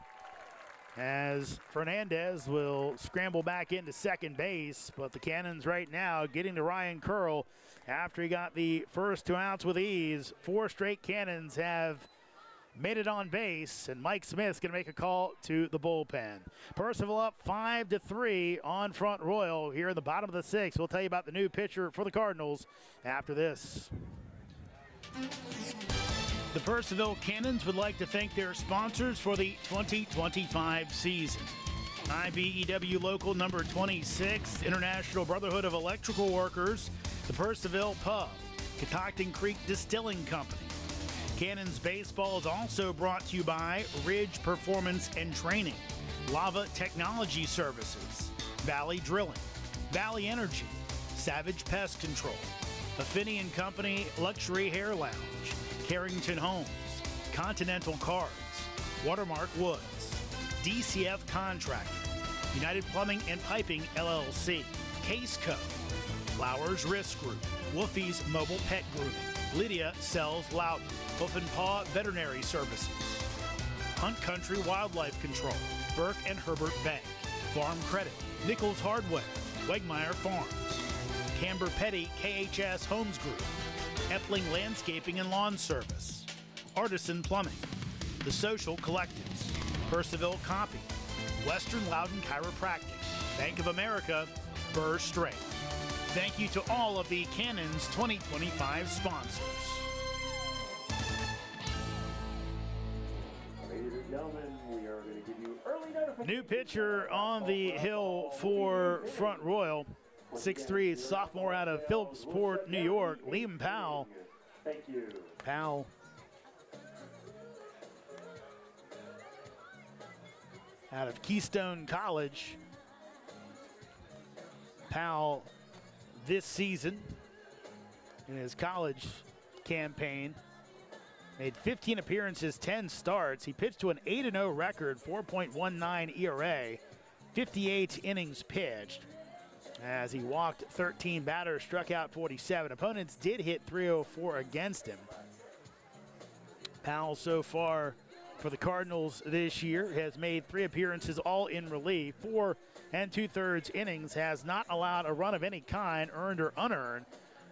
as Fernandez will scramble back into second base. But the Cannons right now getting to Ryan Curl after he got the first 2 outs with ease. 4 straight Cannons have made it on base, and Mike Smith's going to make a call to the bullpen. Purcellville up 5-3 on Front Royal here in the bottom of the 6th. We'll tell you about the new pitcher for the Cardinals after this. The Purcellville Cannons would like to thank their sponsors for the 2025 season. IBEW Local Number 26, International Brotherhood of Electrical Workers, the Purcellville Pub, Catoctin Creek Distilling Company. Cannons Baseball is also brought to you by Ridge Performance and Training, Lava Technology Services, Valley Drilling, Valley Energy, Savage Pest Control, Affini & Company Luxury Hair Lounge, Carrington Homes, Continental Cards, Watermark Woods, DCF Contracting, United Plumbing and Piping LLC, Case Co, Flowers Risk Group, Wolfie's Mobile Pet Grooming, Lydia Sells Loudon, Hoof and Paw Veterinary Services, Hunt Country Wildlife Control, Burke and Herbert Bank, Farm Credit, Nichols Hardware, Wegmeyer Farms, Camber Petty KHS Homes Group, Epling Landscaping and Lawn Service, Artisan Plumbing, The Social Collectives, Purcellville Copy, Western Loudon Chiropractic, Bank of America, Burr Strength. Thank you to all of the Cannons 2025 sponsors. Ladies and gentlemen, we are going to give you early notification. New pitcher on the hill for Front Royal. 6'3", sophomore out of Phillipsport, New York, Liam Powell. Thank you. Powell out of Keystone College. Powell this season in his college campaign made 15 appearances, 10 starts. He pitched to an 8-0 record, 4.19 ERA, 58 innings pitched. As he walked 13 batters, struck out 47. Opponents did hit 304 against him. Powell so far for the Cardinals this year has made 3 appearances, all in relief. 4 2/3 innings, has not allowed a run of any kind, earned or unearned.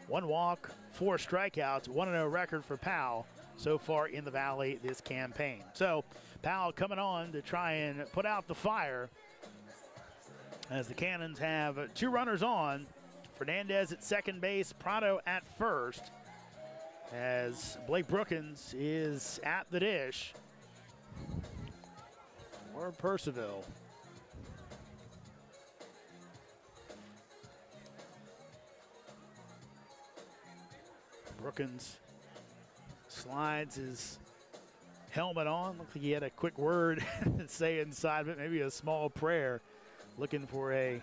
1 walk, 4 strikeouts, 1-0 record for Powell so far in the Valley this campaign. So Powell coming on to try and put out the fire, as the Cannons have 2 runners on. Fernandez at second base, Prado at first, as Blake Brookins is at the dish. Or Purcellville. Brookins slides his helmet on. Looks like he had a quick word to say inside of it, maybe a small prayer. Looking for a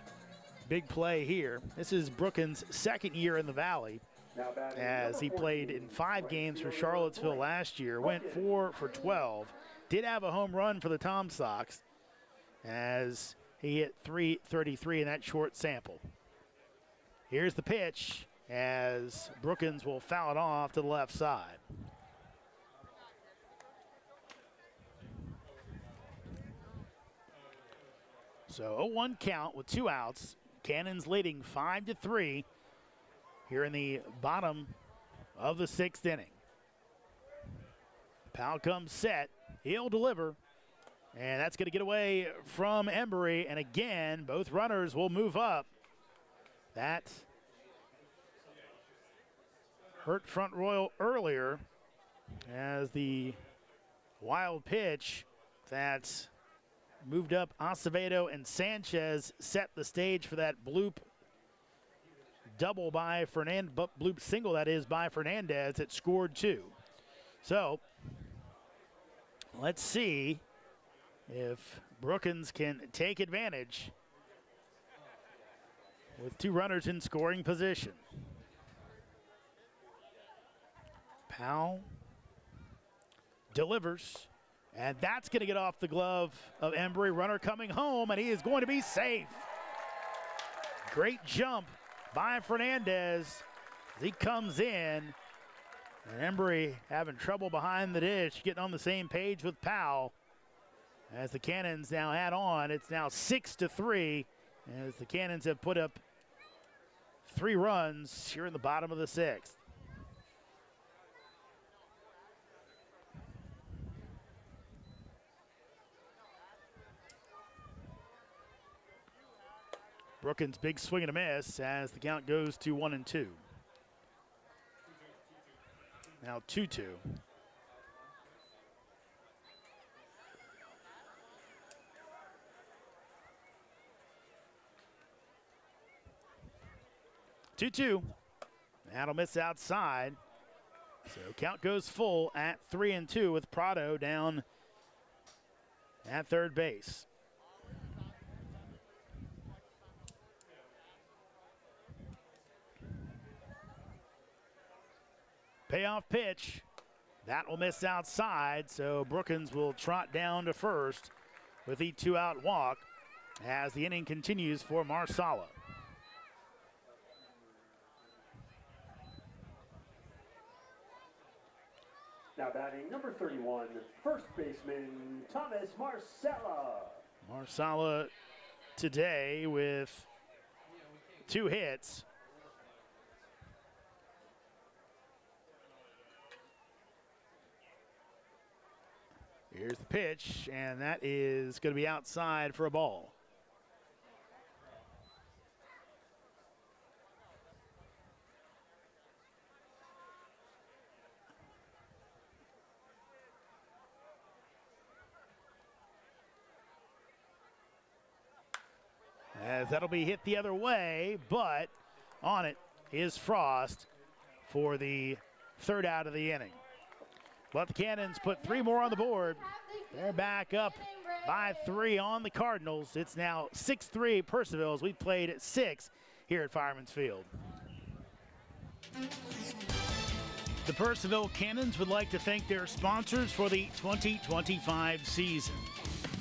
big play here. This is Brookins' second year in the Valley, as he played in 5 games for Charlottesville last year. Went 4 for 12. Did have a home run for the Tom Sox, as he hit .333 in that short sample. Here's the pitch, as Brookins will foul it off to the left side. So 0-1 count with 2 outs. Cannons leading 5-3 here in the bottom of the 6th inning. Powell comes set. He'll deliver. And that's going to get away from Embry. And again, both runners will move up. That hurt Front Royal earlier, as the wild pitch that moved up Acevedo and Sanchez set the stage for that bloop double by Fernandez, bloop single that is by Fernandez that scored 2. So let's see if Brookins can take advantage with 2 runners in scoring position. Powell delivers. And that's going to get off the glove of Embry. Runner coming home, and he is going to be safe. Great jump by Fernandez as he comes in. And Embry having trouble behind the dish, getting on the same page with Powell. As the Cannons now add on, it's now 6-3, as the Cannons have put up 3 runs here in the bottom of the 6th. Brookins' big swing and a miss, as the count goes to 1-2. Now 2-2. That'll miss outside. So count goes full at 3-2 with Prado down at third base. Payoff pitch. That will miss outside, so Brookins will trot down to first with the 2-out walk as the inning continues for Marsala. Now batting number 31, first baseman Thomas Marsala. Marsala today with 2 hits. Here's the pitch, and that is going to be outside for a ball. As that'll be hit the other way, but on it is Frost for the 3rd out of the inning. But the Cannons put 3 more on the board. They're back up by 3 on the Cardinals. It's now 6-3 Purcellville as we played at 6 here at Fireman's Field. The Purcellville Cannons would like to thank their sponsors for the 2025 season.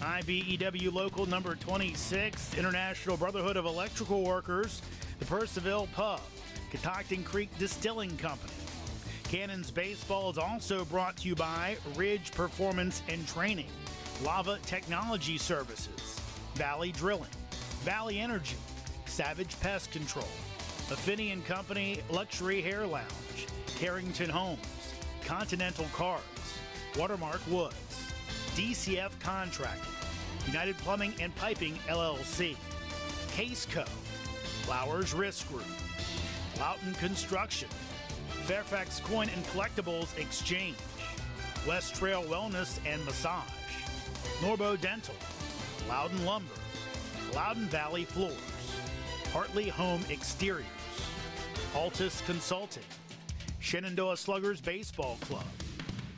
IBEW Local Number 26, International Brotherhood of Electrical Workers, the Purcellville Pub, Catoctin Creek Distilling Company. Cannons Baseball is also brought to you by Ridge Performance and Training, Lava Technology Services, Valley Drilling, Valley Energy, Savage Pest Control, Affinity & Company Luxury Hair Lounge, Carrington Homes, Continental Cars, Watermark Woods, DCF Contracting, United Plumbing and Piping LLC, Case Co, Flowers Risk Group, Loughton Construction, Fairfax Coin and Collectibles Exchange, West Trail Wellness and Massage, Norbo Dental, Loudon Lumber, Loudon Valley Floors, Hartley Home Exteriors, Altus Consulting, Shenandoah Sluggers Baseball Club,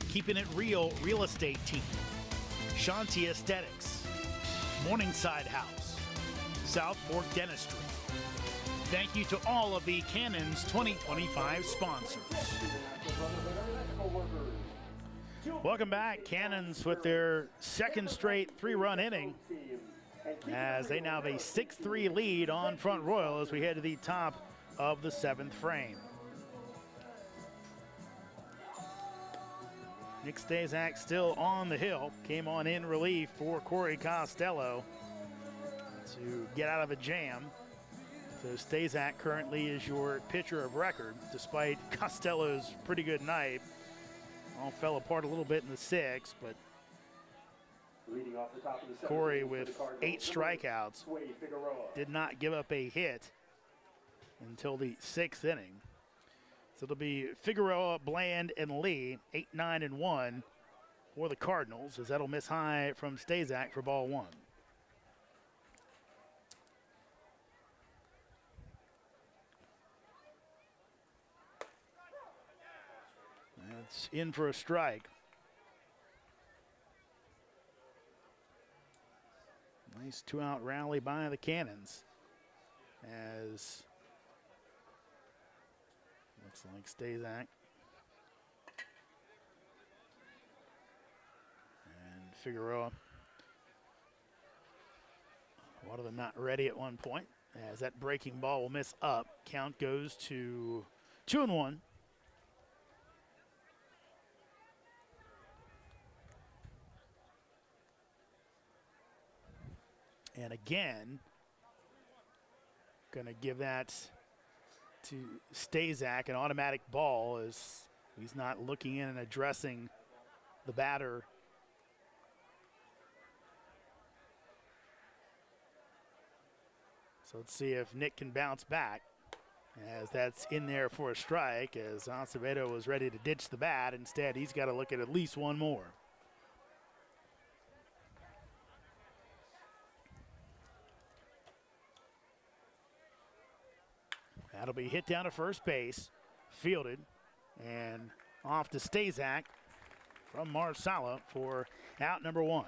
Keeping It Real Real Estate Team, Shanti Aesthetics, Morningside House, South Fork Dentistry. Thank you to all of the Cannons 2025 sponsors. Welcome back. Cannons with their 2nd straight 3-run inning as they now have a 6-3 lead on Front Royal as we head to the top of the 7th frame. Nick Stazak still on the hill. Came on in relief for Corey Costello to get out of a jam. So Stazak currently is your pitcher of record, despite Costello's pretty good night. All fell apart a little bit in the 6th, but Leading off the top of the Corey with 8 strikeouts did not give up a hit until the 6th inning. So it'll be Figueroa, Bland, and Lee, 8, 9, and 1 for the Cardinals, as that'll miss high from Stazak for ball 1. That's in for a strike. Nice 2-out rally by the Cannons as looks like Stazak and Figueroa. One of them not ready at one point as that breaking ball will miss up. Count goes to 2-1. And again, going to give that to Stazak, an automatic ball, as he's not looking in and addressing the batter. So let's see if Nick can bounce back, as that's in there for a strike, as Acevedo was ready to ditch the bat. Instead, he's got to look at least one more. That'll be hit down to first base, fielded, and off to Stazak from Marsala for out number 1.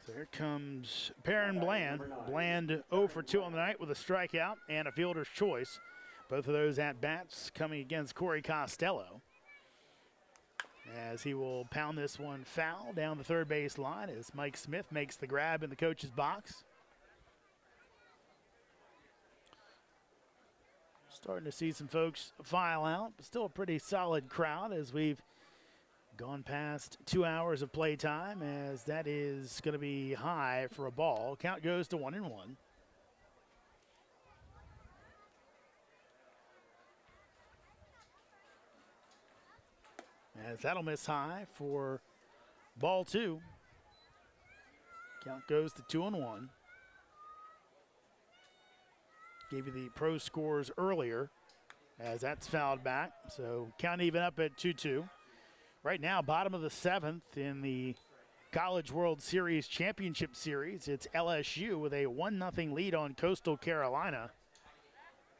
So here comes Perrin Bland. Bland 0 for 2 on the night with a strikeout and a fielder's choice. Both of those at-bats coming against Corey Costello, as he will pound this one foul down the third base line as Mike Smith makes the grab in the coach's box. Starting to see some folks file out, but still a pretty solid crowd as we've gone past 2 hours of play time, as that is going to be high for a ball. Count goes to 1-1. As that'll miss high for ball 2. Count goes to 2-1. Gave you the pro scores earlier as that's fouled back. So count even up at 2-2. Right now, bottom of the 7th in the College World Series Championship Series. It's LSU with a 1-0 lead on Coastal Carolina.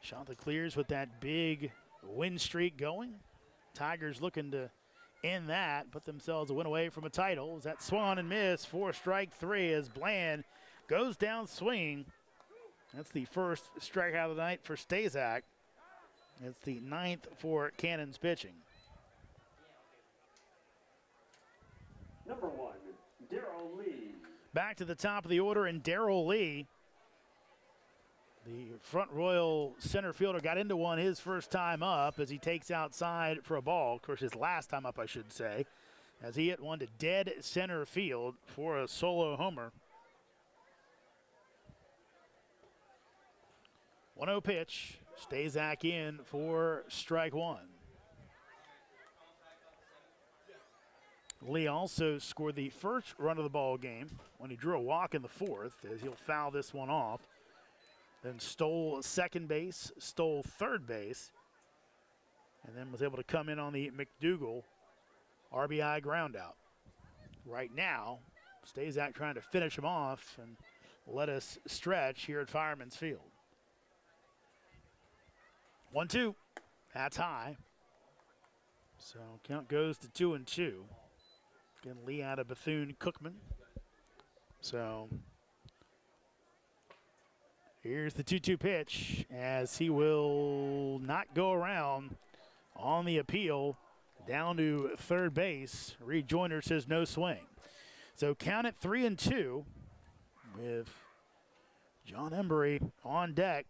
Chanticleers with that big win streak going. Tigers looking to end that, put themselves a win away from a title. That swung on and missed for strike 3 as Bland goes down swinging. That's the first strikeout of the night for Stazak. It's the 9th for Cannon's pitching. Number 1, Darrell Lee. Back to the top of the order, and Darrell Lee, the Front Royal center fielder, got into one his first time up as he takes outside for a ball. Of course, his last time up, I should say, as he hit one to dead center field for a solo homer. 1-0 pitch. Stazak in for strike 1. Lee also scored the first run of the ball game when he drew a walk in the 4th, as he'll foul this one off. Then stole second base, stole third base, and then was able to come in on the McDougal RBI groundout. Right now, Stazak trying to finish him off and let us stretch here at Fireman's Field. 1-2. That's high. So count goes to 2-2. Again, Lee out of Bethune-Cookman. So here's the 2-2 pitch as he will not go around on the appeal down to third base. Reed Joyner says no swing. So count it 3-2 with John Embry on deck.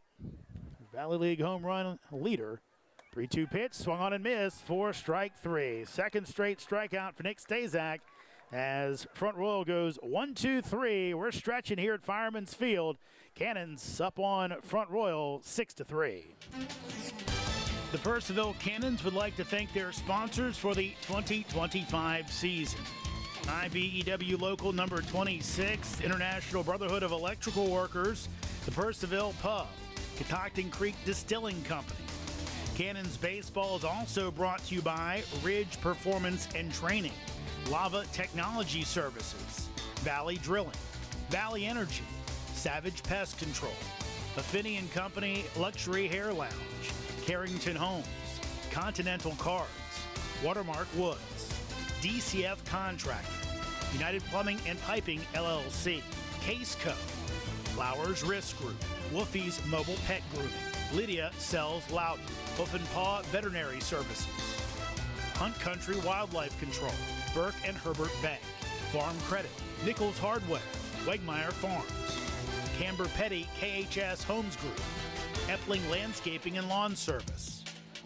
Valley League home run leader. 3-2 pitch, swung on and missed for strike 3. Second straight strikeout for Nick Stazak as Front Royal goes 1-2-3. We're stretching here at Fireman's Field. Cannons up on Front Royal 6-3. The Purcellville Cannons would like to thank their sponsors for the 2025 season. IBEW Local number 26, International Brotherhood of Electrical Workers, the Purcellville Pub, Catoctin Creek Distilling Company. Cannons Baseball is also brought to you by Ridge Performance and Training, Lava Technology Services, Valley Drilling, Valley Energy, Savage Pest Control, Affinity & Company Luxury Hair Lounge, Carrington Homes, Continental Cards, Watermark Woods, DCF Contracting, United Plumbing and Piping LLC, Case Co, Flowers Risk Group, Wolfie's Mobile Pet Grooming, Lydia Sells Loudon, Hoof and Paw Veterinary Services, Hunt Country Wildlife Control, Burke and Herbert Bank, Farm Credit, Nichols Hardware, Wegmeyer Farms, Camber Petty KHS Homes Group, Epling Landscaping and Lawn Service,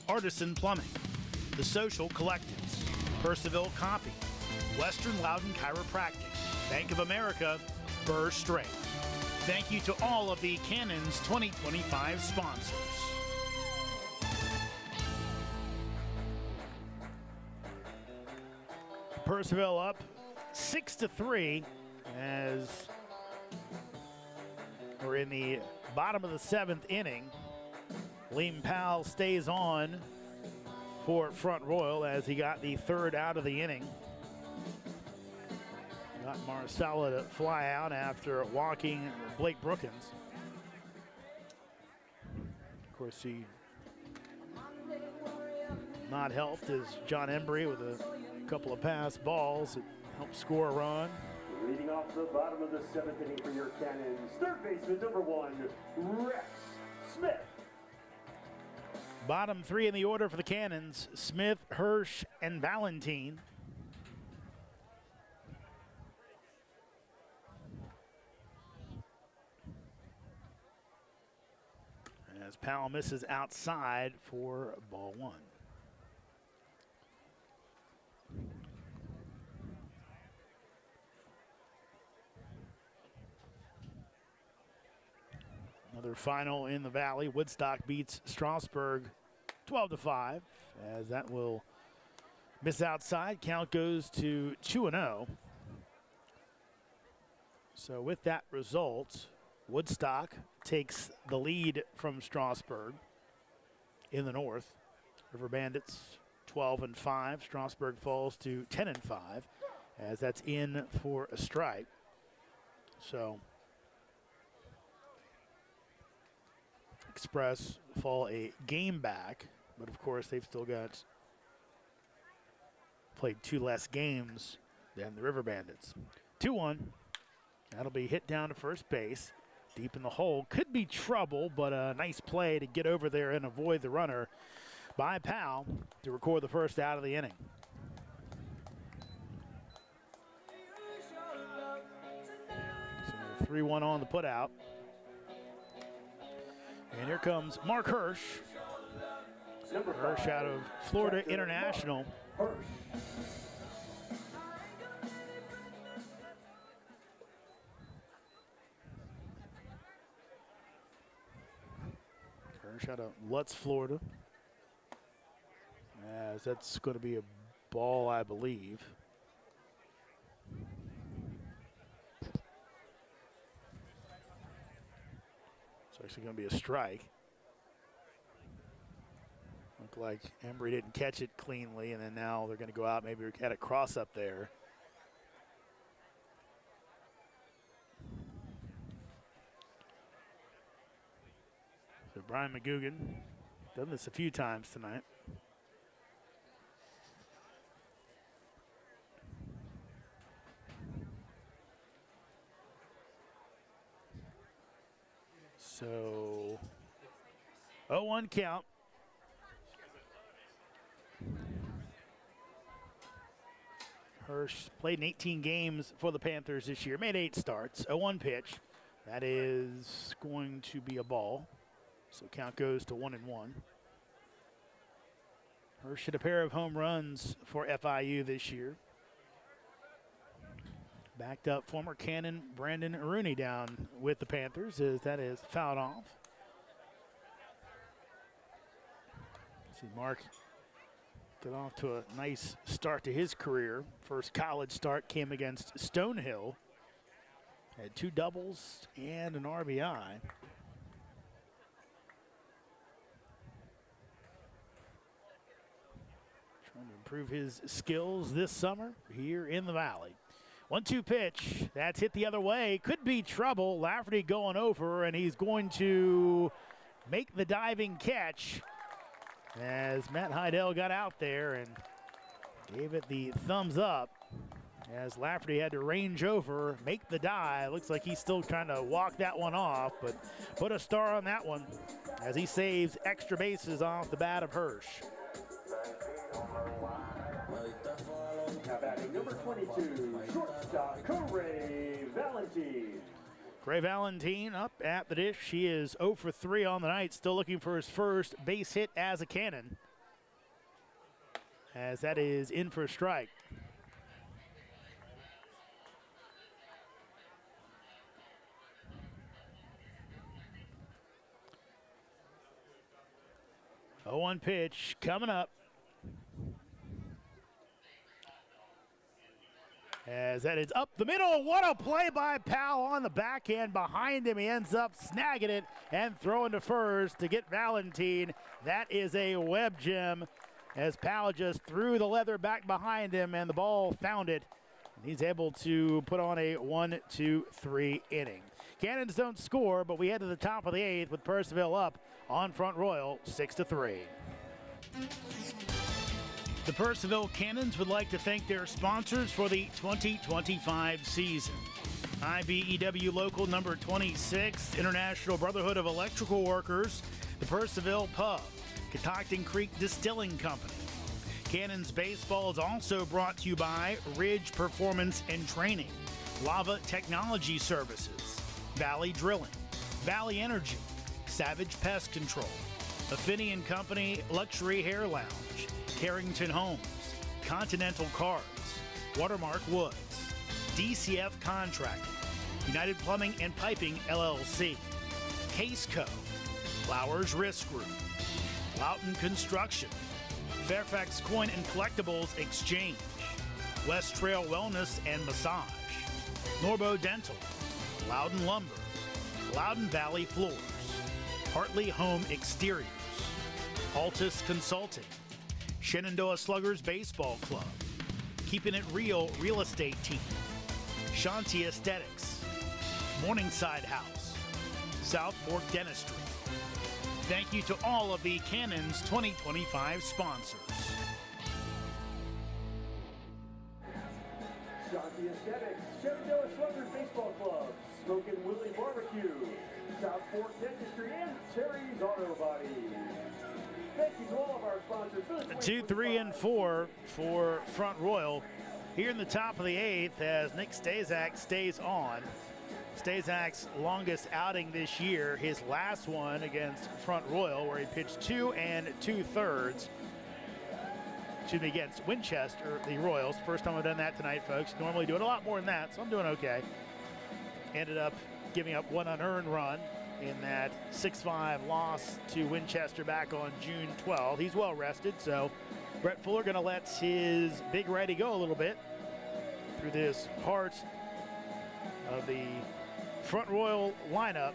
Artisan Plumbing, The Social Collectives, Purcellville Copy, Western Loudon Chiropractic, Bank of America, Burr Strength. Thank you to all of the Cannons 2025 sponsors. Purcellville up 6-3 as we're in the bottom of the 7th inning. Liam Powell stays on for Front Royal as he got the third out of the inning. Got Marcella to fly out after walking Blake Brookins. Of course, he not helped is John Embry with a couple of pass balls that helped score a run. Leading off the bottom of the 7th inning for your Cannons, third baseman number 1, Rex Smith. Bottom 3 in the order for the Cannons, Smith, Hirsch, and Valentine. as Powell misses outside for ball 1. Another final in the Valley. Woodstock beats Strasburg 12-5, as that will miss outside. Count goes to 2-0. So with that result, Woodstock takes the lead from Strasburg in the north. River Bandits 12-5. Strasburg falls to 10-5, as that's in for a strike. So Express fall a game back, but of course they've still got played 2 less games than the River Bandits. 2-1. That'll be hit down to first base. Deep in the hole. Could be trouble, but a nice play to get over there and avoid the runner by Powell to record the first out of the inning. So 3-1 on the putout. And here comes Mark Hirsch. Hirsch out of Florida International. Hirsch out of Lutz, Florida. As that's going to be a ball, I believe. It's actually going to be a strike. Looked like Embry didn't catch it cleanly, and then now they're going to go out, maybe had a cross up there. So Brian McGugan done this a few times tonight. So 0-1 count. Hirsch played in 18 games for the Panthers this year, made 8 starts, 0-1 pitch. That is going to be a ball. So count goes to 1-1. Hirsch hit a pair of home runs for FIU this year. Backed up former Cannon Brandon Rooney down with the Panthers, as that is fouled off. See Mark got off to a nice start to his career. First college start came against Stonehill. Had 2 doubles and an RBI. Trying to improve his skills this summer here in the Valley. 1-2 pitch. That's hit the other way. Could be trouble. Lafferty going over, and he's going to make the diving catch as Matt Heidel got out there and gave it the thumbs up as Lafferty had to range over, make the dive. Looks like he's still trying to walk that one off, but put a star on that one as he saves extra bases off the bat of Hirsch. Now batting number 22, shortstop Corey Valentine. Gray Valentine up at the dish. He is 0 for 3 on the night, still looking for his first base hit as a Cannon, as that is in for a strike. A 0-1 pitch coming up. As that is up the middle. What a play by Powell on the backhand behind him. He ends up snagging it and throwing to first to get Valentine. That is a web gem as Powell just threw the leather back behind him and the ball found it. He's able to put on a 1-2-3 inning. Cannons don't score, but we head to the top of the 8th with Purcellville up on Front Royal 6-3. The Purcellville Cannons would like to thank their sponsors for the 2025 season. IBEW Local Number 26, International Brotherhood of Electrical Workers, the Purcellville Pub, Catoctin Creek Distilling Company. Cannons Baseball is also brought to you by Ridge Performance and Training, Lava Technology Services, Valley Drilling, Valley Energy, Savage Pest Control, Affinity and Company Luxury Hair Lounge, Carrington Homes, Continental Cars, Watermark Woods, DCF Contracting, United Plumbing and Piping LLC, Case Co, Flowers Risk Group, Loughton Construction, Fairfax Coin and Collectibles Exchange, West Trail Wellness and Massage, Norbo Dental, Loudon Lumber, Loudon Valley Floors, Hartley Home Exteriors, Altus Consulting, Shenandoah Sluggers Baseball Club, Keeping It Real Real Estate Team, Shanti Aesthetics, Morningside House, South Fork Dentistry. Thank you to all of the Cannons 2025 sponsors. Shanti Aesthetics, Shenandoah Sluggers Baseball Club, Smokin' Willie Barbecue, South Fork Dentistry, and Terry's Auto Body. Thank you to all of our sponsors. 2, 3, and 4 for Front Royal here in the top of the 8th as Nick Stazak stays on. Stazak's longest outing this year, his last one against Front Royal, where he pitched 2 2/3. Excuse me, against Winchester, the Royals. First time I've done that tonight, folks. Normally do it a lot more than that, so I'm doing okay. Ended up giving up 1 unearned run in that 6-5 loss to Winchester back on June 12th. He's well rested, so Brett Fuller going to let his big righty go a little bit through this heart of the Front Royal lineup.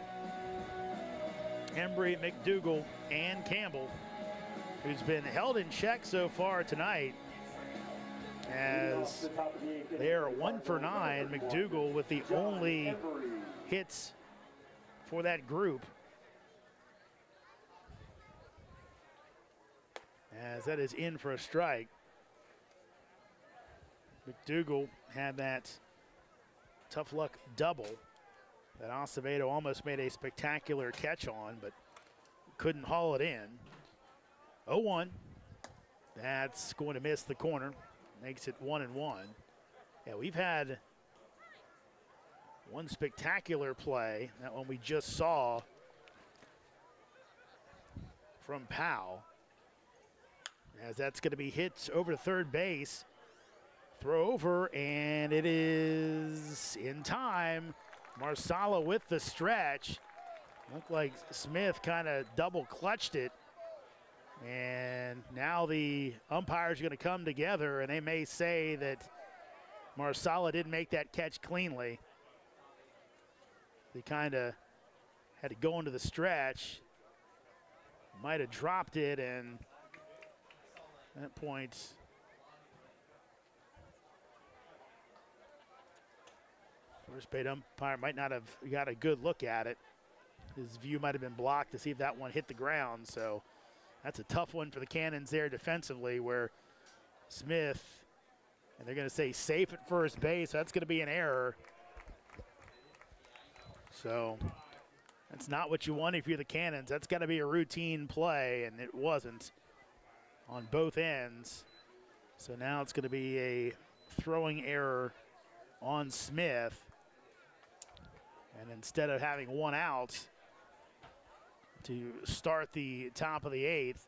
Embry, McDougal, and Campbell, who's been held in check so far tonight, as they are 1 for 9. McDougal with the only hits for that group, as that is in for a strike. McDougal had that tough luck double that Acevedo almost made a spectacular catch on, but couldn't haul it in. 0-1. That's going to miss the corner. Makes it 1-1. Yeah, we've had one spectacular play, that one we just saw from Powell, as that's going to be hit over to third base. Throw over, and it is in time. Marsala with the stretch. Looked like Smith kind of double clutched it. And now the umpires are going to come together, and they may say that Marsala didn't make that catch cleanly. He kind of had to go into the stretch. Might have dropped it, and at that point, first base umpire might not have got a good look at it. His view might have been blocked to see if that one hit the ground. So that's a tough one for the Cannons there defensively, where Smith, and they're going to say safe at first base. So that's going to be an error. So that's not what you want if you're the Cannons. That's got to be a routine play, and it wasn't on both ends. So now it's going to be a throwing error on Smith. And instead of having 1 out to start the top of the 8th,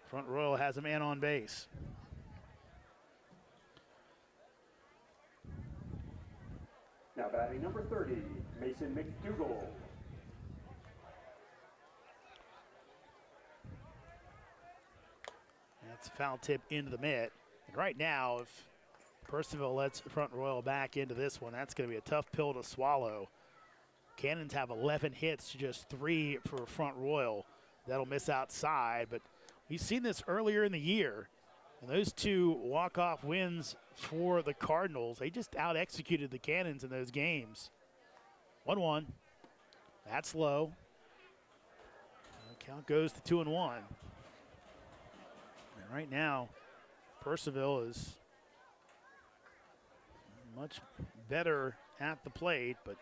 Front Royal has a man on base. Now batting number 30, Mason McDougal. That's a foul tip into the mitt. And right now, if Purcellville lets Front Royal back into this one, that's going to be a tough pill to swallow. Cannons have 11 hits to just 3 for Front Royal. That'll miss outside, but we've seen this earlier in the year. And those 2 walk-off wins for the Cardinals, they just out-executed the Cannons in those games. 1-1. That's low. The count goes to 2-1. And right now, Purcellville is much better at the plate, but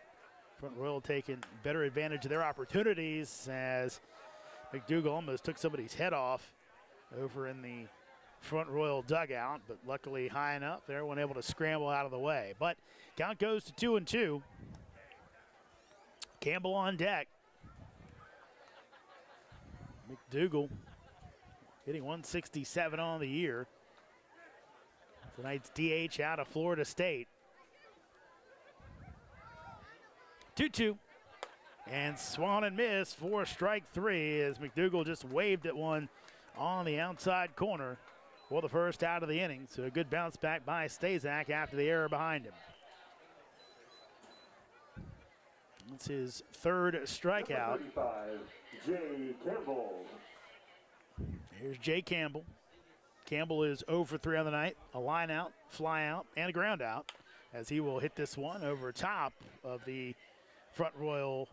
Front Royal taking better advantage of their opportunities, as McDougal almost took somebody's head off over in the Front Royal dugout, but luckily high enough there, wasn't able to scramble out of the way. But count goes to 2-2. Campbell on deck. McDougal hitting 167 on the year. Tonight's DH out of Florida State. 2-2. And swung and missed for strike three as McDougal just waved at one on the outside corner for the first out of the inning. So a good bounce back by Stazak after the error behind him. That's his third strikeout. 35, Jay Campbell. Here's Jay Campbell. Campbell is 0 for 3 on the night. A line out, fly out, and a ground out as he will hit this one over top of the Front Royal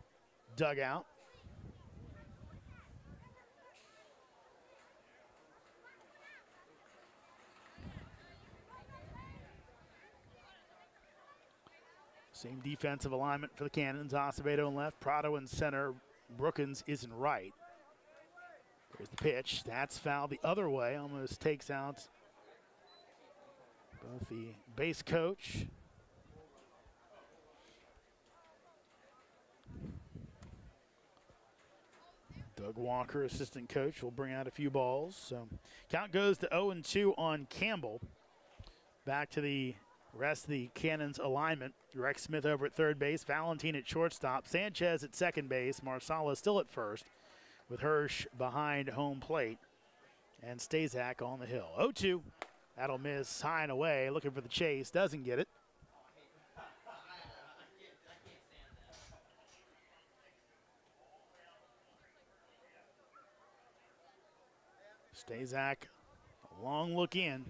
dugout. Same defensive alignment for the Cannons. Acevedo in left, Prado in center, Brookins is in right. There's the pitch. That's fouled the other way. Almost takes out both the base coach. Doug Walker, assistant coach, will bring out a few balls. So count goes to 0-2 on Campbell. Back to the rest of the Cannons alignment. Rex Smith over at third base, Valentin at shortstop, Sanchez at second base, Marsala still at first, with Hirsch behind home plate, and Stazak on the hill. 0-2. That'll miss high and away, looking for the chase, doesn't get it. Stazak, a long look in,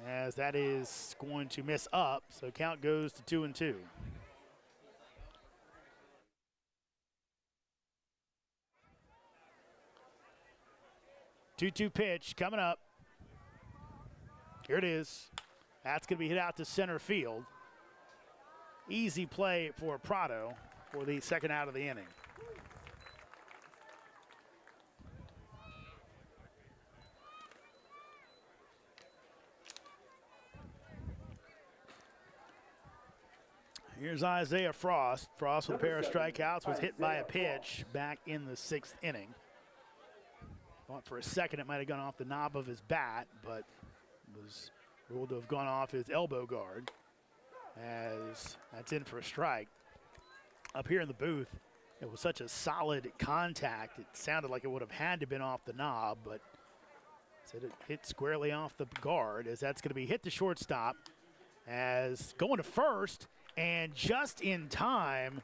as that is going to miss up, so count goes to 2-2. Two-two pitch coming up. Here it is. That's going to be hit out to center field. Easy play for Prado for the second out of the inning. Here's Isaiah Frost. Frost with a pair of strikeouts, was hit by a pitch back in the 6th inning. Thought for a second it might have gone off the knob of his bat, but was ruled to have gone off his elbow guard, as that's in for a strike. Up here in the booth, it was such a solid contact, it sounded like it would have had to have been off the knob, but said it hit squarely off the guard, as that's going to be hit to shortstop, as going to first, and just in time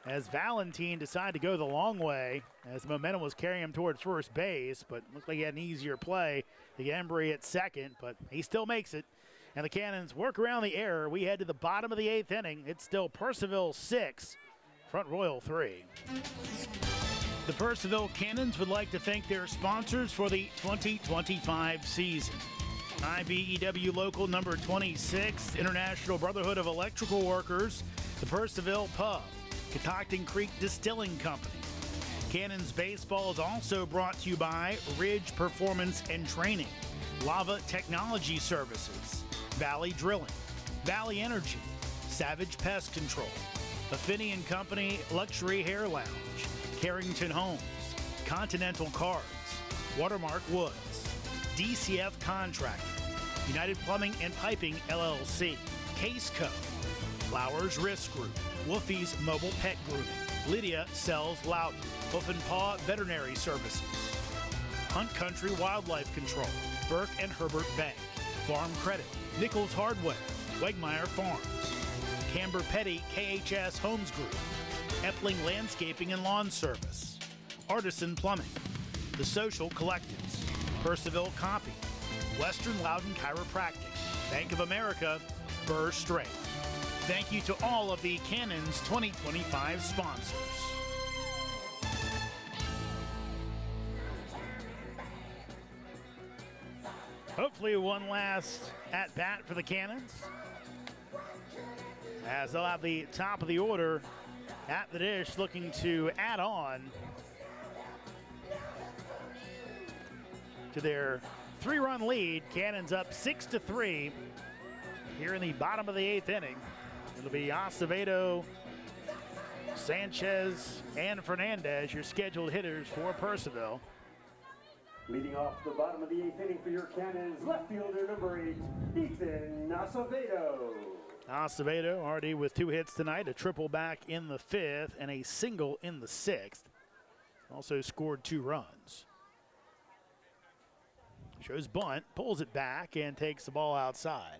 as Valentin decided to go the long way as the momentum was carrying him towards first base, but looked like he had an easier play to get Embry at second, but he still makes it. And the Cannons work around the error. We head to the bottom of the 8th inning. It's still Purcellville 6, Front Royal 3. The Purcellville Cannons would like to thank their sponsors for the 2025 season. IBEW Local Number 26, International Brotherhood of Electrical Workers, the Purcellville Pub, Catoctin Creek Distilling Company. Cannons Baseball is also brought to you by Ridge Performance and Training, Lava Technology Services, Valley Drilling, Valley Energy, Savage Pest Control, Affinity & Company Luxury Hair Lounge, Carrington Homes, Continental Cards, Watermark Woods, DCF Contracting, United Plumbing and Piping LLC, Case Co, Flowers Risk Group, Wolfie's Mobile Pet Grooming, Lydia Sells Loudon, Hoof and Paw Veterinary Services, Hunt Country Wildlife Control, Burke and Herbert Bank, Farm Credit, Nichols Hardware, Wegmeyer Farms, Camber Petty KHS Homes Group, Epling Landscaping and Lawn Service, Artisan Plumbing, The Social Collectives, Purcellville Copy, Western Loudon Chiropractic, Bank of America, Burr Strait. Thank you to all of the Cannons 2025 sponsors. Hopefully one last at-bat for the Cannons, as they'll have the top of the order at the dish looking to add on to their 3-run lead. Cannons up 6-3 here in the bottom of the 8th inning. It'll be Acevedo, Sanchez, and Fernandez, your scheduled hitters for Purcellville. Leading off the bottom of the 8th inning for your Cannons, left fielder number 8, Ethan Acevedo. Acevedo already with 2 hits tonight, a triple back in the 5th and a single in the 6th. Also scored 2 runs. Shows bunt, pulls it back, and takes the ball outside.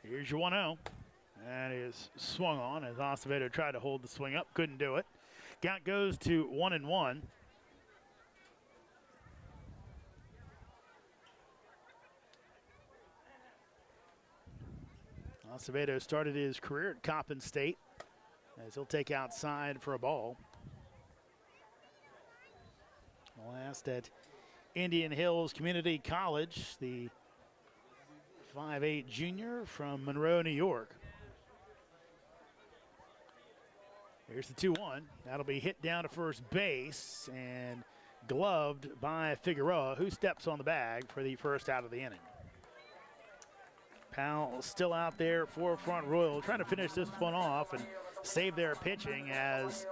Here's your 1-0. That is swung on as Acevedo tried to hold the swing up, couldn't do it. Count goes to 1-1. Acevedo started his career at Coppin State as he'll take outside for a ball. Last at Indian Hills Community College, the 5'8" junior from Monroe, New York. Here's the 2-1. That'll be hit down to first base and gloved by Figueroa, who steps on the bag for the first out of the inning. Powell still out there for Front Royal, trying to finish this one off and save their pitching as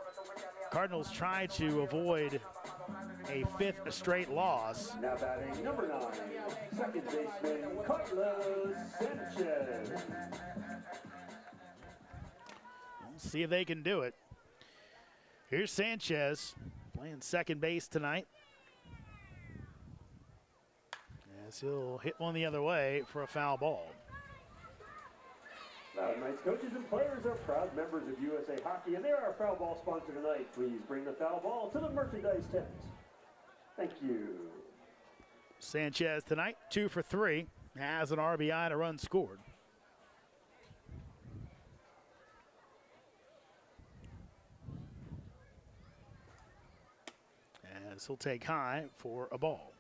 Cardinals try to avoid a 5th straight loss. Now batting number 9, second baseman Carlos Sanchez. We'll see if they can do it. Here's Sanchez playing second base tonight, as he'll hit one the other way for a foul ball. Loud Knights coaches and players are proud members of USA Hockey, and they are our foul ball sponsor tonight. Please bring the foul ball to the merchandise tent. Thank you. Sanchez tonight, 2 for 3, has an RBI and a run scored. As he'll take high for a ball.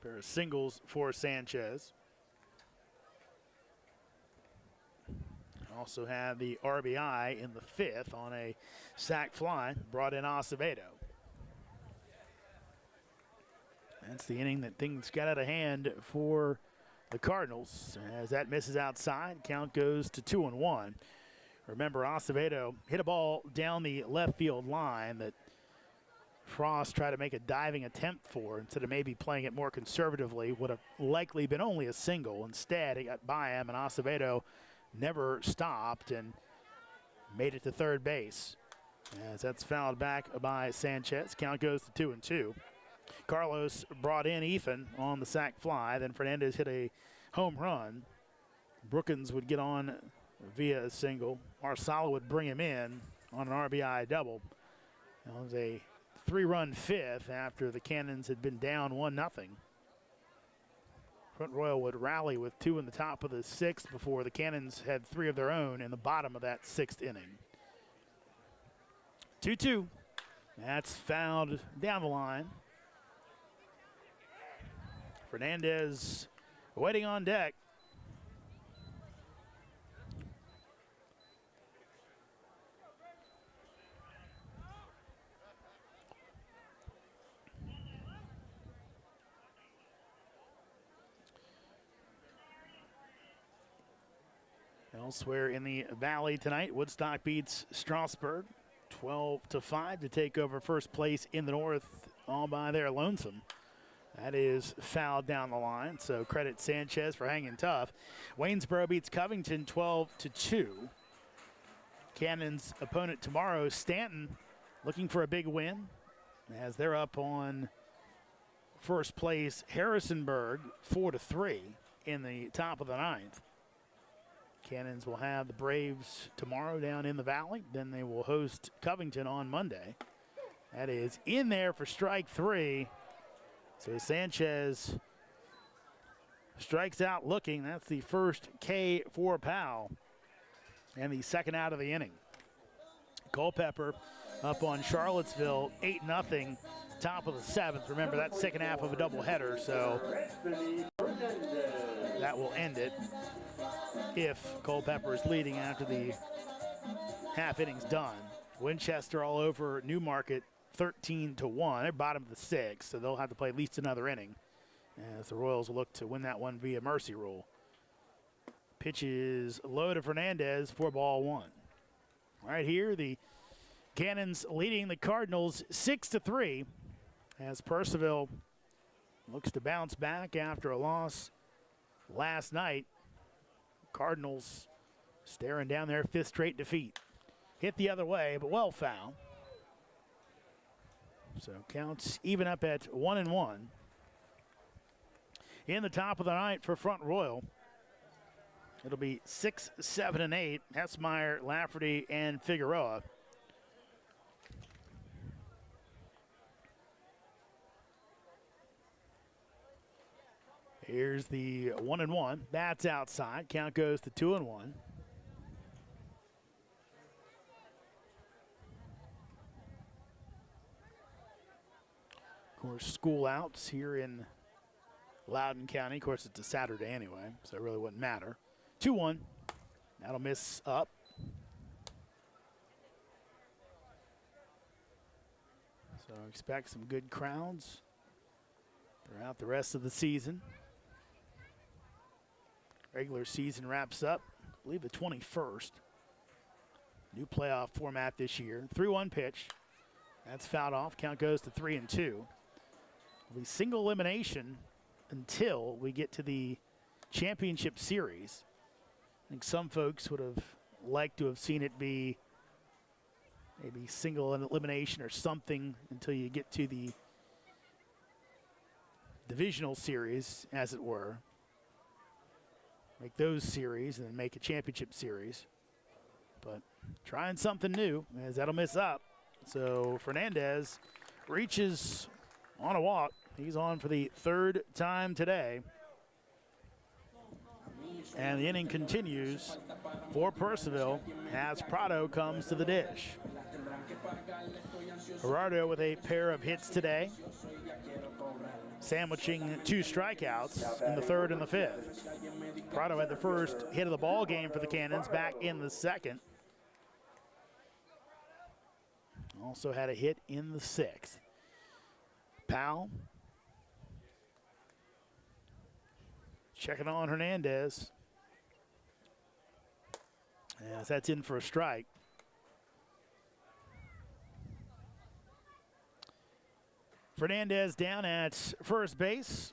Pair of singles for Sanchez. Also had the RBI in the 5th on a sac fly, brought in Acevedo. That's the inning that things got out of hand for the Cardinals. As that misses outside, count goes to 2-1. Remember, Acevedo hit a ball down the left field line that Frost tried to make a diving attempt for instead of maybe playing it more conservatively. Would have likely been only a single. Instead, it got by him, and Acevedo never stopped and made it to third base. As that's fouled back by Sanchez. Count goes to 2-2. Carlos brought in Ethan on the sac fly. Then Fernandez hit a home run. Brookins would get on via a single. Marsala would bring him in on an RBI double. That was a 3-run 5th after the Cannons had been down 1-0. Front Royal would rally with 2 in the top of the 6th before the Cannons had 3 of their own in the bottom of that 6th inning. 2-2. That's fouled down the line. Fernandez waiting on deck. Elsewhere in the Valley tonight, Woodstock beats Strasburg 12-5 to take over first place in the North all by their lonesome. That is fouled down the line, so credit Sanchez for hanging tough. Waynesboro beats Covington 12-2. Cannon's opponent tomorrow, Stanton, looking for a big win as they're up on first place Harrisonburg 4-3 in the top of the 9th. Cannons will have the Braves tomorrow down in the Valley. Then they will host Covington on Monday. That is in there for strike 3. So Sanchez strikes out looking. That's the first K for Powell and the second out of the inning. Culpepper up on Charlottesville 8-0, top of the 7th. Remember, that's second half of a doubleheader, so that will end it if Culpepper is leading after the half inning's done. Winchester all over Newmarket 13-1. They're bottom of the 6th, so they'll have to play at least another inning as the Royals look to win that one via mercy rule. Pitch is low to Fernandez for ball one. Right here, the Cannons leading the Cardinals 6-3 as Purcellville looks to bounce back after a loss last night. Cardinals staring down their 5th straight defeat. Hit the other way, but well foul. So counts even up at 1-1. In the top of the ninth for Front Royal, it'll be 6, 7, and 8. Hessmeyer, Lafferty, and Figueroa. Here's the 1-1. Bats outside. Count goes to 2-1. Of course, school outs here in Loudoun County. Of course, it's a Saturday anyway, so it really wouldn't matter. 2-1. That'll miss up. So expect some good crowds throughout the rest of the season. Regular season wraps up, I believe, the 21st. New playoff format this year. 3-1 pitch. That's fouled off. Count goes to 3-2. It'll be single elimination until we get to the championship series. I think some folks would have liked to have seen it be maybe single elimination or something until you get to the divisional series, as it were. Make those series and then make a championship series. But trying something new, as that'll miss up. So Fernandez reaches on a walk. He's on for the 3rd time today. And the inning continues for Purcellville as Prado comes to the dish. Gerardo with a pair of hits today, sandwiching 2 strikeouts in the 3rd and the 5th. Prado had the first hit of the ball game for the Cannons, back in the 2nd. Also had a hit in the 6th. Powell checking on Hernandez, as that's in for a strike. Fernandez down at first base.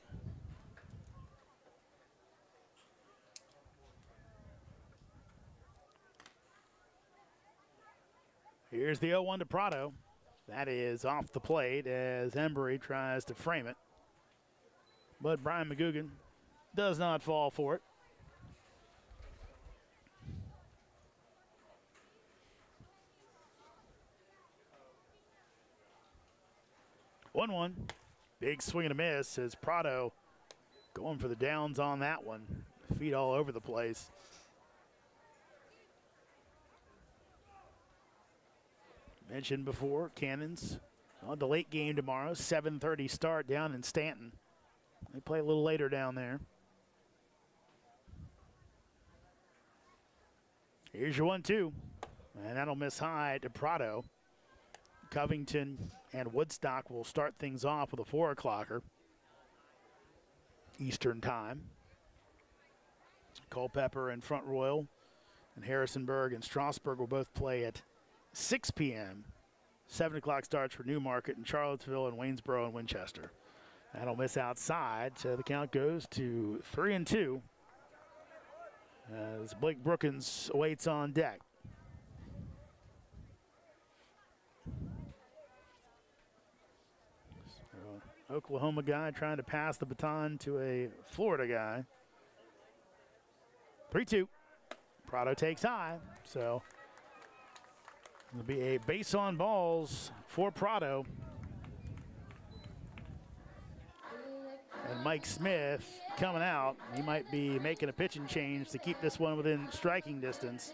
Here's the 0-1 to Prado. That is off the plate as Embry tries to frame it. But Brian McGugan does not fall for it. One. Big swing and a miss as Prado going for the downs on that one. Feet all over the place. Mentioned before, Cannons on the late game tomorrow, 7:30 start down in Stanton. They play a little later down there. Here's your 1-2, and that'll miss high to Prado. Covington and Woodstock will start things off with a 4 o'clocker Eastern time. Culpeper and Front Royal and Harrisonburg and Strasburg will both play at 6 p.m. 7 o'clock starts for Newmarket and Charlottesville and Waynesboro and Winchester. That'll miss outside, so the count goes to 3-2 as Blake Brookins awaits on deck. So, Oklahoma guy trying to pass the baton to a Florida guy. 3-2. Prado takes high, so it'll be a base on balls for Prado. And Mike Smith coming out. He might be making a pitching change to keep this one within striking distance.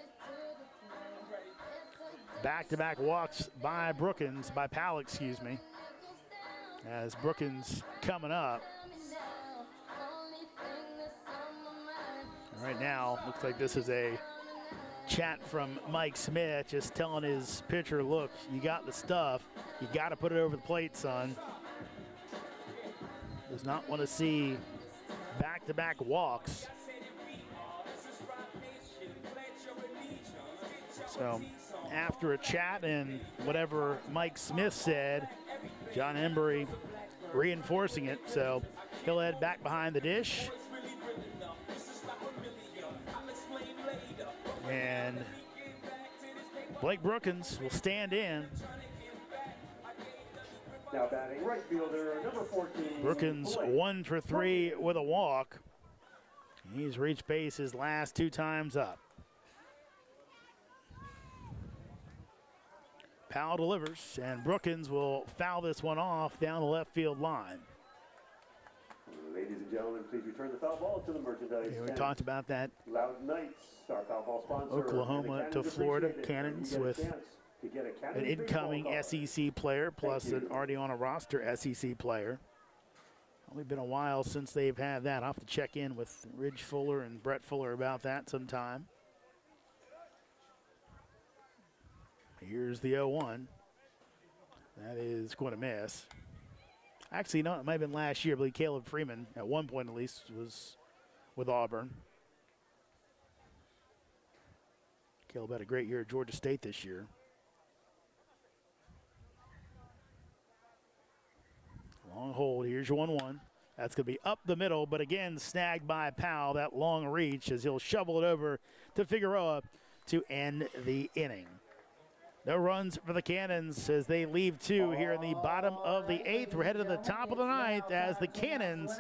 Back-to-back walks by Powell, excuse me. As Brookins coming up. Right now, looks like this is a chat from Mike Smith, just telling his pitcher, look, you got the stuff. You got to put it over the plate, son. Does not want to see back-to-back walks. So after a chat and whatever Mike Smith said, John Embry reinforcing it. So he'll head back behind the dish. And Blake Brookins will stand in. Now batting right fielder, number 14. Brookins Blake 1 for 3 with a walk. He's reached base his last 2 times up. Powell delivers, and Brookins will foul this one off down the left field line. Ladies and gentlemen, please return the foul ball to the merchandise. Yeah, we talked about that. Loud Knights, our foul ball sponsor. Oklahoma to Florida Cannons with an incoming SEC player plus an already on a roster SEC player. Only been a while since they've had that. I'll have to check in with Ridge Fuller and Brett Fuller about that sometime. Here's the 0-1. That is going to miss. Actually, no, it might have been last year. I believe Caleb Freeman, at one point at least, was with Auburn. Caleb had a great year at Georgia State this year. Long hold. Here's your 1-1. That's going to be up the middle, but again, snagged by Powell. That long reach as he'll shovel it over to Figueroa to end the inning. No runs for the Cannons as they leave 2 here in the bottom of the 8th. We're headed to the top of the 9th as the Cannons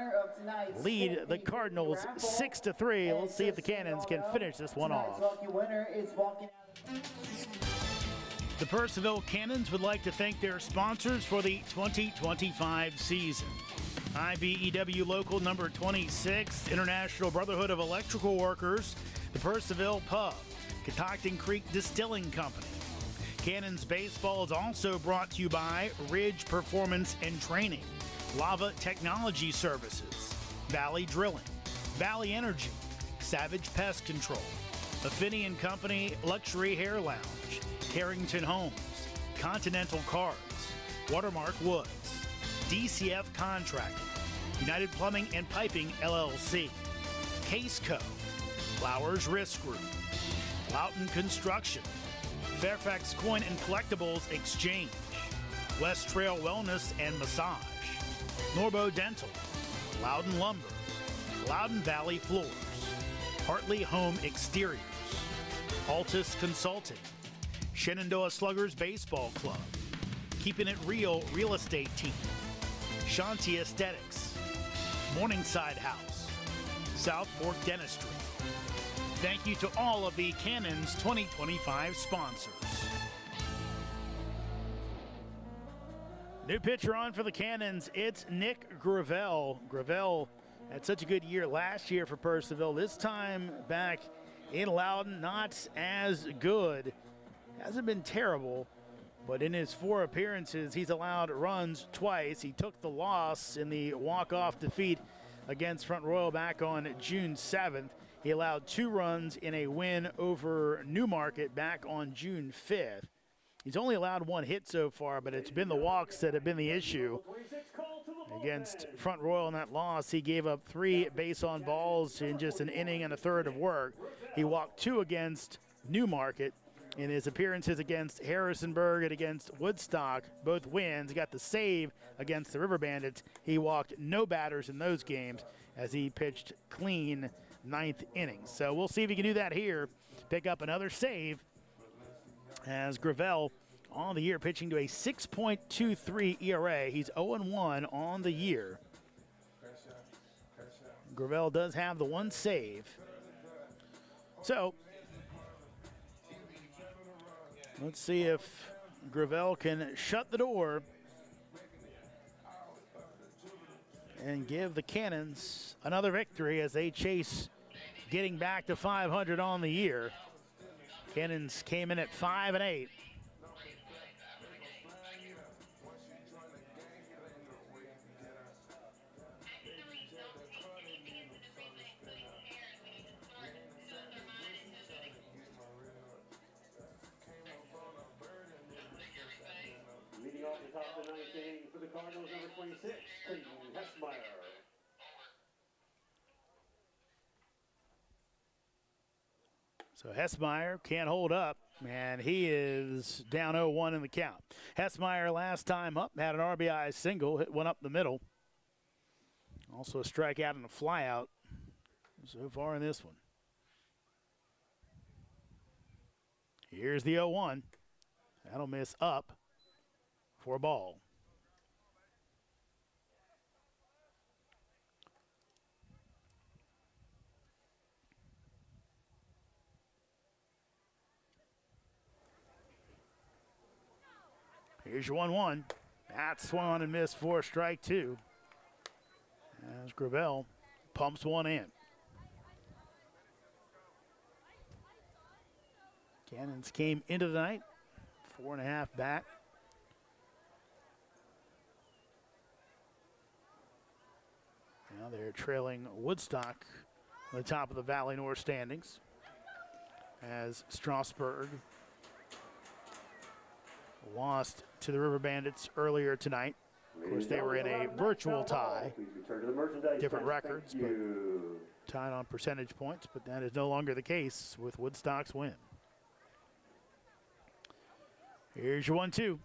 lead the Cardinals 6-3. Let's see if the Cannons can finish this one off. The Purcellville Cannons would like to thank their sponsors for the 2025 season. IBEW Local Number 26, International Brotherhood of Electrical Workers, the Purcellville Pub, Catoctin Creek Distilling Company. Cannons Baseball is also brought to you by Ridge Performance and Training, Lava Technology Services, Valley Drilling, Valley Energy, Savage Pest Control, Affinity and Company Luxury Hair Lounge, Carrington Homes, Continental Cars, Watermark Woods, DCF Contracting, United Plumbing and Piping LLC, Case Co, Flowers Risk Group, Loughton Construction, Fairfax Coin and Collectibles Exchange, West Trail Wellness and Massage, Norbo Dental, Loudon Lumber, Loudon Valley Floors, Hartley Home Exteriors, Altus Consulting, Shenandoah Sluggers Baseball Club, Keeping It Real Real Estate Team, Shanti Aesthetics, Morningside House, South Fork Dentistry. Thank you to all of the Cannons 2025 sponsors. New pitcher on for the Cannons, it's Nick Gravel. Gravel had such a good year last year for Purcellville. This time back in Loudon, not as good. Hasn't been terrible, but in his 4 appearances, he's allowed runs twice. He took the loss in the walk-off defeat against Front Royal back on June 7th. He allowed 2 runs in a win over Newmarket back on June 5th. He's only allowed 1 hit so far, but it's been the walks that have been the issue. Against Front Royal in that loss, he gave up 3 base on balls in just an inning and a third of work. He walked 2 against Newmarket. In his appearances against Harrisonburg and against Woodstock, both wins. He got the save against the River Bandits. He walked no batters in those games as he pitched clean 9th inning. So we'll see if he can do that here. Pick up another save as Gravel on the year pitching to a 6.23 ERA. He's 0-1 on the year. Gravel does have the 1 save. So let's see if Gravel can shut the door and give the Cannons another victory as they chase getting back to 500 on the year. Cannons came in at 5-8. Leading off the top of the 9th inning for the Cardinals, number 26, Clayton Hessmeyer. So Hessmeyer can't hold up, and he is down 0-1 in the count. Hessmeyer last time up had an RBI single, hit one up the middle. Also a strikeout and a flyout so far in this one. Here's the 0-1. That'll miss up for a ball. Here's your 1-1. That's swung on and missed for strike two. As Gravel pumps one in. Cannons came into the night, 4.5 back. Now they're trailing Woodstock on the top of the Valley North standings as Strasburg lost to the River Bandits earlier tonight. Of course, they were in a virtual tie. Different records, but tied on percentage points, but that is no longer the case with Woodstock's win. Here's your 1-2.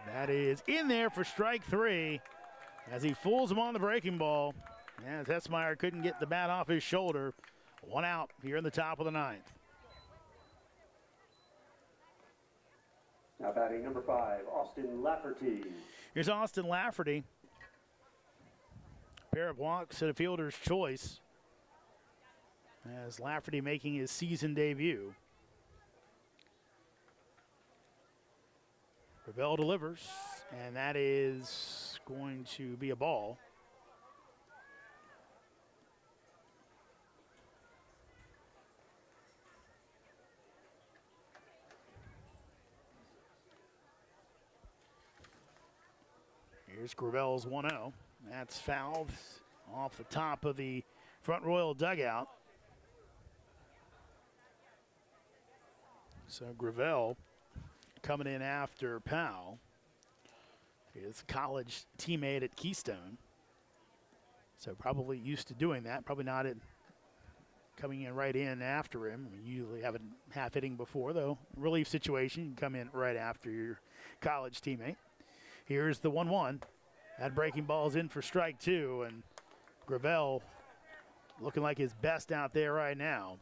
That is in there for strike three as he fools him on the breaking ball. As Hessmeyer couldn't get the bat off his shoulder. One out here in the top of the ninth. Now batting number 5, Austin Lafferty. Here's Austin Lafferty. Pair of walks at a fielder's choice as Lafferty making his season debut. Ravel delivers, and that is going to be a ball. Here's Gravel's 1-0. That's fouled off the top of the Front Royal dugout. So Gravel coming in after Powell, his college teammate at Keystone. So probably used to doing that. Probably not coming in right in after him. We usually have a half inning before, though. Relief situation, you can come in right after your college teammate. Here's the 1-1. That breaking ball's in for strike two, and Gravel looking like his best out there right now.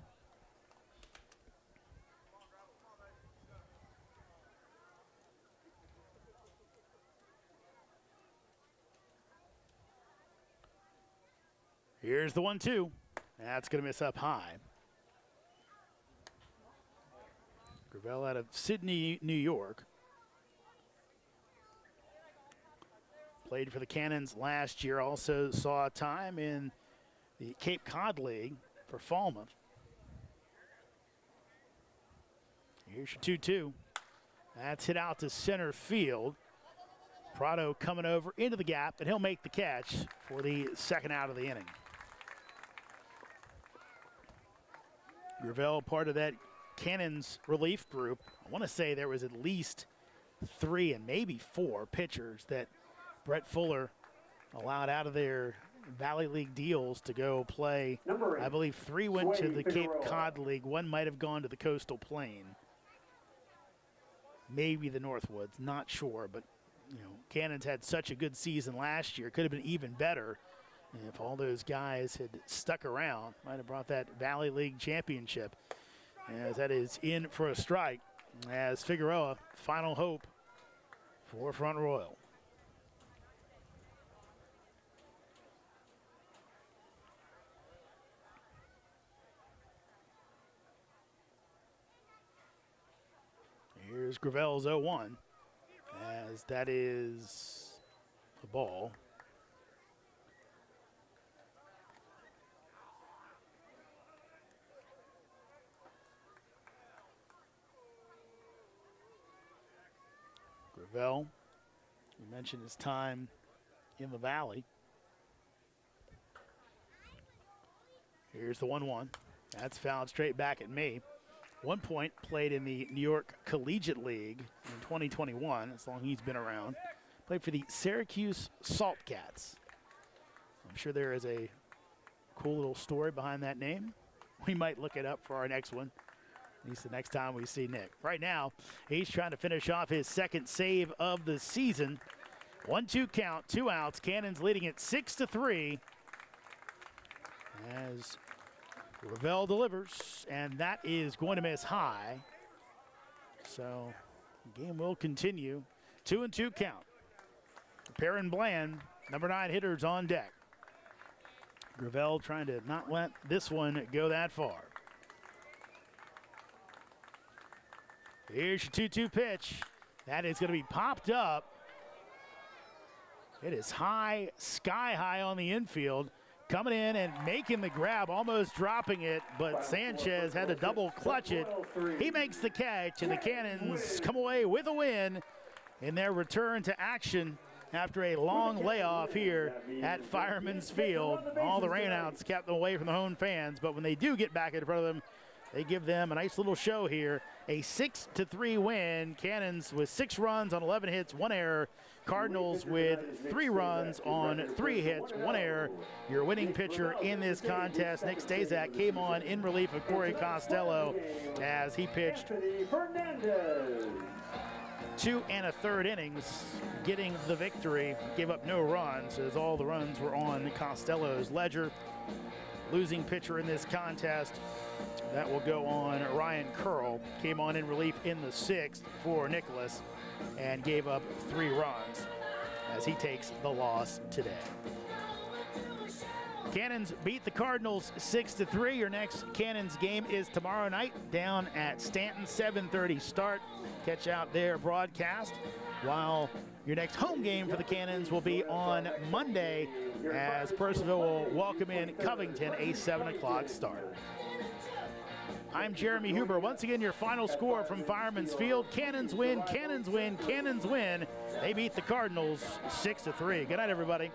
Here's the 1-2. That's going to miss up high. Gravel out of Sydney, New York. Played for the Cannons last year. Also saw time in the Cape Cod League for Falmouth. Here's your 2-2. That's hit out to center field. Prado coming over into the gap, and he'll make the catch for the second out of the inning. Gravel, part of that Cannons relief group. I want to say there was at least 3 and maybe 4 pitchers that Brett Fuller allowed out of their Valley League deals to go play. I believe 3 went to the Cape Cod League. 1 might have gone to the Coastal Plain. Maybe the Northwoods, not sure, but you know, Cannons had such a good season last year. Could have been even better if all those guys had stuck around. Might have brought that Valley League championship. As that is in for a strike as Figueroa, final hope for Front Royal. Here's Gravel's 0-1 as that is the ball. Gravel, we mentioned his time in the Valley. Here's the 1-1. That's fouled straight back at me. 1 point played in the New York Collegiate League in 2021, as long as he's been around. Played for the Syracuse Saltcats. I'm sure there is a cool little story behind that name. We might look it up for our next one. At least the next time we see Nick. Right now, he's trying to finish off his second save of the season. 1-2 count, 2 outs. Cannons leading it 6-3 as Ravel delivers, and that is going to miss high. So the game will continue. 2-2 count. Perrin Bland, number 9 hitters on deck. Gravel trying to not let this one go that far. Here's your 2-2 pitch. That is going to be popped up. It is high, sky high on the infield. Coming in and making the grab, almost dropping it, but Sanchez had to double clutch it. He makes the catch, and the Cannons come away with a win in their return to action after a long layoff here at Fireman's Field. All the rainouts kept them away from the home fans, but when they do get back in front of them, they give them a nice little show here. A 6-3 win. Cannons with 6 runs on 11 hits, 1 error. Cardinals with 3 runs on 3 hits, 1 error. Your winning pitcher in this contest, Nick Stazak, came on in relief of Corey Costello as he pitched 2 1/3 innings, getting the victory. Gave up no runs as all the runs were on Costello's ledger. Losing pitcher in this contest, that will go on Ryan Curl. Came on in relief in the 6th for Nicholas and gave up 3 runs as he takes the loss today. Cannons beat the Cardinals 6-3. Your next Cannons game is tomorrow night down at Stanton, 7:30 start. Catch out their broadcast, while your next home game for the Cannons will be on Monday as Purcellville will welcome in Covington, a 7 o'clock start. I'm Jeremy Huber. Once again, your final score from Fireman's Field. Cannons win, Cannons win, Cannons win. They beat the Cardinals 6-3. Good night, everybody.